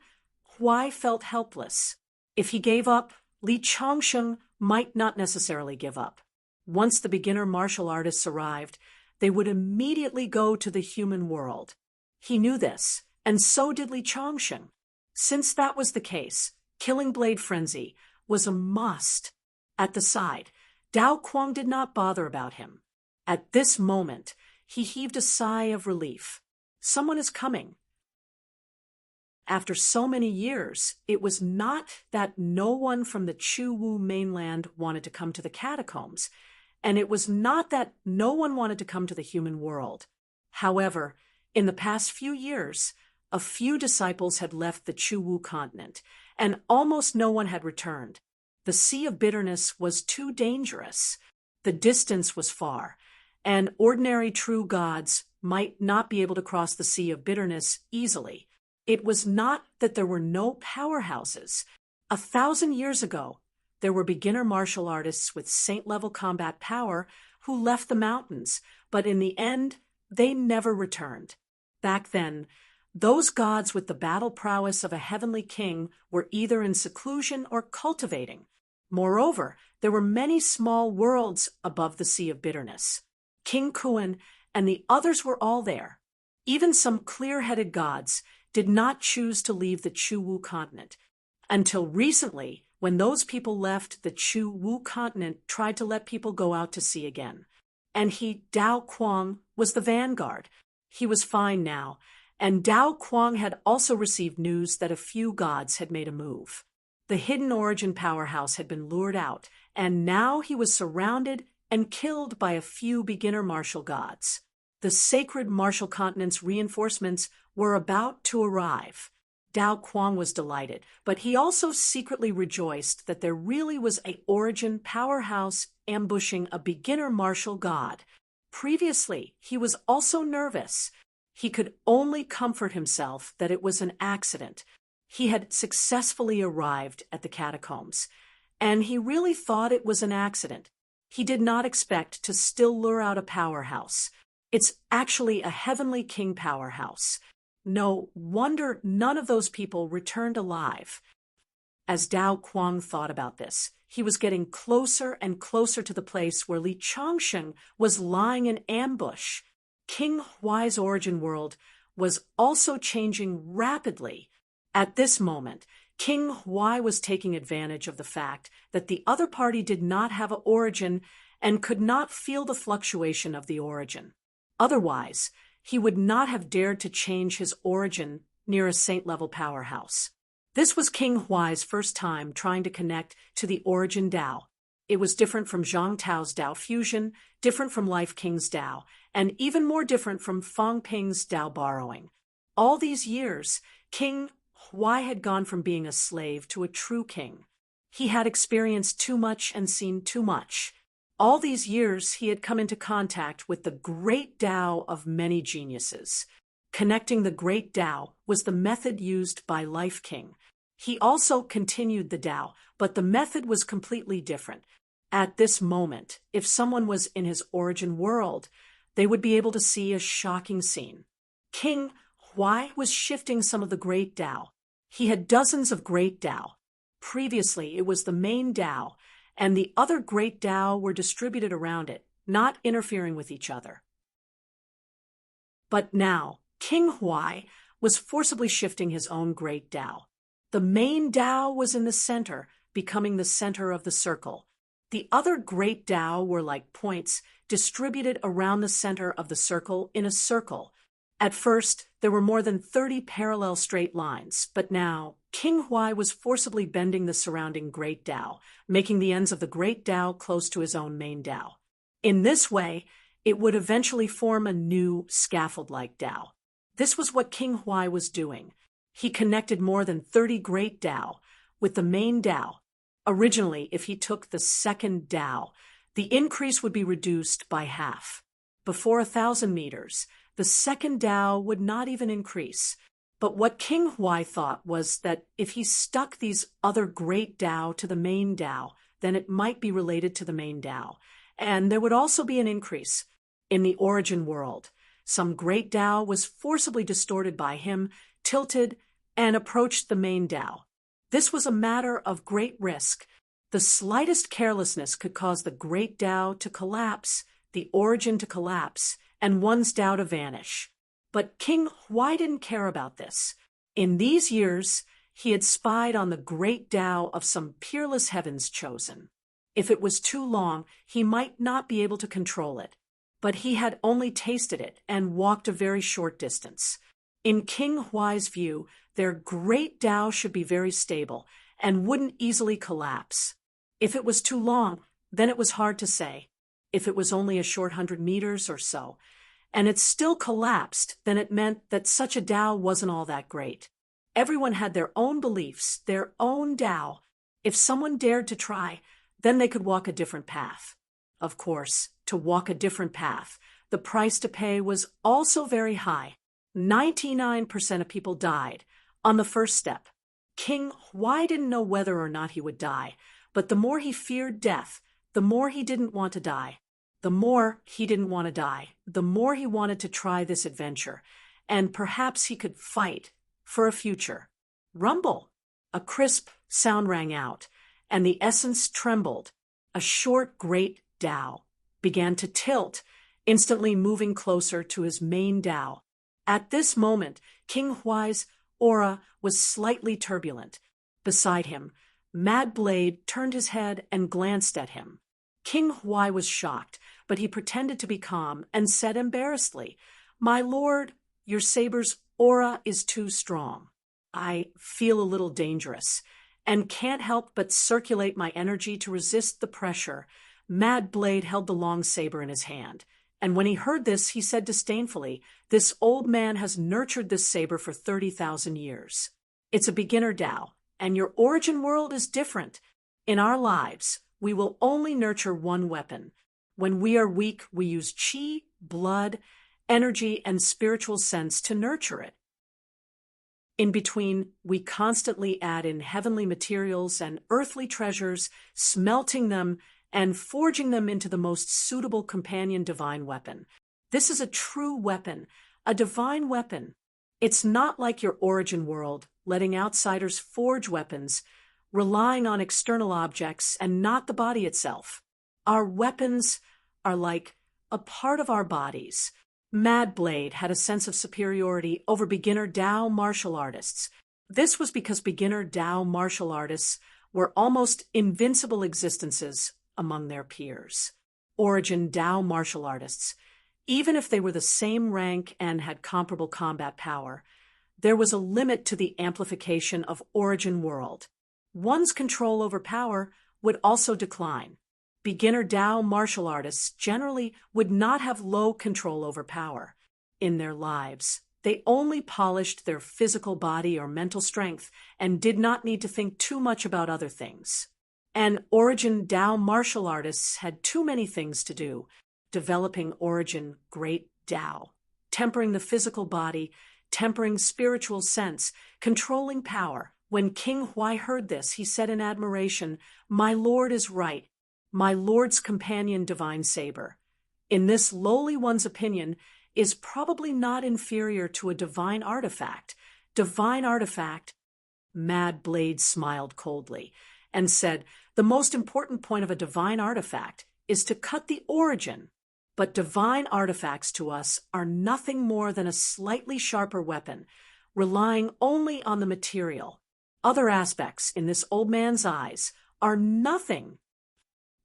Huai felt helpless. If he gave up, Li Changsheng might not necessarily give up. Once the beginner martial artists arrived, they would immediately go to the human world. He knew this, and so did Li Changsheng. Since that was the case, Killing Blade Frenzy was a must. At the side, Dao Kwang did not bother about him. At this moment, he heaved a sigh of relief. Someone is coming. After so many years, it was not that no one from the Chu Wu mainland wanted to come to the catacombs, and it was not that no one wanted to come to the human world. However, in the past few years, a few disciples had left the Chu Wu continent, and almost no one had returned. The Sea of Bitterness was too dangerous. The distance was far, and ordinary true gods might not be able to cross the Sea of Bitterness easily. It was not that there were no powerhouses. 1,000 years ago, there were beginner martial artists with saint-level combat power who left the mountains, but in the end, they never returned. Back then, those gods with the battle prowess of a heavenly king were either in seclusion or cultivating. Moreover, there were many small worlds above the Sea of Bitterness. King Kuan and the others were all there. Even some clear-headed gods did not choose to leave the Chu Wu continent. Until recently, when those people left, the Chu Wu continent tried to let people go out to sea again. And he, Dao Kwang, was the vanguard. He was fine now, and Dao Kwang had also received news that a few gods had made a move. The hidden origin powerhouse had been lured out, and now he was surrounded and killed by a few beginner martial gods. The sacred martial continent's reinforcements were about to arrive. Dao Kwang was delighted, but he also secretly rejoiced that there really was an origin powerhouse ambushing a beginner martial god. Previously, he was also nervous. He could only comfort himself that it was an accident. he had successfully arrived at the catacombs, and he really thought it was an accident. He did not expect to still lure out a powerhouse. It's actually a heavenly king powerhouse. No wonder none of those people returned alive. As Dao Kuang thought about this, he was getting closer and closer to the place where Li Changsheng was lying in ambush. King Huai's origin world was also changing rapidly. At this moment, King Huai was taking advantage of the fact that the other party did not have an origin and could not feel the fluctuation of the origin. Otherwise, he would not have dared to change his origin near a saint-level powerhouse. This was King Huai's first time trying to connect to the origin Dao. It was different from Zhang Tao's Dao fusion, different from Life King's Dao, and even more different from Fang Ping's Dao borrowing. All these years, King Huai had gone from being a slave to a true king. He had experienced too much and seen too much. All these years, he had come into contact with the great Dao of many geniuses. Connecting the great Dao was the method used by Life King. He also continued the Dao, but the method was completely different. At this moment, if someone was in his origin world, they would be able to see a shocking scene. King Huai was shifting some of the great Dao. He had dozens of great Dao. Previously, it was the main Dao, and the other great Dao were distributed around it, not interfering with each other. But now, King Huai was forcibly shifting his own great Dao. The main Dao was in the center, becoming the center of the circle. The other great Dao were like points distributed around the center of the circle in a circle. At first, there were more than 30 parallel straight lines, but now, King Huai was forcibly bending the surrounding great Dao, making the ends of the great Dao close to his own main Dao. In this way, it would eventually form a new scaffold-like Dao. This was what King Huai was doing. He connected more than 30 great Dao with the main Dao. Originally, if he took the second Dao, the increase would be reduced by half. Before 1,000 meters, the second Dao would not even increase. But what King Huai thought was that if he stuck these other great Dao to the main Dao, then it might be related to the main Dao. And there would also be an increase. In the origin world, some great Dao was forcibly distorted by him, tilted, and approached the main Dao. This was a matter of great risk. The slightest carelessness could cause the great Dao to collapse, the origin to collapse, and one's Dao to vanish. But King Huai didn't care about this. In these years, he had spied on the great Dao of some peerless heavens chosen. If it was too long, he might not be able to control it. But he had only tasted it and walked a very short distance. In King Huai's view, their great Dao should be very stable and wouldn't easily collapse. If it was too long, then it was hard to say. If it was only a short 100 meters or so, and it still collapsed, then it meant that such a Dao wasn't all that great. Everyone had their own beliefs, their own Dao. If someone dared to try, then they could walk a different path. Of course, to walk a different path, the price to pay was also very high. 99% of people died on the first step. King Huai didn't know whether or not he would die, but the more he feared death, the more he didn't want to die. The more he didn't want to die, the more he wanted to try this adventure, and perhaps he could fight for a future. Rumble! A crisp sound rang out, and the essence trembled. A short, great Dao began to tilt, instantly moving closer to his main Dao. At this moment, King Huai's aura was slightly turbulent. Beside him, Mad Blade turned his head and glanced at him. King Huai was shocked, but he pretended to be calm and said embarrassedly, "My lord, your saber's aura is too strong. I feel a little dangerous and can't help but circulate my energy to resist the pressure." Mad Blade held the long saber in his hand, and when he heard this, he said disdainfully, "This old man has nurtured this saber for 30,000 years. It's a beginner Dao, and your origin world is different. In our lives, we will only nurture one weapon. When we are weak, we use chi, blood, energy, and spiritual sense to nurture it. In between, we constantly add in heavenly materials and earthly treasures, smelting them and forging them into the most suitable companion divine weapon. This is a true weapon, a divine weapon. It's not like your origin world, letting outsiders forge weapons, relying on external objects and not the body itself. Our weapons are like a part of our bodies. Mad Blade had a sense of superiority over beginner Tao martial artists. This was because beginner Tao martial artists were almost invincible existences among their peers. Origin Tao martial artists, even if they were the same rank and had comparable combat power, there was a limit to the amplification of origin world. One's control over power would also decline. Beginner Tao martial artists generally would not have low control over power. In their lives, they only polished their physical body or mental strength and did not need to think too much about other things. And origin Tao martial artists had too many things to do, developing origin great Tao, tempering the physical body, tempering spiritual sense, controlling power. When King Huai heard this, he said in admiration, "My lord is right. My lord's companion divine saber, in this lowly one's opinion, is probably not inferior to a divine artifact. Divine artifact." Mad Blade smiled coldly and said, "The most important point of a divine artifact is to cut the origin. But divine artifacts to us are nothing more than a slightly sharper weapon, relying only on the material. Other aspects, in this old man's eyes, are nothing."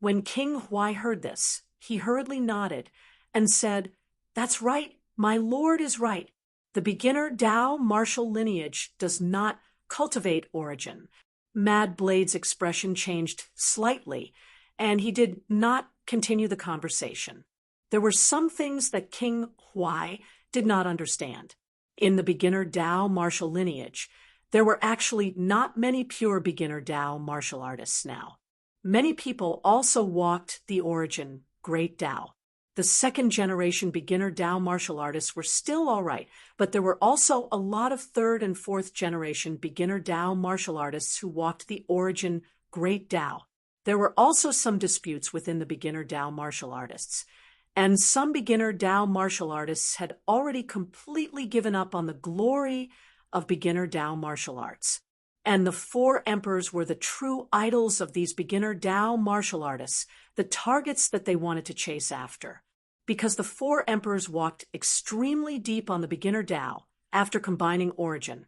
When King Huai heard this, he hurriedly nodded and said, "That's right, my lord is right. The beginner Tao martial lineage does not cultivate origin." Mad Blade's expression changed slightly, and he did not continue the conversation. There were some things that King Huai did not understand. In the beginner Tao martial lineage, there were actually not many pure beginner Tao martial artists now. Many people also walked the origin great Tao. The second-generation beginner Tao martial artists were still all right, but there were also a lot of third- and fourth-generation beginner Tao martial artists who walked the origin great Tao. There were also some disputes within the beginner Tao martial artists, and some beginner Tao martial artists had already completely given up on the glory of beginner Tao martial arts. And the four emperors were the true idols of these beginner Tao martial artists, the targets that they wanted to chase after. Because the four emperors walked extremely deep on the beginner Tao after combining origin,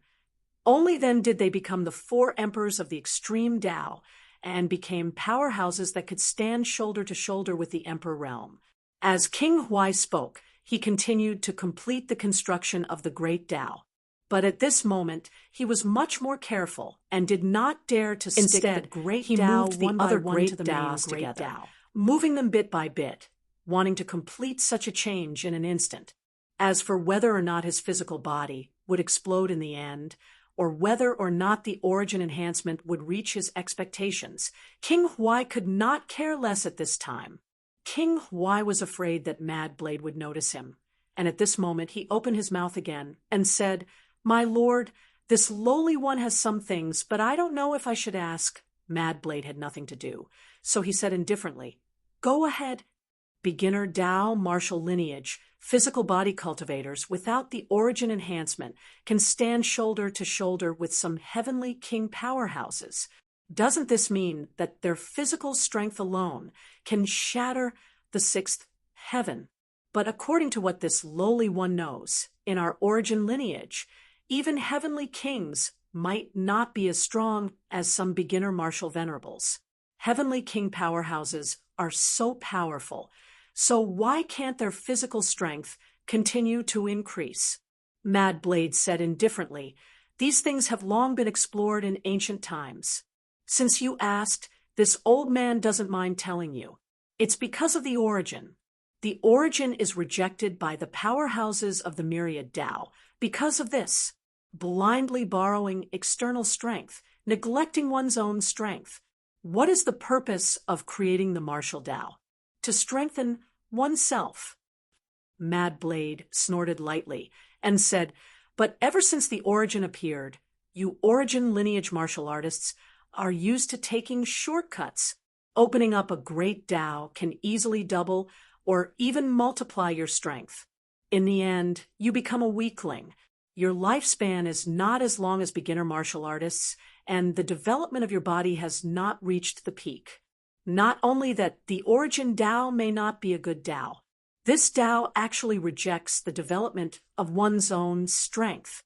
only then did they become the four emperors of the extreme Tao and became powerhouses that could stand shoulder to shoulder with the emperor realm. As King Huai spoke, he continued to complete the construction of the great Tao. But at this moment, he was much more careful and did not dare to stick the great Tao moved the other great Taos together, moving them bit by bit, wanting to complete such a change in an instant. As for whether or not his physical body would explode in the end, or whether or not the origin enhancement would reach his expectations, King Huai could not care less at this time. King Huai was afraid that Mad Blade would notice him, and at this moment he opened his mouth again and said, "My lord, this lowly one has some things, but I don't know if I should ask." Mad Blade had nothing to do, so he said indifferently, "Go ahead." Beginner Tao martial lineage, physical body cultivators without the origin enhancement can stand shoulder to shoulder with some heavenly king powerhouses. Doesn't this mean that their physical strength alone can shatter the sixth heaven? But according to what this lowly one knows, in our origin lineage, even heavenly kings might not be as strong as some beginner martial venerables. Heavenly king powerhouses are so powerful, so why can't their physical strength continue to increase? Mad Blade said indifferently, "These things have long been explored in ancient times. Since you asked, this old man doesn't mind telling you. It's because of the origin. The origin is rejected by the powerhouses of the myriad Tao because of this. Blindly borrowing external strength, neglecting one's own strength. What is the purpose of creating the martial Tao? To strengthen oneself." Mad Blade snorted lightly and said, But ever since the origin appeared, you origin lineage martial artists are used to taking shortcuts. Opening up a great Tao can easily double or even multiply your strength. In the end, you become a weakling. Your lifespan is not as long as beginner martial artists, and the development of your body has not reached the peak. Not only that, the origin Tao may not be a good Tao. This Tao actually rejects the development of one's own strength.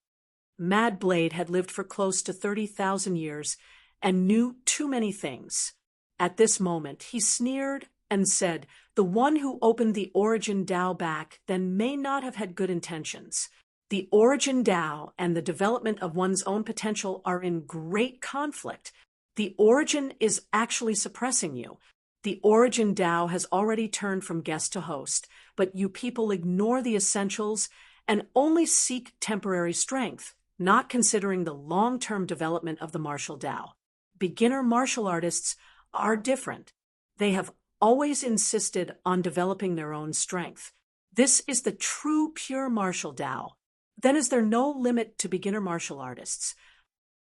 Mad Blade had lived for close to 30,000 years and knew too many things. At this moment, he sneered and said, "The one who opened the origin Tao back then may not have had good intentions. The origin Tao and the development of one's own potential are in great conflict. The origin is actually suppressing you. The origin Tao has already turned from guest to host, but you people ignore the essentials and only seek temporary strength, not considering the long-term development of the martial Tao. Beginner martial artists are different. They have always insisted on developing their own strength. This is the true pure martial Tao. Then is there no limit to beginner martial artists?"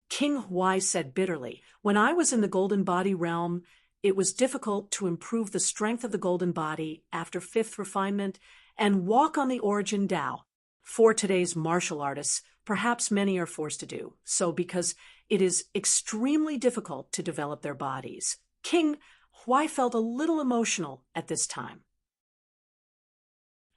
King Huai said bitterly, "When I was in the golden body realm, it was difficult to improve the strength of the golden body after fifth refinement and walk on the origin Tao. For today's martial artists, perhaps many are forced to do so because it is extremely difficult to develop their bodies." King Huai felt a little emotional at this time.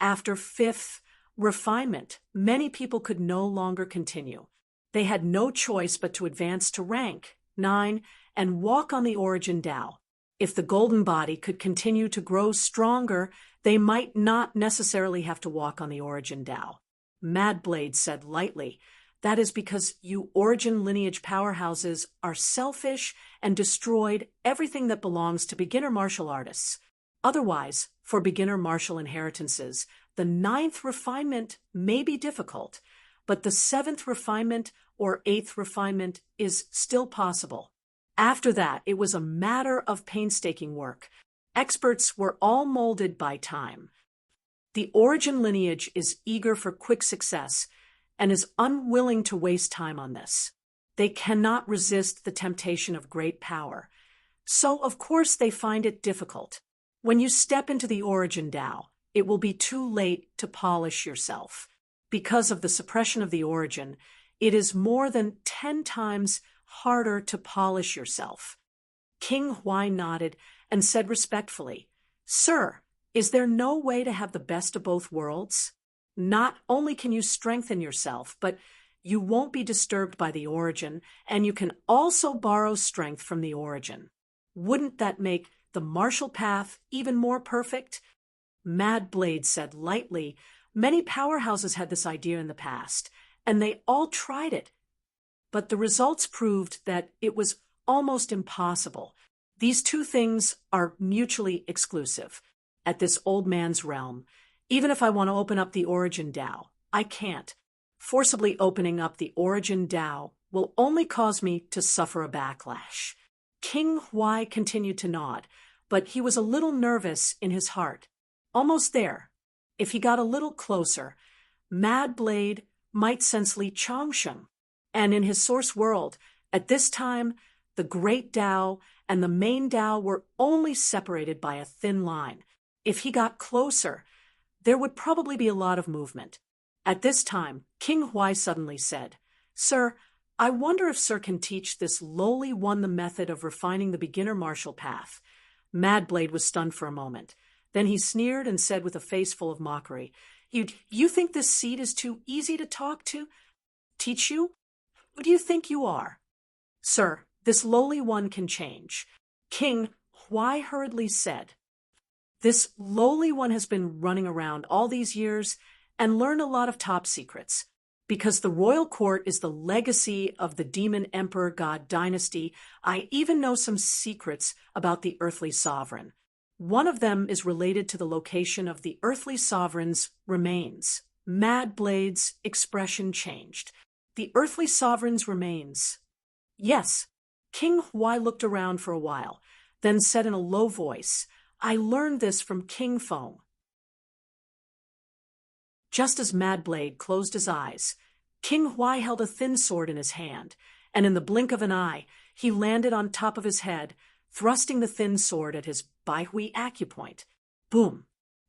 After fifth refinement, many people could no longer continue. They had no choice but to advance to rank 9 and walk on the origin Tao. If the golden body could continue to grow stronger, they might not necessarily have to walk on the origin Tao. Mad Blade said lightly, "That is because you origin lineage powerhouses are selfish and destroyed everything that belongs to beginner martial artists. Otherwise, for beginner martial inheritances, the 9th refinement may be difficult, but the 7th refinement or 8th refinement is still possible. After that, it was a matter of painstaking work. Experts were all molded by time. The origin lineage is eager for quick success and is unwilling to waste time on this. They cannot resist the temptation of great power. So, of course, they find it difficult. When you step into the origin Tao, it will be too late to polish yourself. Because of the suppression of the origin, it is more than 10 times harder to polish yourself." King Huai nodded and said respectfully, "Sir, is there no way to have the best of both worlds? Not only can you strengthen yourself, but you won't be disturbed by the origin, and you can also borrow strength from the origin. Wouldn't that make the martial path even more perfect?" Mad Blade said lightly, "Many powerhouses had this idea in the past, and they all tried it. But the results proved that it was almost impossible. These two things are mutually exclusive. At this old man's realm, even if I want to open up the origin Tao, I can't. Forcibly opening up the origin Tao will only cause me to suffer a backlash." King Huai continued to nod, but he was a little nervous in his heart. Almost there. If he got a little closer, Mad Blade might sense Li Changsheng. And in his source world, at this time, the great Tao and the main Tao were only separated by a thin line. If he got closer, there would probably be a lot of movement. At this time, King Huai suddenly said, "Sir, I wonder if Sir can teach this lowly one the method of refining the beginner martial path." Mad Blade was stunned for a moment. Then he sneered and said with a face full of mockery, You think this seed is too easy to talk to? Teach you? Who do you think you are?" "Sir, this lowly one can change." King Huai hurriedly said, "This lowly one has been running around all these years and learned a lot of top secrets. Because the royal court is the legacy of the demon emperor god dynasty, I even know some secrets about the earthly sovereign. One of them is related to the location of the earthly sovereign's remains." Mad Blade's expression changed. "The earthly sovereign's remains." "Yes." King Huai looked around for a while, then said in a low voice, "I learned this from King Feng." Just as Mad Blade closed his eyes, King Huai held a thin sword in his hand, and in the blink of an eye, he landed on top of his head, thrusting the thin sword at his Baihui acupoint. Boom!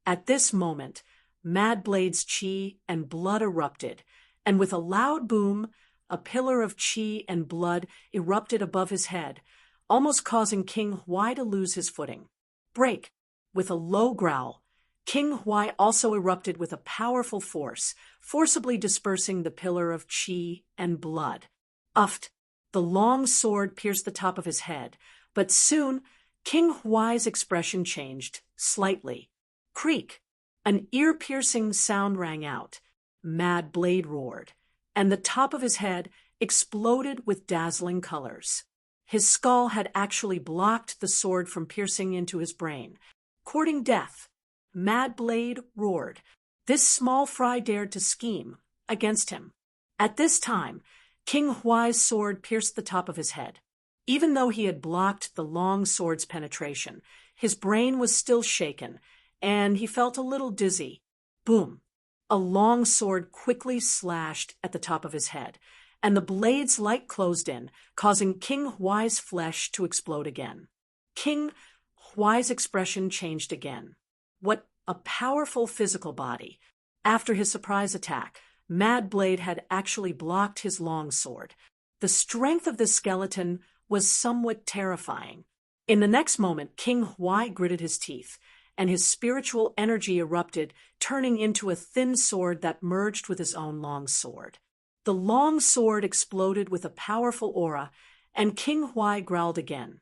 At this moment, Mad Blade's qi and blood erupted, and with a loud boom, a pillar of qi and blood erupted above his head, almost causing King Huai to lose his footing. Break! With a low growl, King Huai also erupted with a powerful force, forcibly dispersing the pillar of qi and blood. Uft! The long sword pierced the top of his head, but soon King Huai's expression changed, slightly. Creak! An ear-piercing sound rang out. Mad Blade roared, and the top of his head exploded with dazzling colors. His skull had actually blocked the sword from piercing into his brain. Courting death, Mad Blade roared. This small fry dared to scheme against him. At this time, King Huai's sword pierced the top of his head. Even though he had blocked the long sword's penetration, his brain was still shaken, and he felt a little dizzy. Boom! A long sword quickly slashed at the top of his head, and the blade's light closed in, causing King Huai's flesh to explode again. King Huai's expression changed again. What a powerful physical body! After his surprise attack, Mad Blade had actually blocked his long sword. The strength of this skeleton was somewhat terrifying. In the next moment, King Huai gritted his teeth, and his spiritual energy erupted, turning into a thin sword that merged with his own long sword. The long sword exploded with a powerful aura, and King Huai growled again.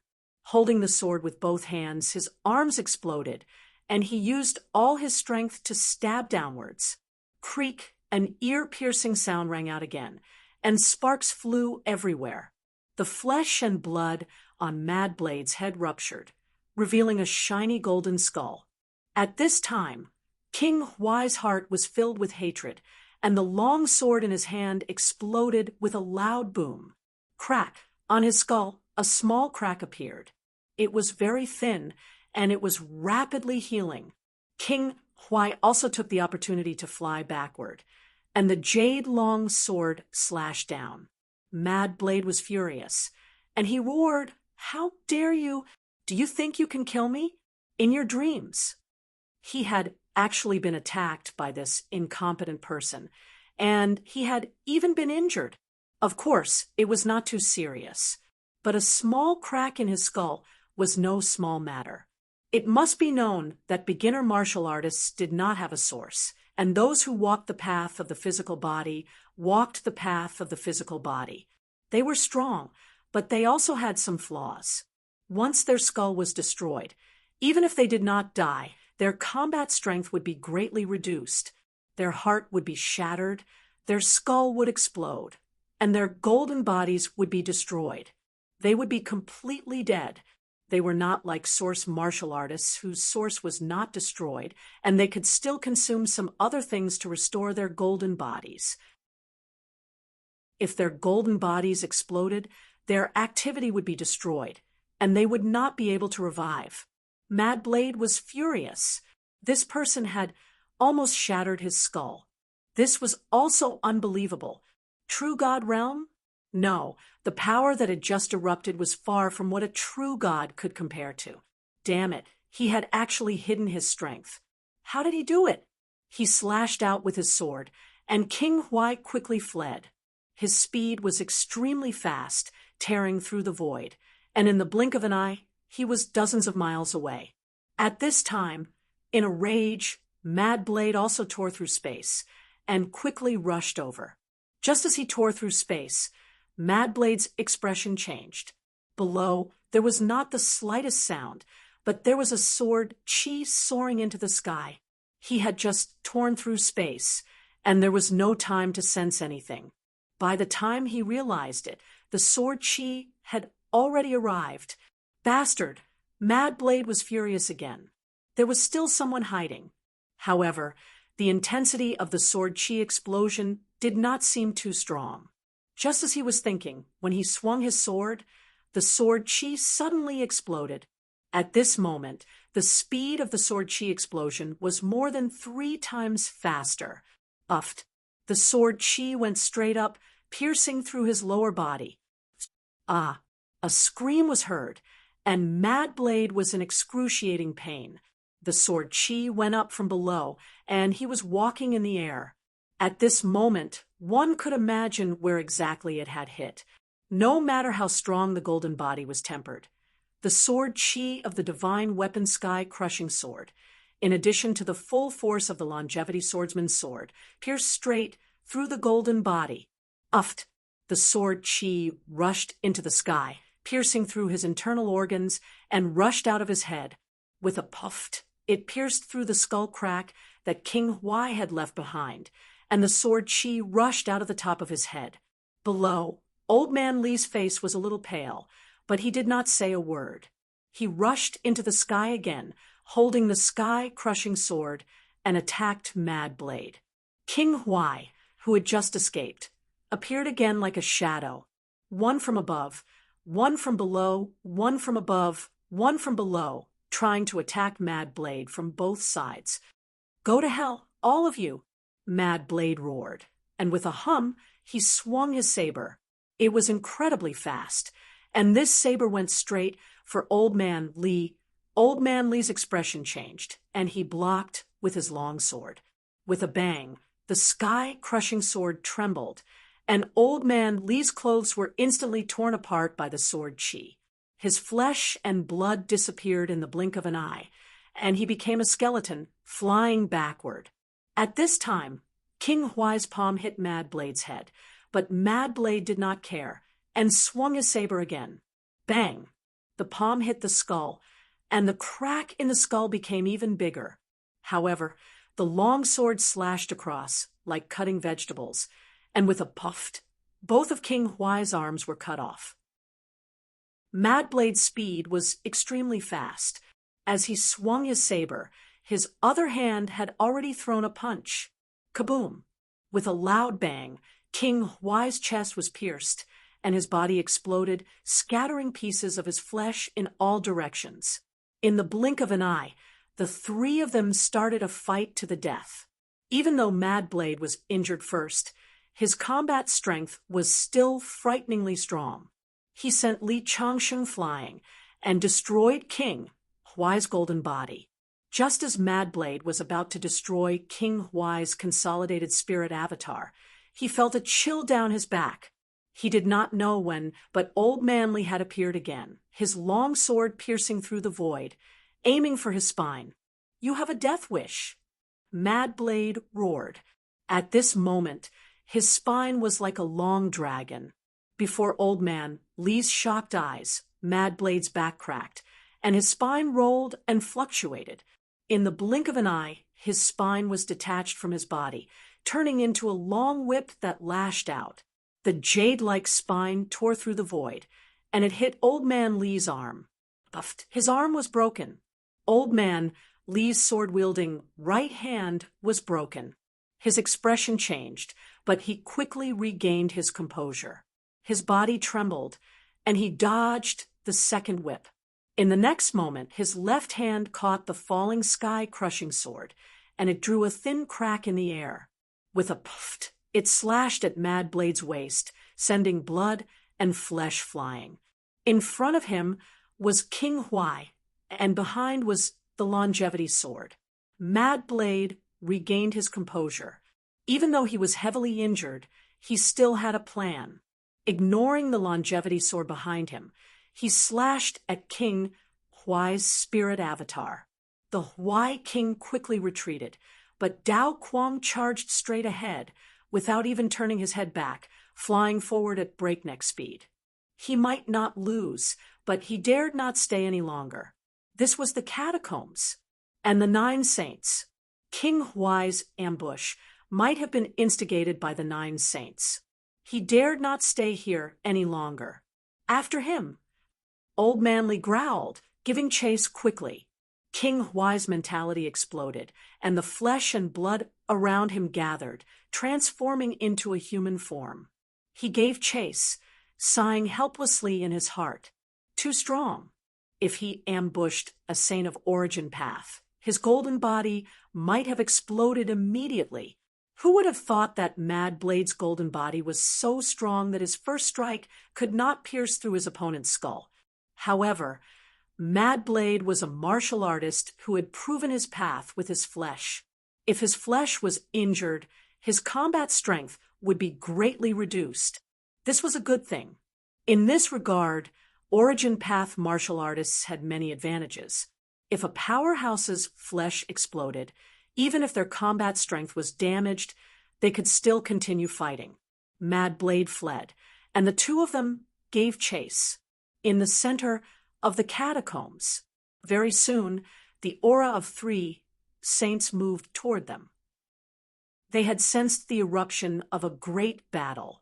Holding the sword with both hands, his arms exploded, and he used all his strength to stab downwards. Creak! An ear-piercing sound rang out again, and sparks flew everywhere. The flesh and blood on Mad Blade's head ruptured, revealing a shiny golden skull. At this time, King Huai's heart was filled with hatred, and the long sword in his hand exploded with a loud boom. Crack! On his skull, a small crack appeared. It was very thin, and it was rapidly healing. King Huai also took the opportunity to fly backward, and the jade-long sword slashed down. Mad Blade was furious, and he roared, "How dare you? Do you think you can kill me? In your dreams." He had actually been attacked by this incompetent person, and he had even been injured. Of course, it was not too serious, but a small crack in his skull was no small matter. It must be known that beginner martial artists did not have a source, and those who walked the path of the physical body walked the path of the physical body. They were strong, but they also had some flaws. Once their skull was destroyed, even if they did not die, their combat strength would be greatly reduced. Their heart would be shattered, their skull would explode, and their golden bodies would be destroyed. They would be completely dead. They were not like source martial artists whose source was not destroyed, and they could still consume some other things to restore their golden bodies. If their golden bodies exploded, their activity would be destroyed, and they would not be able to revive. Mad Blade was furious. This person had almost shattered his skull. This was also unbelievable. True God realm? No, the power that had just erupted was far from what a true god could compare to. Damn it, he had actually hidden his strength. How did he do it? He slashed out with his sword, and King Huai quickly fled. His speed was extremely fast, tearing through the void, and in the blink of an eye, he was dozens of miles away. At this time, in a rage, Mad Blade also tore through space, and quickly rushed over. Just as he tore through space, Mad Blade's expression changed. Below, there was not the slightest sound, but there was a sword chi soaring into the sky. He had just torn through space, and there was no time to sense anything. By the time he realized it, the sword chi had already arrived. Bastard! Mad Blade was furious again. There was still someone hiding. However, the intensity of the sword chi explosion did not seem too strong. Just as he was thinking, when he swung his sword, the sword chi suddenly exploded. At this moment, the speed of the sword chi explosion was more than 3 times faster. Uffed. The sword chi went straight up, piercing through his lower body. Ah! A scream was heard, and Mad Blade was in excruciating pain. The sword chi went up from below, and he was walking in the air. At this moment, one could imagine where exactly it had hit, no matter how strong the golden body was tempered. The sword chi of the divine weapon sky-crushing sword, in addition to the full force of the longevity swordsman's sword, pierced straight through the golden body. Uft! The sword chi rushed into the sky, piercing through his internal organs, and rushed out of his head. With a puff, it pierced through the skull crack that King Huai had left behind, and the sword chi rushed out of the top of his head. Below, Old Man Li's face was a little pale, but he did not say a word. He rushed into the sky again, holding the sky-crushing sword, and attacked Mad Blade. King Huai, who had just escaped, appeared again like a shadow, one from above, one from below, one from above, one from below, trying to attack Mad Blade from both sides. "Go to hell, all of you!" Mad Blade roared, and with a hum, he swung his saber. It was incredibly fast, and this saber went straight for Old Man Li. Old Man Li's expression changed, and he blocked with his long sword. With a bang, the sky-crushing sword trembled, and Old Man Li's clothes were instantly torn apart by the sword chi. His flesh and blood disappeared in the blink of an eye, and he became a skeleton, flying backward. At this time, King Huai's palm hit Mad Blade's head, but Mad Blade did not care, and swung his saber again. Bang! The palm hit the skull, and the crack in the skull became even bigger. However, the long sword slashed across, like cutting vegetables, and with a puff, both of King Huai's arms were cut off. Mad Blade's speed was extremely fast. As he swung his saber, his other hand had already thrown a punch. Kaboom! With a loud bang, King Huai's chest was pierced, and his body exploded, scattering pieces of his flesh in all directions. In the blink of an eye, the three of them started a fight to the death. Even though Mad Blade was injured first, his combat strength was still frighteningly strong. He sent Li Changsheng flying and destroyed King Huai's golden body. Just as Mad Blade was about to destroy King Huai's consolidated spirit avatar, he felt a chill down his back. He did not know when, but Old Man Li had appeared again, his long sword piercing through the void, aiming for his spine. "You have a death wish!" Mad Blade roared. At this moment, his spine was like a long dragon. Before Old Man Li's shocked eyes, Mad Blade's back cracked, and his spine rolled and fluctuated. In the blink of an eye, his spine was detached from his body, turning into a long whip that lashed out. The jade-like spine tore through the void, and it hit Old Man Li's arm. His arm was broken. Old Man Li's sword-wielding right hand was broken. His expression changed, but he quickly regained his composure. His body trembled, and he dodged the second whip. In the next moment, his left hand caught the falling sky-crushing sword, and it drew a thin crack in the air. With a puff, it slashed at Mad Blade's waist, sending blood and flesh flying. In front of him was King Huai, and behind was the longevity sword. Mad Blade regained his composure. Even though he was heavily injured, he still had a plan. Ignoring the longevity sword behind him, he slashed at King Huai's spirit avatar. The Huai king quickly retreated, but Dao Quang charged straight ahead, without even turning his head back, flying forward at breakneck speed. He might not lose, but he dared not stay any longer. This was the catacombs, and the 9 saints. King Huai's ambush might have been instigated by the 9 saints. He dared not stay here any longer. After him! Old Man Li growled, giving chase quickly. King Huai's mentality exploded, and the flesh and blood around him gathered, transforming into a human form. He gave chase, sighing helplessly in his heart. Too strong. If he ambushed a saint of origin path, his golden body might have exploded immediately. Who would have thought that Mad Blade's golden body was so strong that his first strike could not pierce through his opponent's skull? However, Mad Blade was a martial artist who had proven his path with his flesh. If his flesh was injured, his combat strength would be greatly reduced. This was a good thing. In this regard, Origin Path martial artists had many advantages. If a powerhouse's flesh exploded, even if their combat strength was damaged, they could still continue fighting. Mad Blade fled, and the two of them gave chase. In the center of the catacombs, very soon, the aura of 3 saints moved toward them. They had sensed the eruption of a great battle.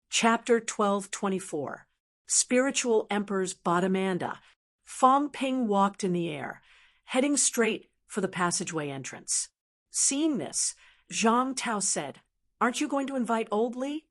Chapter 1224. Spiritual Emperor's Badamanda. Fong Ping walked in the air, heading straight for the passageway entrance. Seeing this, Zhang Tao said, "Aren't you going to invite Old Li?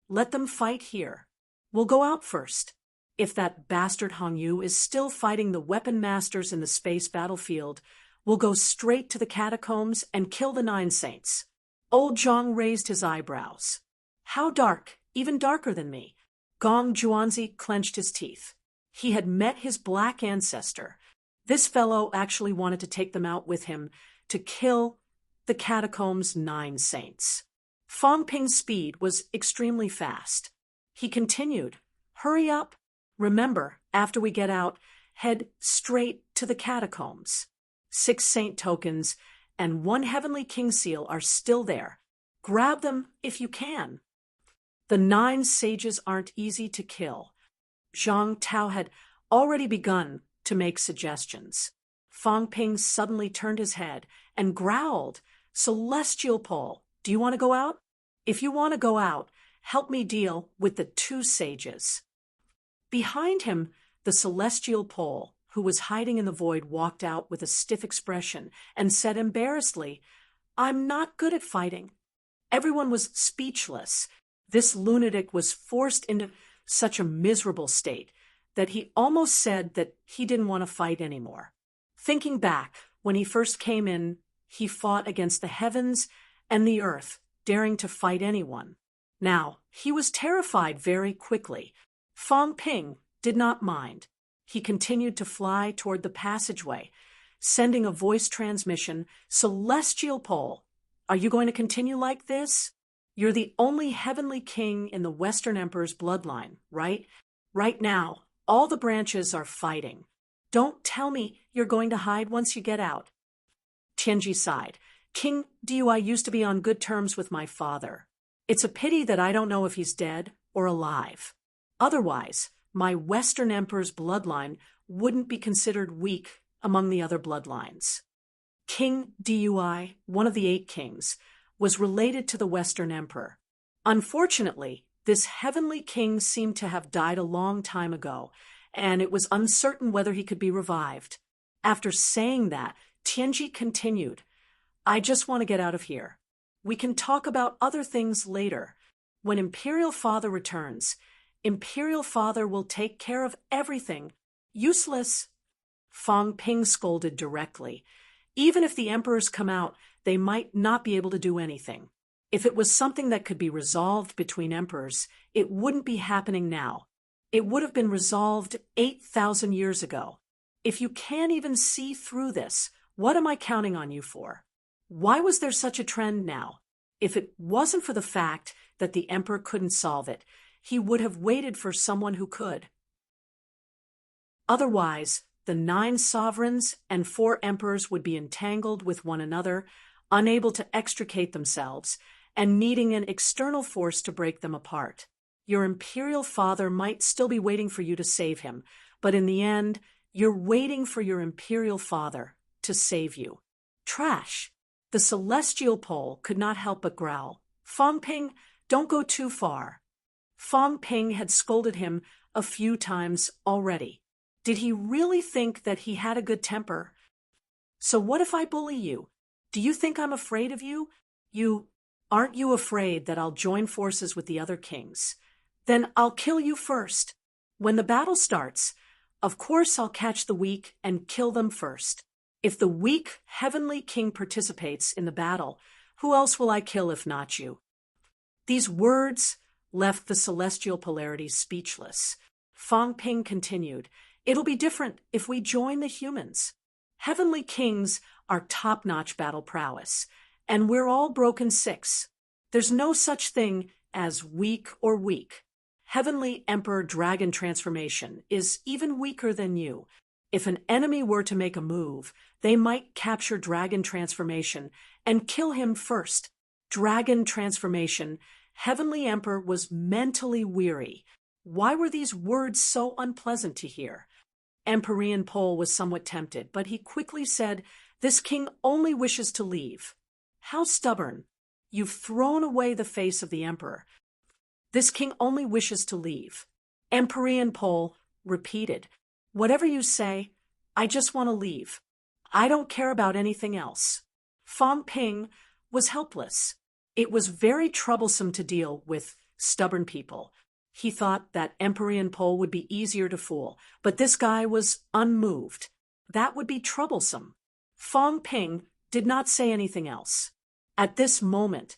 Let them fight here. We'll go out first. If that bastard Hong Yu is still fighting the weapon masters in the space battlefield, we'll go straight to the catacombs and kill the 9 saints." Old Zhang raised his eyebrows. "How dark, even darker than me." Gong Juanzi clenched his teeth. He had met his black ancestor. This fellow actually wanted to take them out with him to kill the catacombs' 9 saints. Fong Ping's speed was extremely fast. He continued, "Hurry up. Remember, after we get out, head straight to the catacombs. 6 saint tokens and 1 heavenly king seal are still there. Grab them if you can. The 9 sages aren't easy to kill." Zhang Tao had already begun to make suggestions. Fong Ping suddenly turned his head and growled, "Celestial Pole, do you want to go out? If you want to go out, help me deal with the 2 sages." Behind him, the Celestial Pole, who was hiding in the void, walked out with a stiff expression and said embarrassedly, "I'm not good at fighting." Everyone was speechless. This lunatic was forced into such a miserable state that he almost said that he didn't want to fight anymore. Thinking back, when he first came in, he fought against the heavens and the earth, daring to fight anyone. Now, he was terrified very quickly. Fong Ping did not mind. He continued to fly toward the passageway, sending a voice transmission, "Celestial Pole, are you going to continue like this? You're the only heavenly king in the Western Emperor's bloodline, right? Right now, all the branches are fighting. Don't tell me you're going to hide once you get out." Tianji sighed. "King Dui used to be on good terms with my father. It's a pity that I don't know if he's dead or alive. Otherwise, my Western Emperor's bloodline wouldn't be considered weak among the other bloodlines." King Dui, one of the 8 kings, was related to the Western Emperor. Unfortunately, this heavenly king seemed to have died a long time ago, and it was uncertain whether he could be revived. After saying that, Tianji continued, "I just want to get out of here. We can talk about other things later. When Imperial Father returns, Imperial Father will take care of everything. Useless." Fong Ping scolded directly. Even if the emperors come out, they might not be able to do anything. If it was something that could be resolved between emperors, it wouldn't be happening now. It would have been resolved 8,000 years ago. If you can't even see through this, what am I counting on you for? Why was there such a trend now? If it wasn't for the fact that the emperor couldn't solve it, he would have waited for someone who could. Otherwise, the 9 sovereigns and 4 emperors would be entangled with one another, unable to extricate themselves, and needing an external force to break them apart. Your imperial father might still be waiting for you to save him, but in the end, you're waiting for your imperial father to save you. Trash. The celestial pole could not help but growl. Fong Ping, don't go too far. Fong Ping had scolded him a few times already. Did he really think that he had a good temper? So what if I bully you? Do you think I'm afraid of you? Aren't you afraid that I'll join forces with the other kings? Then I'll kill you first. When the battle starts, of course I'll catch the weak and kill them first. If the weak heavenly king participates in the battle, who else will I kill if not you? These words left the celestial polarities speechless. Fang Ping continued, It'll be different if we join the humans. Heavenly kings are top-notch battle prowess, and we're all broken six. There's no such thing as weak or weak. Heavenly Emperor Dragon Transformation is even weaker than you. If an enemy were to make a move, they might capture Dragon Transformation and kill him first. Dragon Transformation. Heavenly Emperor was mentally weary. Why were these words so unpleasant to hear? Empyrean Pole was somewhat tempted, but he quickly said, This king only wishes to leave. How stubborn. You've thrown away the face of the emperor. This king only wishes to leave. Empyrean Pole repeated, Whatever you say, I just want to leave. I don't care about anything else. Fang Ping was helpless. It was very troublesome to deal with stubborn people. He thought that Empyrean Pole would be easier to fool, but this guy was unmoved. That would be troublesome. Fang Ping did not say anything else. At this moment,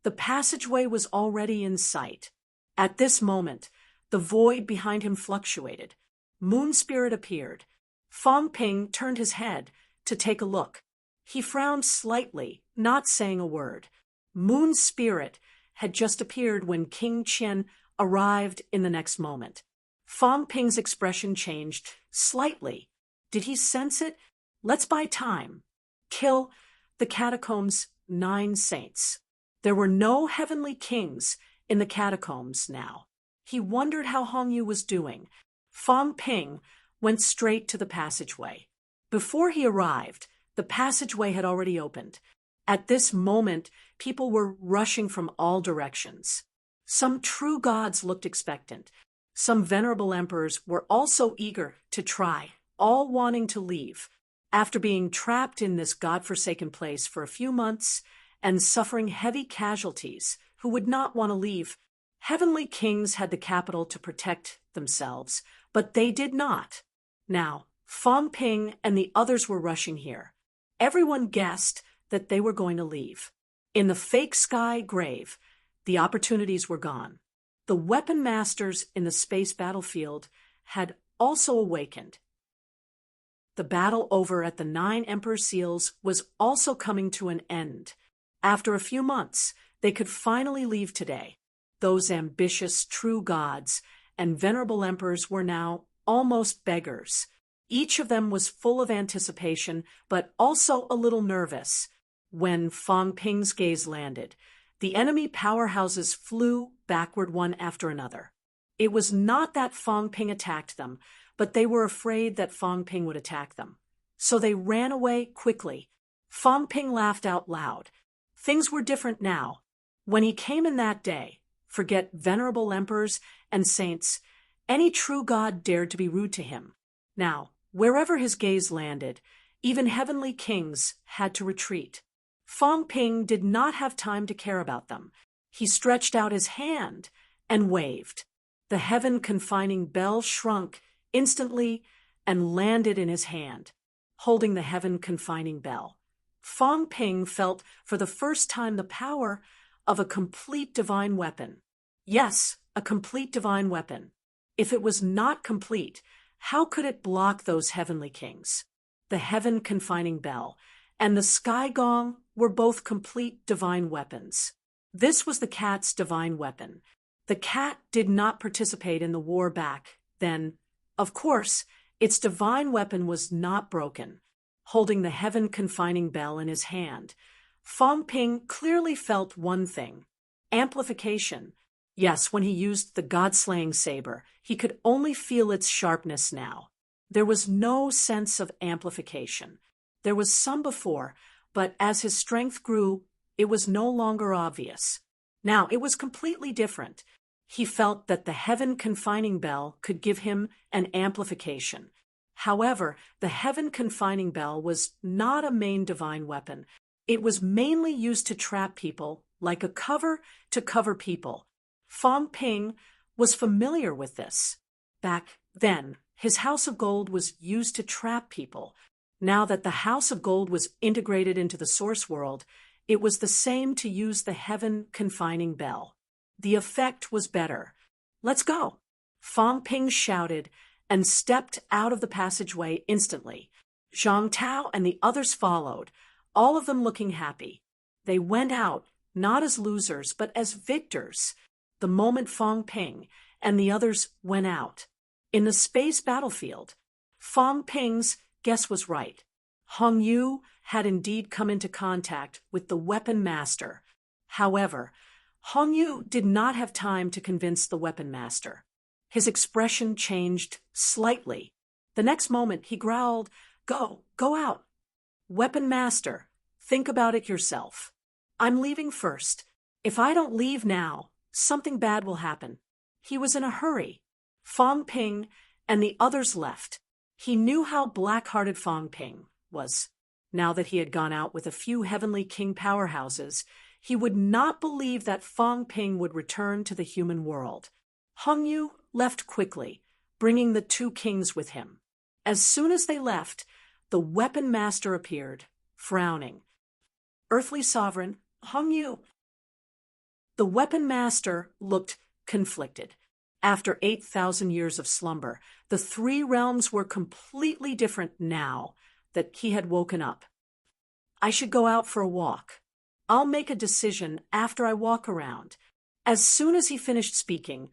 the passageway was already in sight. At this moment, the void behind him fluctuated. Moon Spirit appeared. Fang Ping turned his head to take a look. He frowned slightly, not saying a word. Moon Spirit had just appeared when King Qian arrived in the next moment. Fang Ping's expression changed slightly. Did he sense it? Let's buy time. Kill the catacombs' 9 saints. There were no heavenly kings in the catacombs now. He wondered how Hongyu was doing. Fang Ping went straight to the passageway. Before he arrived, the passageway had already opened. At this moment, people were rushing from all directions. Some true gods looked expectant. Some venerable emperors were also eager to try, all wanting to leave. After being trapped in this godforsaken place for a few months and suffering heavy casualties, who would not want to leave, heavenly kings had the capital to protect themselves, but they did not. Now, Fang Ping and the others were rushing here. Everyone guessed that they were going to leave. In the fake sky grave, the opportunities were gone. The weapon masters in the space battlefield had also awakened. The battle over at the 9 Emperor Seals was also coming to an end. After a few months, they could finally leave today. Those ambitious true gods and venerable emperors were now almost beggars. Each of them was full of anticipation, but also a little nervous. When Fang Ping's gaze landed, the enemy powerhouses flew backward one after another. It was not that Fang Ping attacked them, but they were afraid that Fang Ping would attack them. So they ran away quickly. Fang Ping laughed out loud. Things were different now. When he came in that day, forget venerable emperors and saints, any true god dared to be rude to him. Now, wherever his gaze landed, even heavenly kings had to retreat. Fang Ping did not have time to care about them. He stretched out his hand and waved. The heaven-confining bell shrunk instantly and landed in his hand, holding the heaven-confining bell. Fang Ping felt for the first time the power of a complete divine weapon. Yes, a complete divine weapon. If it was not complete, how could it block those heavenly kings? The heaven-confining bell and the sky gong were both complete divine weapons. This was the cat's divine weapon. The cat did not participate in the war back then. Of course, its divine weapon was not broken. Holding the heaven-confining bell in his hand, Fang Ping clearly felt one thing: amplification. Yes, when he used the god-slaying saber, he could only feel its sharpness now. There was no sense of amplification. There was some before, but as his strength grew, it was no longer obvious. Now it was completely different. He felt that the heaven-confining bell could give him an amplification. However, the heaven-confining bell was not a main divine weapon. It was mainly used to trap people, like a cover to cover people. Fang Ping was familiar with this. Back then, his house of gold was used to trap people. Now that the House of Gold was integrated into the source world, it was the same to use the heaven confining bell. The effect was better. Let's go. Fang Ping shouted and stepped out of the passageway instantly. Zhang Tao and the others followed, all of them looking happy. They went out, not as losers, but as victors, the moment Fang Ping and the others went out. In the space battlefield, Fang Ping's guess was right. Hong Yu had indeed come into contact with the weapon master. However, Hong Yu did not have time to convince the weapon master. His expression changed slightly. The next moment he growled, Go out. Weapon master, think about it yourself. I'm leaving first. If I don't leave now, something bad will happen. He was in a hurry. Fang Ping and the others left. He knew how black-hearted Fang Ping was. Now that he had gone out with a few Heavenly King powerhouses, he would not believe that Fang Ping would return to the human world. Hong Yu left quickly, bringing the two kings with him. As soon as they left, the weapon master appeared, frowning. Earthly sovereign, Hong Yu. The weapon master looked conflicted. After 8,000 years of slumber, the three realms were completely different now that he had woken up. I should go out for a walk. I'll make a decision after I walk around. As soon as he finished speaking,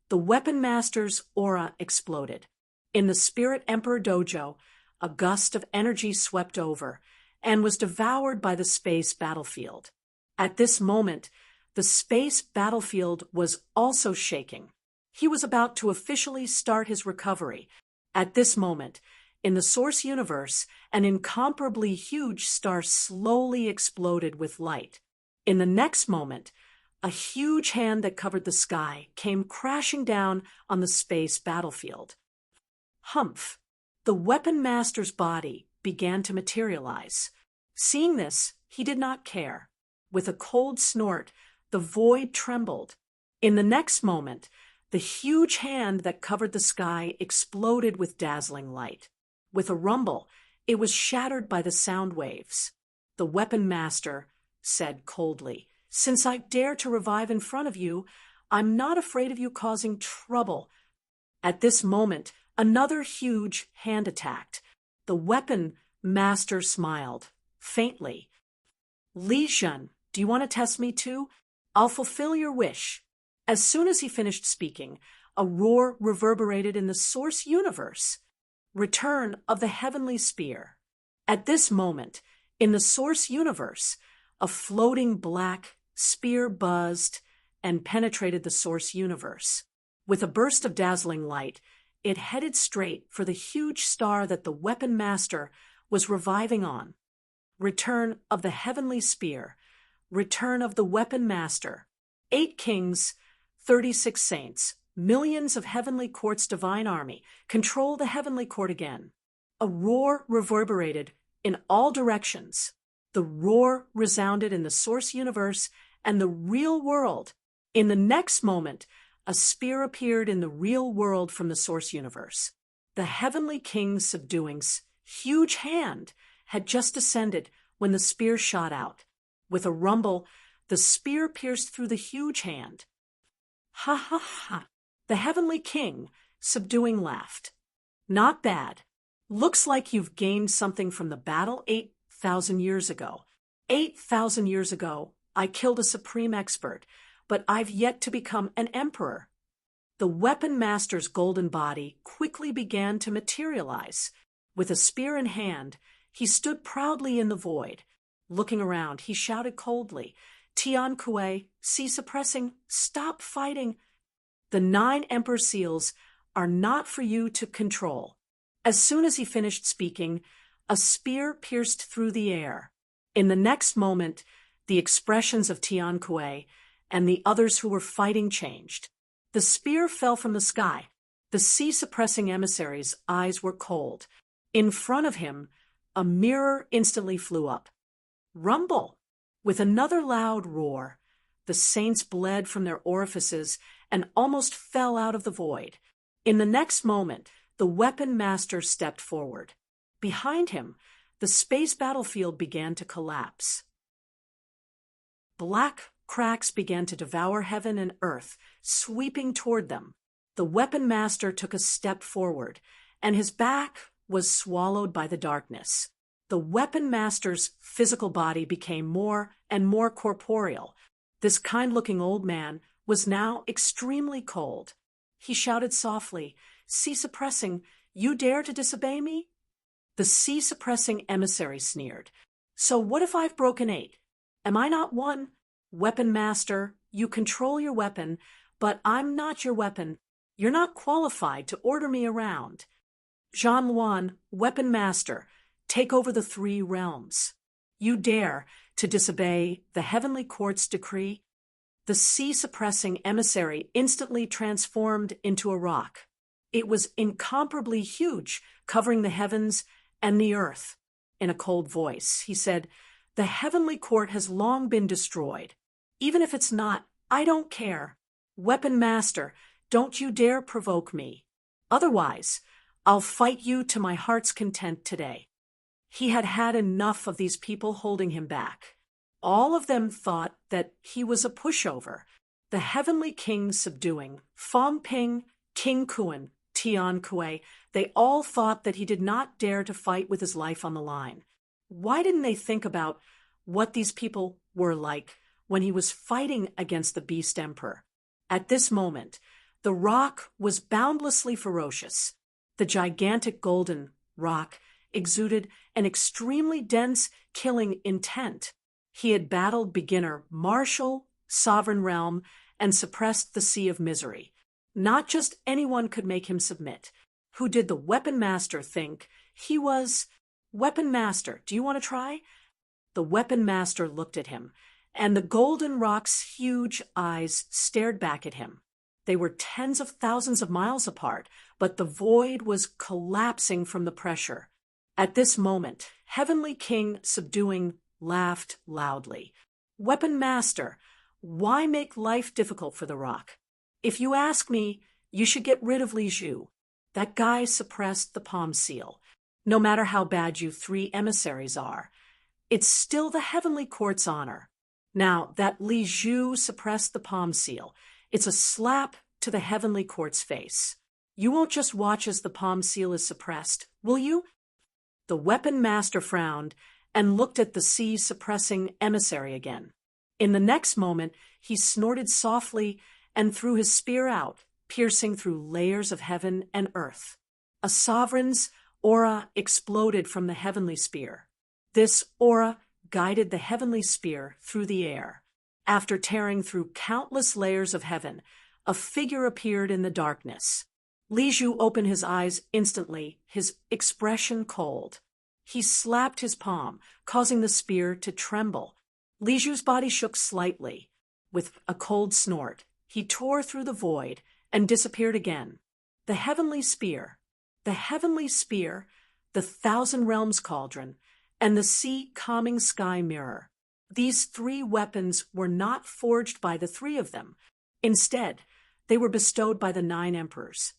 the weapon master's aura exploded. In the Spirit Emperor Dojo, a gust of energy swept over and was devoured by the space battlefield. At this moment, the space battlefield was also shaking. He was about to officially start his recovery. At this moment, in the Source universe, an incomparably huge star slowly exploded with light. In the next moment, a huge hand that covered the sky came crashing down on the space battlefield. Humph! The weapon master's body began to materialize. Seeing this, he did not care. With a cold snort, the void trembled. In the next moment, the huge hand that covered the sky exploded with dazzling light. With a rumble, it was shattered by the sound waves. The weapon master said coldly, Since I dare to revive in front of you, I'm not afraid of you causing trouble. At this moment, another huge hand attacked. The weapon master smiled, faintly. Li Zhen, do you want to test me too? I'll fulfill your wish. As soon as he finished speaking, a roar reverberated in the Source universe. Return of the Heavenly Spear. At this moment, in the Source universe, a floating black spear buzzed and penetrated the Source universe. With a burst of dazzling light, it headed straight for the huge star that the weapon master was reviving on. Return of the Heavenly Spear. Return of the weapon master. 8 kings, 36 saints, millions of Heavenly Court's divine army control the Heavenly Court again. A roar reverberated in all directions. The roar resounded in the Source universe and the real world. In the next moment, a spear appeared in the real world from the Source universe. The Heavenly King's subduing's huge hand had just descended when the spear shot out. With a rumble, the spear pierced through the huge hand. Ha ha ha! The Heavenly King, subduing, laughed. Not bad. Looks like you've gained something from the battle 8,000 years ago. 8,000 years ago, I killed a supreme expert, but I've yet to become an emperor. The weapon master's golden body quickly began to materialize. With a spear in hand, he stood proudly in the void. Looking around, he shouted coldly, Tian Kuei, cease oppressing, stop fighting. The 9 Emperor Seals are not for you to control. As soon as he finished speaking, a spear pierced through the air. In the next moment, the expressions of Tian Kuei and the others who were fighting changed. The spear fell from the sky. The sea-suppressing emissary's eyes were cold. In front of him, a mirror instantly flew up. Rumble! With another loud roar, the saints bled from their orifices and almost fell out of the void. In the next moment, the weapon master stepped forward. Behind him, the space battlefield began to collapse. Black cracks began to devour heaven and earth, sweeping toward them. The weapon master took a step forward, and his back was swallowed by the darkness. The weapon master's physical body became more and more corporeal. This kind-looking old man was now extremely cold. He shouted softly, "Sea-suppressing, you dare to disobey me?" The sea-suppressing emissary sneered, "So what if I've broken 8? Am I not one? Weapon master, you control your weapon, but I'm not your weapon. You're not qualified to order me around. Jean Luan, weapon master, take over the 3 realms. You dare to disobey the heavenly court's decree?" The sea-suppressing emissary instantly transformed into a rock. It was incomparably huge, covering the heavens and the earth. In a cold voice, he said, "The heavenly court has long been destroyed. Even if it's not, I don't care. Weapon master, don't you dare provoke me. Otherwise, I'll fight you to my heart's content today." He had had enough of these people holding him back. All of them thought that he was a pushover. The heavenly king subduing, Fong Ping, King Kuan, Tian Kuei, they all thought that he did not dare to fight with his life on the line. Why didn't they think about what these people were like when he was fighting against the Beast Emperor? At this moment, the rock was boundlessly ferocious. The gigantic golden rock exuded an extremely dense, killing intent. He had battled beginner, martial, sovereign realm, and suppressed the sea of misery. Not just anyone could make him submit. Who did the weapon master think he was? "Weapon master, do you want to try?" The weapon master looked at him, and the golden rock's huge eyes stared back at him. They were tens of thousands of miles apart, but the void was collapsing from the pressure. At this moment, Heavenly King subduing laughed loudly. "Weapon master, why make life difficult for the rock? If you ask me, you should get rid of Li Zhu. That guy suppressed the palm seal. No matter how bad you 3 emissaries are, it's still the heavenly court's honor. Now, that Li Zhu suppressed the palm seal, it's a slap to the heavenly court's face. You won't just watch as the palm seal is suppressed, will you?" The weapon master frowned and looked at the sea-suppressing emissary again. In the next moment, he snorted softly and threw his spear out, piercing through layers of heaven and earth. A sovereign's aura exploded from the heavenly spear. This aura guided the heavenly spear through the air. After tearing through countless layers of heaven, a figure appeared in the darkness. Li Zhu opened his eyes instantly, his expression cold. He slapped his palm, causing the spear to tremble. Li Zhu's body shook slightly. With a cold snort, he tore through the void and disappeared again. The heavenly spear, the 1,000 realms cauldron, and the sea-calming sky mirror. These 3 weapons were not forged by the 3 of them. Instead, they were bestowed by the 9 emperors.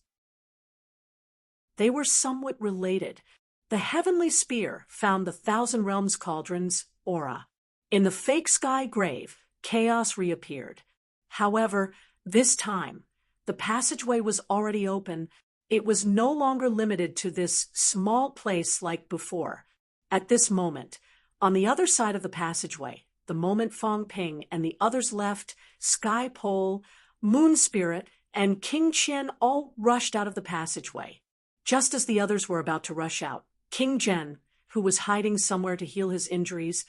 They were somewhat related. The heavenly spear found the 1,000 realms cauldron's aura. In the fake sky grave, chaos reappeared. However, this time, the passageway was already open. It was no longer limited to this small place like before. At this moment, on the other side of the passageway, the moment Fong Ping and the others left, Sky Pole, Moon Spirit, and King Qian all rushed out of the passageway. Just as the others were about to rush out, King Zhen, who was hiding somewhere to heal his injuries,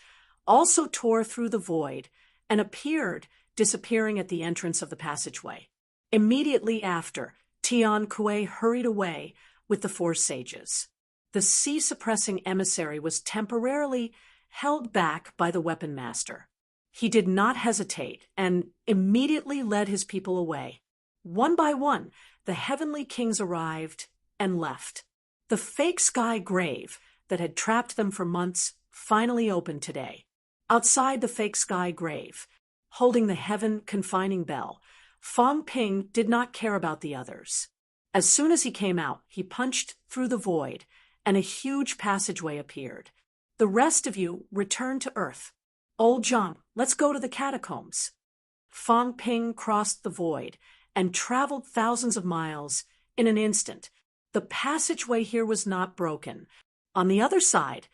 also tore through the void and appeared, disappearing at the entrance of the passageway. Immediately after, Tian Kuei hurried away with the 4 sages. The sea-suppressing emissary was temporarily held back by the weapon master. He did not hesitate and immediately led his people away. One by one, the heavenly kings arrived and left. The fake sky grave that had trapped them for months finally opened today. Outside the fake sky grave, holding the heaven-confining bell, Fong Ping did not care about the others. As soon as he came out, he punched through the void and a huge passageway appeared. The rest of you return to Earth. Old Zhang, let's go to the catacombs. Fang Ping crossed the void and traveled thousands of miles in an instant. The passageway here was not broken. On the other side,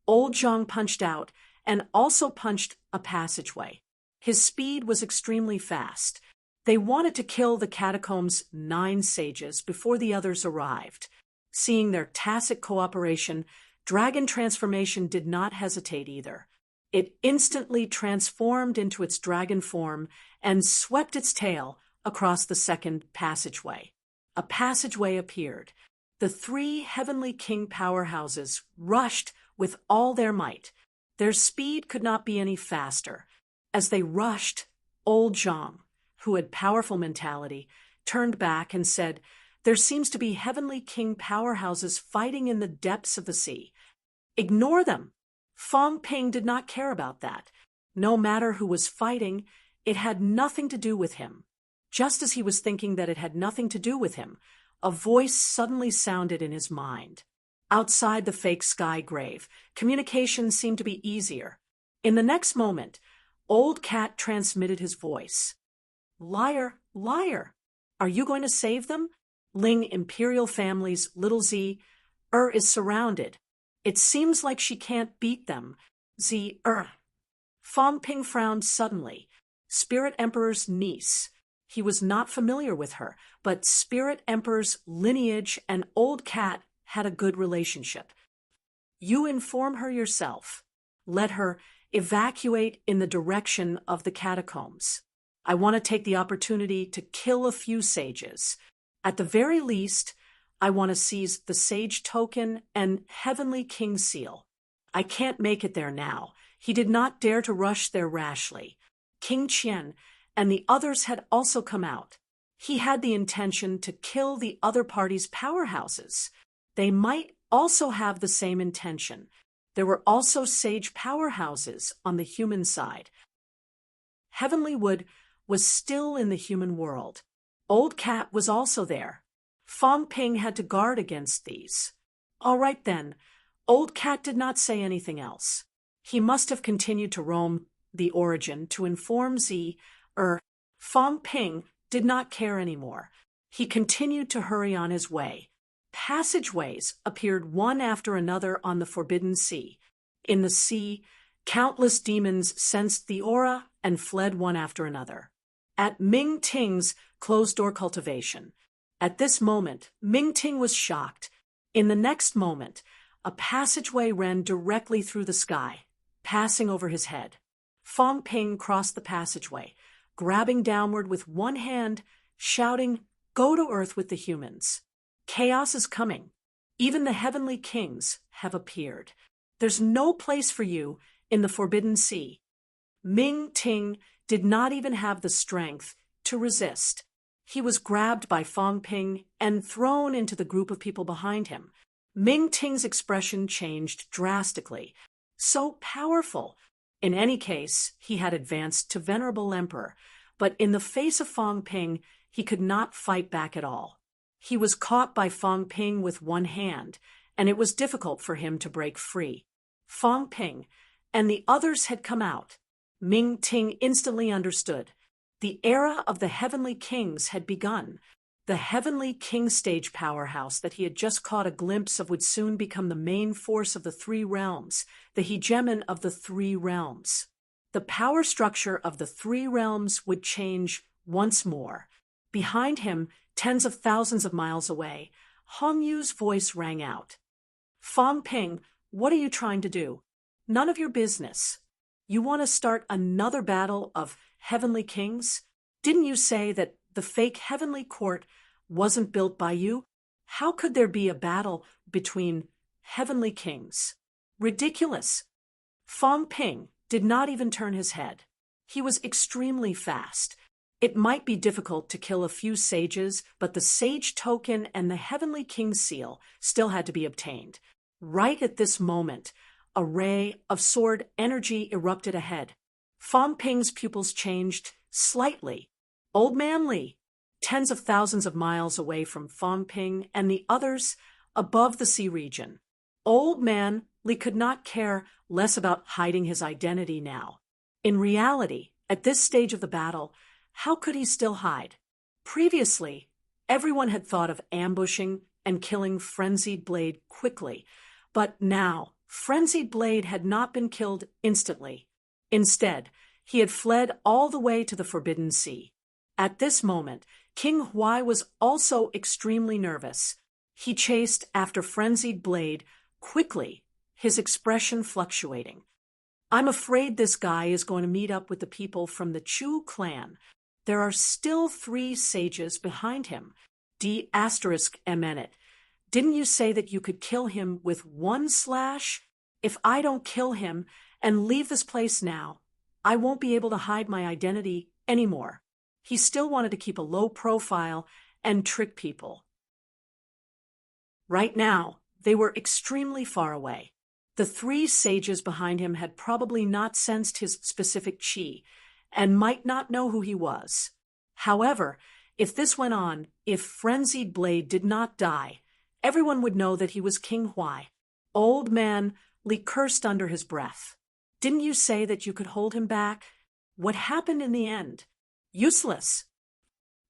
Old Zhang punched out and also punched a passageway. His speed was extremely fast. They wanted to kill the catacombs' 9 sages before the others arrived. Seeing their tacit cooperation, Dragon Transformation did not hesitate either. It instantly transformed into its dragon form and swept its tail across the second passageway. A passageway appeared. The 3 Heavenly King powerhouses rushed with all their might. Their speed could not be any faster. As they rushed, Old Zhang, who had powerful mentality, turned back and said, "There seems to be Heavenly King powerhouses fighting in the depths of the sea. Ignore them." Fang Ping did not care about that. No matter who was fighting, it had nothing to do with him. Just as he was thinking that it had nothing to do with him, a voice suddenly sounded in his mind. Outside the fake sky grave, communication seemed to be easier. In the next moment, Old Cat transmitted his voice. "Liar, liar! Are you going to save them? Ling Imperial family's little Z is surrounded. It seems like she can't beat them. Z Fang Ping frowned suddenly. Spirit Emperor's niece. He was not familiar with her, but Spirit Emperor's lineage and Old Cat had a good relationship. "You inform her yourself. Let her evacuate in the direction of the catacombs. I want to take the opportunity to kill a few sages. At the very least, I want to seize the Sage Token and Heavenly King Seal. I can't make it there now." He did not dare to rush there rashly. King Qian and the others had also come out. He had the intention to kill the other party's powerhouses. They might also have the same intention. There were also sage powerhouses on the human side. Heavenly Wood was still in the human world. Old Cat was also there. Fang Ping had to guard against these. All right then, Old Cat did not say anything else. He must have continued to roam the origin to inform Z. Fang Ping did not care anymore. He continued to hurry on his way. Passageways appeared one after another on the Forbidden Sea. In the sea, countless demons sensed the aura and fled one after another. At Ming Ting's closed-door cultivation. At this moment, Ming Ting was shocked. In the next moment, a passageway ran directly through the sky, passing over his head. Fang Ping crossed the passageway, grabbing downward with one hand, shouting, "Go to Earth with the humans. Chaos is coming. Even the Heavenly Kings have appeared. There's no place for you in the Forbidden Sea." Ming Ting did not even have the strength to resist. He was grabbed by Fang Ping and thrown into the group of people behind him. Ming Ting's expression changed drastically. So powerful. In any case, he had advanced to Venerable Emperor, but in the face of Fang Ping, he could not fight back at all. He was caught by Fang Ping with one hand, and it was difficult for him to break free. Fang Ping and the others had come out. Ming Ting instantly understood. The era of the Heavenly Kings had begun. The Heavenly King stage powerhouse that he had just caught a glimpse of would soon become the main force of the 3 realms, the hegemon of the 3 realms. The power structure of the 3 realms would change once more. Behind him, tens of thousands of miles away, Hong Yu's voice rang out. "Fang Ping, what are you trying to do? None of your business. You want to start another battle of Heavenly Kings? Didn't you say that the fake Heavenly Court wasn't built by you? How could there be a battle between Heavenly Kings? Ridiculous." Fang Ping did not even turn his head. He was extremely fast. It might be difficult to kill a few sages, but the Sage Token and the Heavenly King Seal still had to be obtained. Right at this moment, a ray of sword energy erupted ahead. Fang Ping's pupils changed slightly. Old Man Li, tens of thousands of miles away from Fang Ping and the others above the sea region. Old Man Li could not care less about hiding his identity now. In reality, at this stage of the battle, how could he still hide? Previously, everyone had thought of ambushing and killing Frenzied Blade quickly, but now Frenzied Blade had not been killed instantly. Instead, he had fled all the way to the Forbidden Sea. At this moment, King Huai was also extremely nervous. He chased after Frenzied Blade quickly, his expression fluctuating. I'm afraid this guy is going to meet up with the people from the Chu clan. There are still 3 sages behind him. D***. Didn't you say that you could kill him with 1 slash? If I don't kill him and leave this place now, I won't be able to hide my identity anymore. He still wanted to keep a low profile and trick people. Right now, they were extremely far away. The 3 sages behind him had probably not sensed his specific chi and might not know who he was. However, if this went on, if Frenzied Blade did not die, everyone would know that he was King Huai. Old Man Li cursed under his breath. Didn't you say that you could hold him back? What happened in the end? Useless.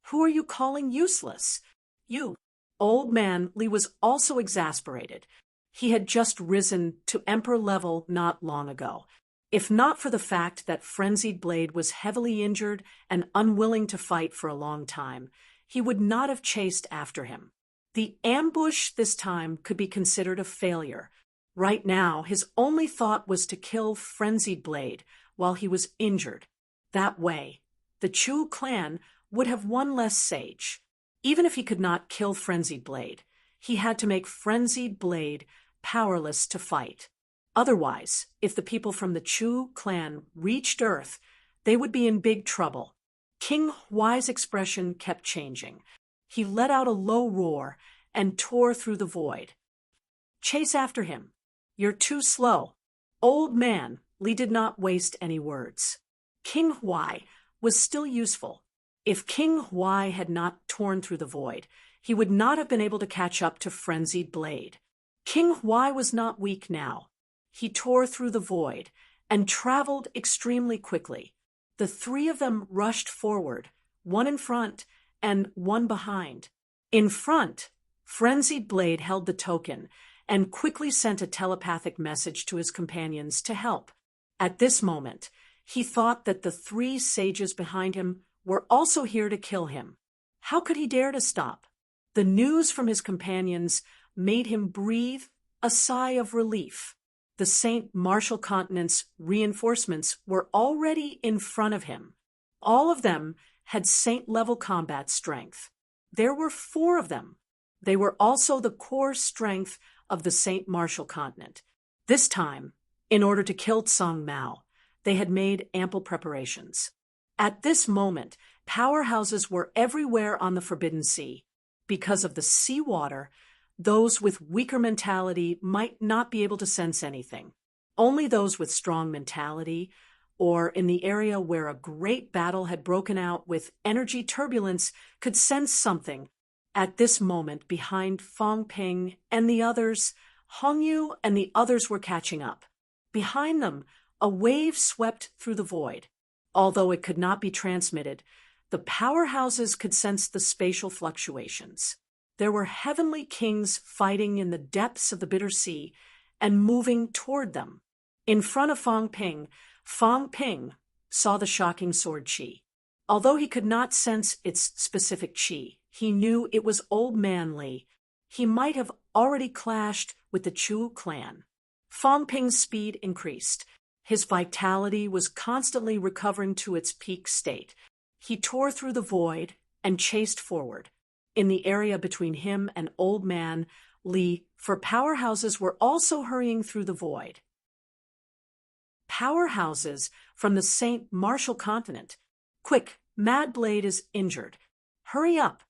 Who are you calling useless? You. Old Man Li was also exasperated. He had just risen to Emperor level not long ago. If not for the fact that Frenzied Blade was heavily injured and unwilling to fight for a long time, he would not have chased after him. The ambush this time could be considered a failure. Right now, his only thought was to kill Frenzied Blade while he was injured. That way, the Chu clan would have one less sage. Even if he could not kill Frenzied Blade, he had to make Frenzied Blade powerless to fight. Otherwise, if the people from the Chu clan reached Earth, they would be in big trouble. King Huai's expression kept changing. He let out a low roar and tore through the void. Chase after him. You're too slow. Old Man Li did not waste any words. King Huai was still useful. If King Huai had not torn through the void, he would not have been able to catch up to Frenzied Blade. King Huai was not weak now. He tore through the void and traveled extremely quickly. The 3 of them rushed forward, 1 in front and 1 behind. In front, Frenzied Blade held the token and quickly sent a telepathic message to his companions to help. At this moment, he thought that the 3 sages behind him were also here to kill him. How could he dare to stop? The news from his companions made him breathe a sigh of relief. The St. Martial Continent's reinforcements were already in front of him. All of them had Saint-level combat strength. There were 4 of them. They were also the core strength of the St. Martial Continent. This time, in order to kill Tsang Mao, they had made ample preparations. At this moment, powerhouses were everywhere on the Forbidden Sea. Because of the seawater, those with weaker mentality might not be able to sense anything. Only those with strong mentality, or in the area where a great battle had broken out with energy turbulence, could sense something. At this moment, behind Fong Ping and the others, Hongyu and the others were catching up. Behind them, a wave swept through the void. Although it could not be transmitted, the powerhouses could sense the spatial fluctuations. There were heavenly kings fighting in the depths of the bitter sea and moving toward them. In front of Fong Ping saw the shocking sword chi. Although he could not sense its specific chi, he knew it was Old Man Li. He might have already clashed with the Chu clan. Fong Ping's speed increased. His vitality was constantly recovering to its peak state. He tore through the void and chased forward. In the area between him and Old Man Li, for powerhouses were also hurrying through the void. Powerhouses from the St. Martial Continent. Quick, Mad Blade is injured. Hurry up.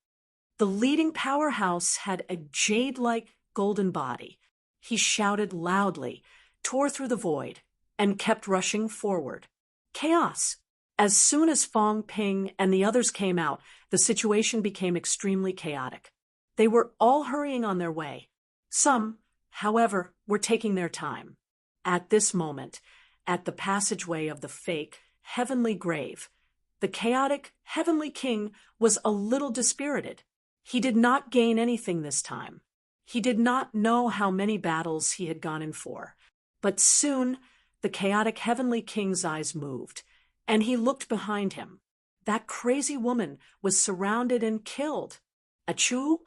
The leading powerhouse had a jade-like golden body. He shouted loudly, tore through the void, and kept rushing forward. Chaos. As soon as Fong Ping and the others came out, the situation became extremely chaotic. They were all hurrying on their way. Some However, were taking their time. At this moment, at the passageway of the fake, heavenly grave, the chaotic, heavenly king was a little dispirited. He did not gain anything this time. He did not know how many battles he had gone in for. But soon, the chaotic heavenly king's eyes moved, and he looked behind him. That crazy woman was surrounded and killed. Achoo!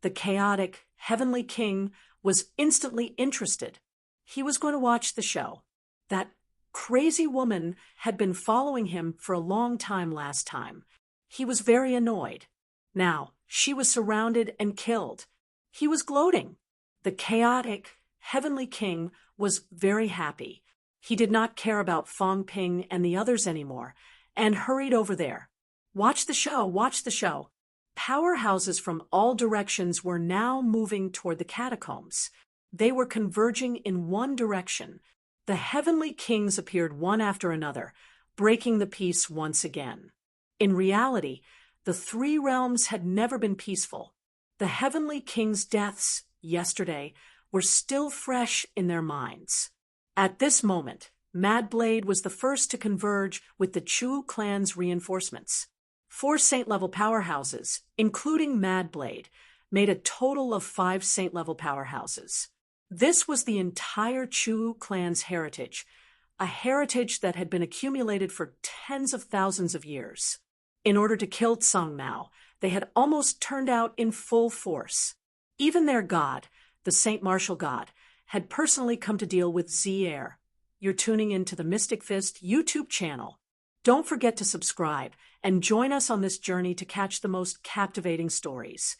The chaotic heavenly king was instantly interested. He was going to watch the show. That crazy woman had been following him for a long time last time. He was very annoyed. Now, she was surrounded and killed. He was gloating. The chaotic heavenly king was very happy. He did not care about Fong Ping and the others anymore, and hurried over there. Watch the show, watch the show. Powerhouses from all directions were now moving toward the catacombs. They were converging in one direction. The heavenly kings appeared one after another, breaking the peace once again. In reality, the three realms had never been peaceful. The heavenly kings' deaths, yesterday, were still fresh in their minds. At this moment, Mad Blade was the first to converge with the Chu clan's reinforcements. 4 saint-level powerhouses, including Mad Blade, made a total of 5 saint-level powerhouses. This was the entire Chu clan's heritage, a heritage that had been accumulated for tens of thousands of years. In order to kill Tsang Mao, they had almost turned out in full force. Even their god, the Saint Martial God, had personally come to deal with Zier. You're tuning into the Mystic Fist YouTube channel. Don't forget to subscribe and join us on this journey to catch the most captivating stories.